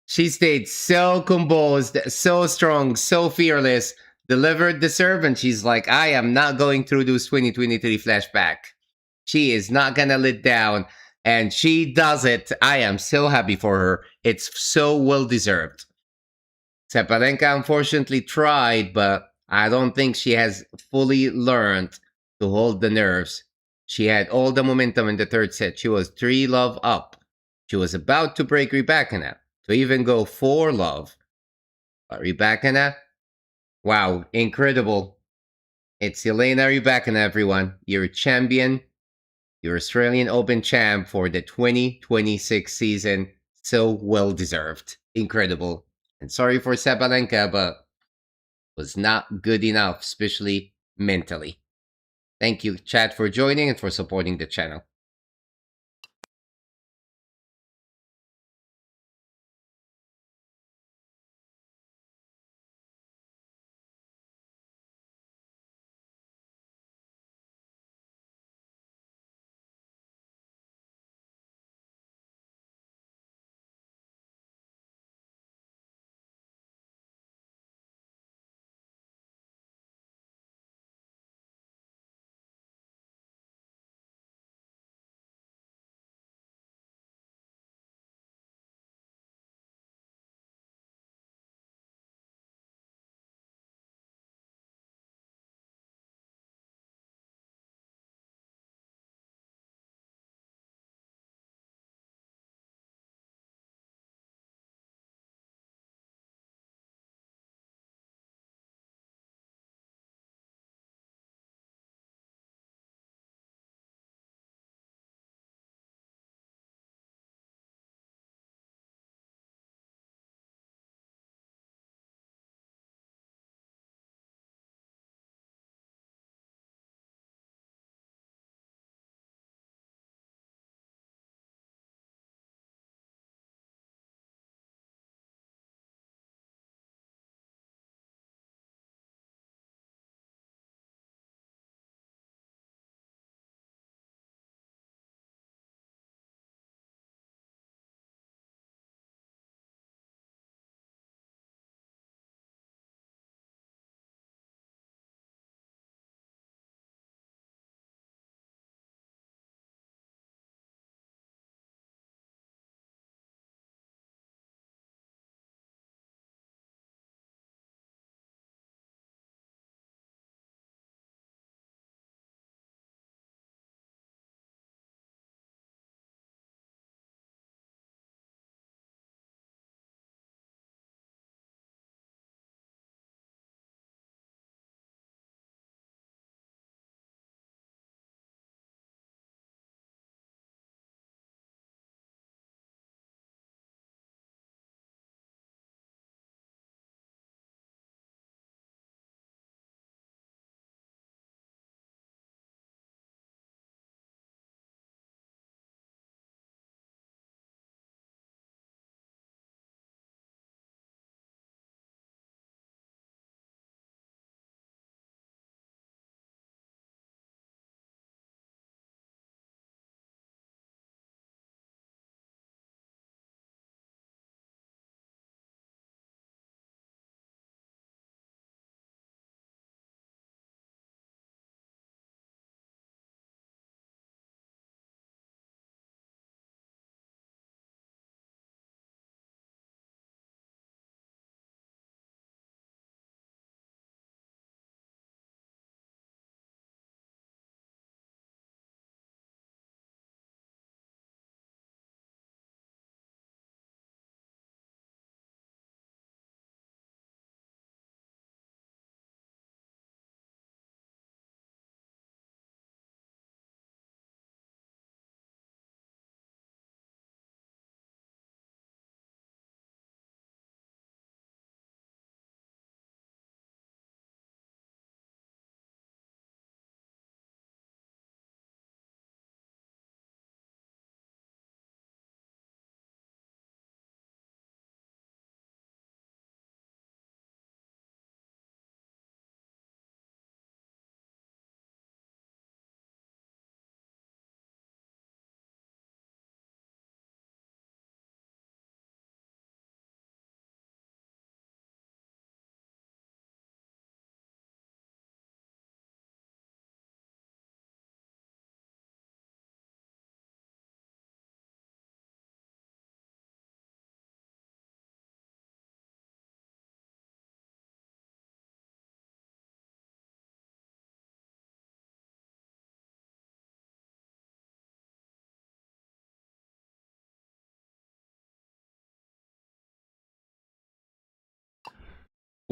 She stayed so composed, so strong, so fearless. Delivered the serve, and she's like, I am not going through this 2023 flashback. She is not gonna let down, and she does it. I am so happy for her. It's so well deserved. Sabalenka unfortunately tried, but I don't think she has fully learned to hold the nerves. She had all the momentum in the third set. She was 3-love up. She was about to break Rybakina, to even go 4-love. But Rybakina, wow, incredible. It's Elena Rybakina, everyone. You're a champion. You're Australian Open champ for the 2026 season. So well deserved. Incredible. And sorry for Sabalenka, but was not good enough, especially mentally. Thank you, chat, for joining and for supporting the channel.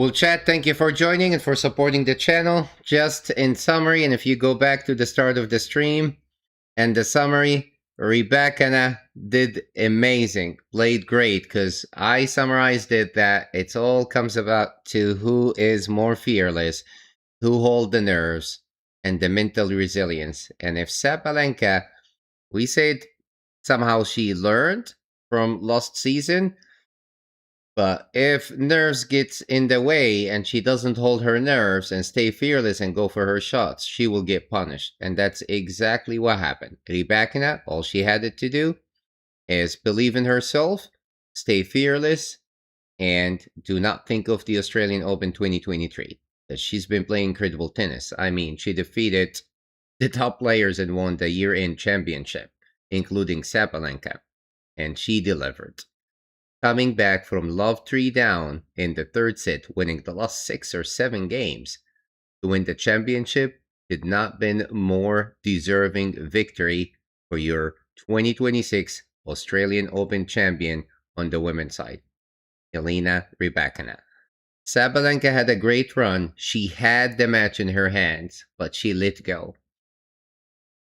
Well, chat, thank you for joining and for supporting the channel. Just in summary, and if you go back to the start of the stream and the summary, RYBAKINA did amazing, played great, because I summarized it that it all comes about to who is more fearless, who hold the nerves, and the mental resilience. And if Sabalenka, we said somehow she learned from last season, but if nerves gets in the way and she doesn't hold her nerves and stay fearless and go for her shots, she will get punished. And that's exactly what happened. Rybakina, all she had to do is believe in herself, stay fearless, and do not think of the Australian Open 2023. That she's been playing incredible tennis. I mean, she defeated the top players and won the year-end championship, including Sabalenka, and she delivered. Coming back from love 3 down in the third set, winning the last 6 or 7 games to win the championship did not been more deserving victory for your 2026 Australian Open champion on the women's side, Elena Rybakina. Sabalenka had a great run. She had the match in her hands, but she let go.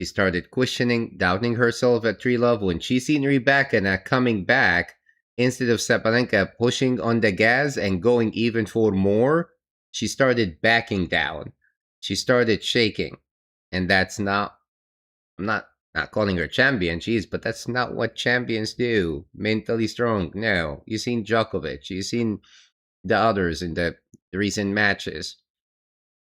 She started questioning, doubting herself at 3-love when she seen Rybakina coming back. Instead of Sabalenka pushing on the gas and going even for more, she started backing down. She started shaking. And that's not, I'm not calling her champion, geez, but that's not what champions do. Mentally strong. No. You've seen Djokovic. You've seen the others in the recent matches.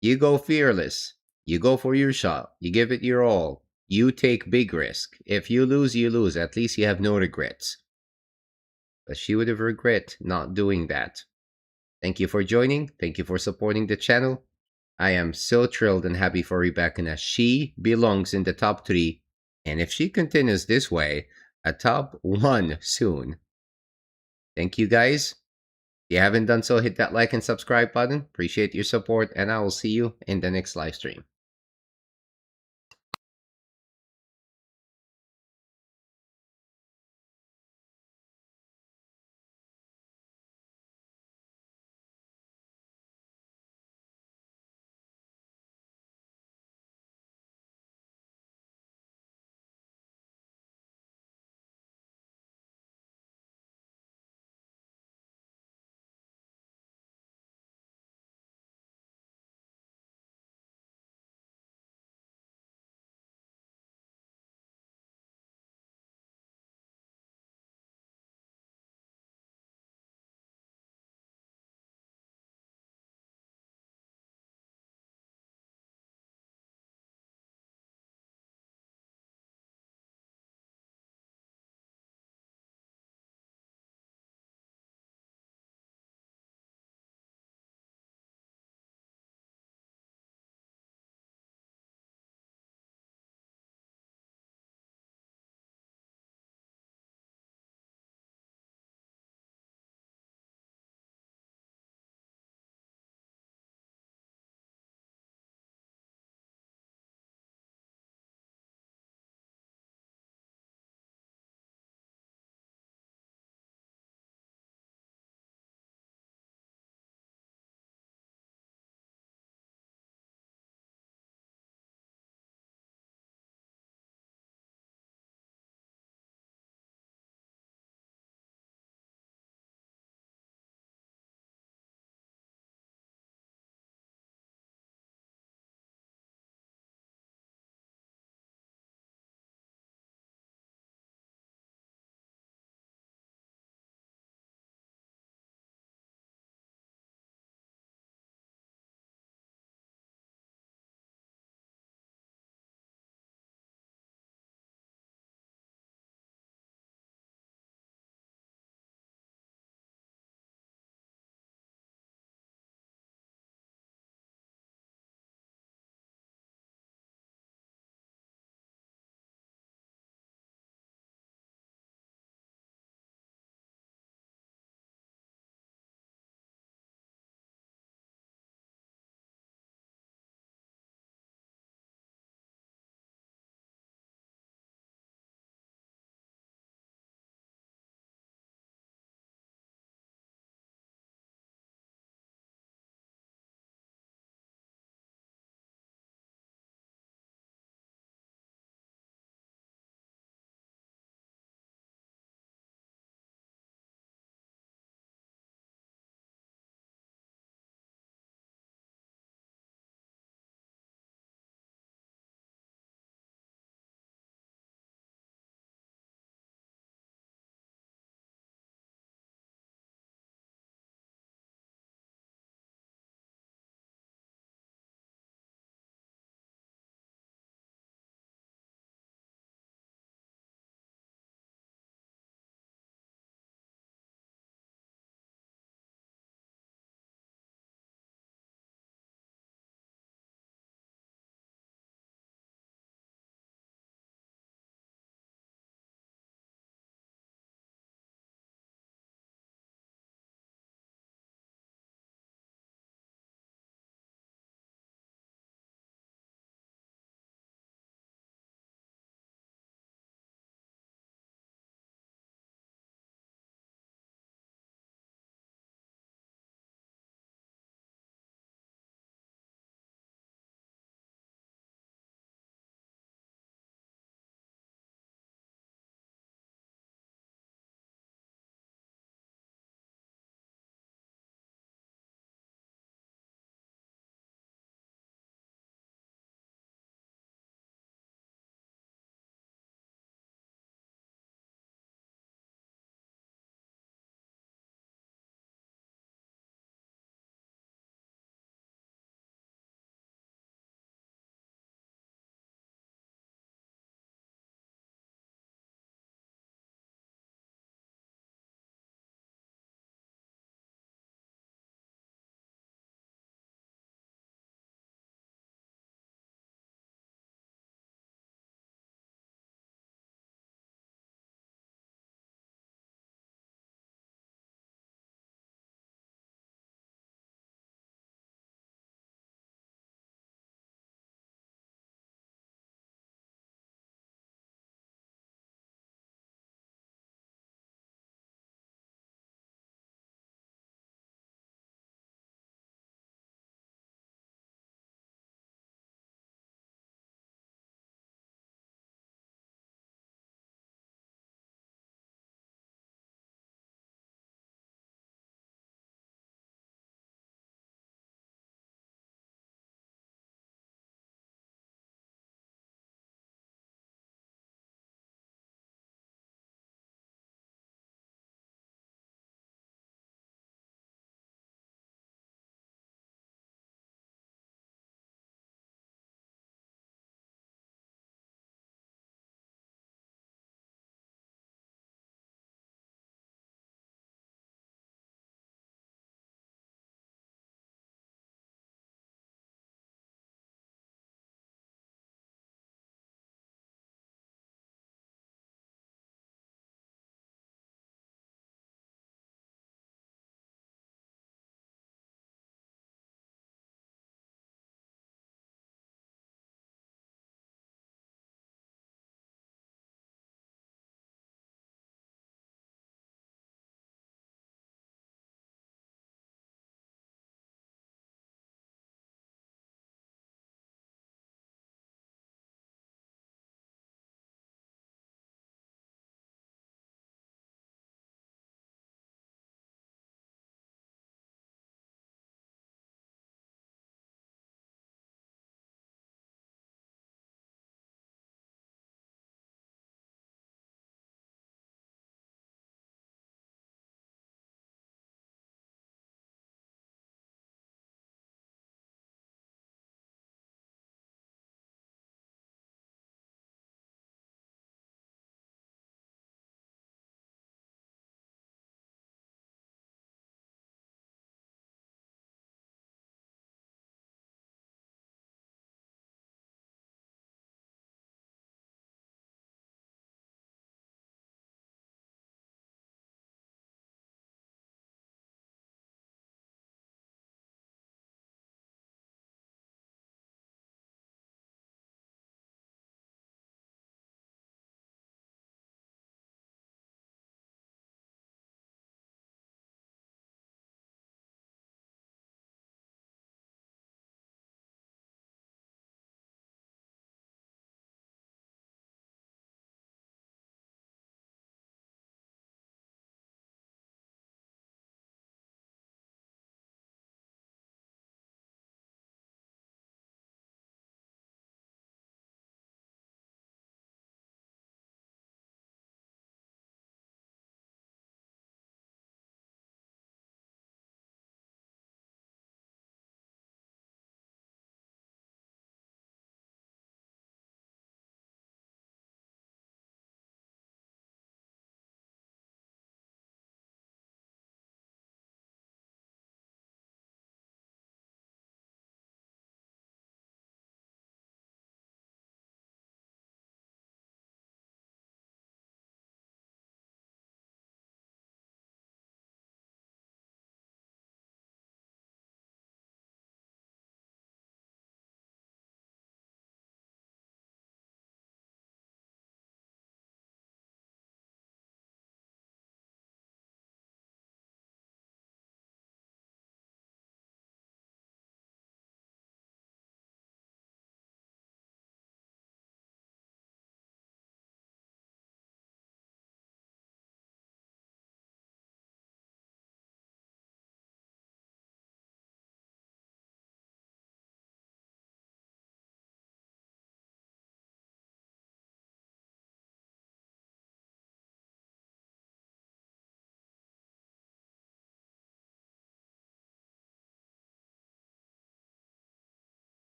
You go fearless. You go for your shot. You give it your all. You take big risk. If you lose, you lose. At least you have no regrets. But she would have regret not doing that. Thank you for joining. Thank you for supporting the channel. I am so thrilled and happy for Rybakina. She belongs in the top 3. And if she continues this way, a top 1 soon. Thank you guys. If you haven't done so, hit that like and subscribe button. Appreciate your support, and I will see you in the next live stream.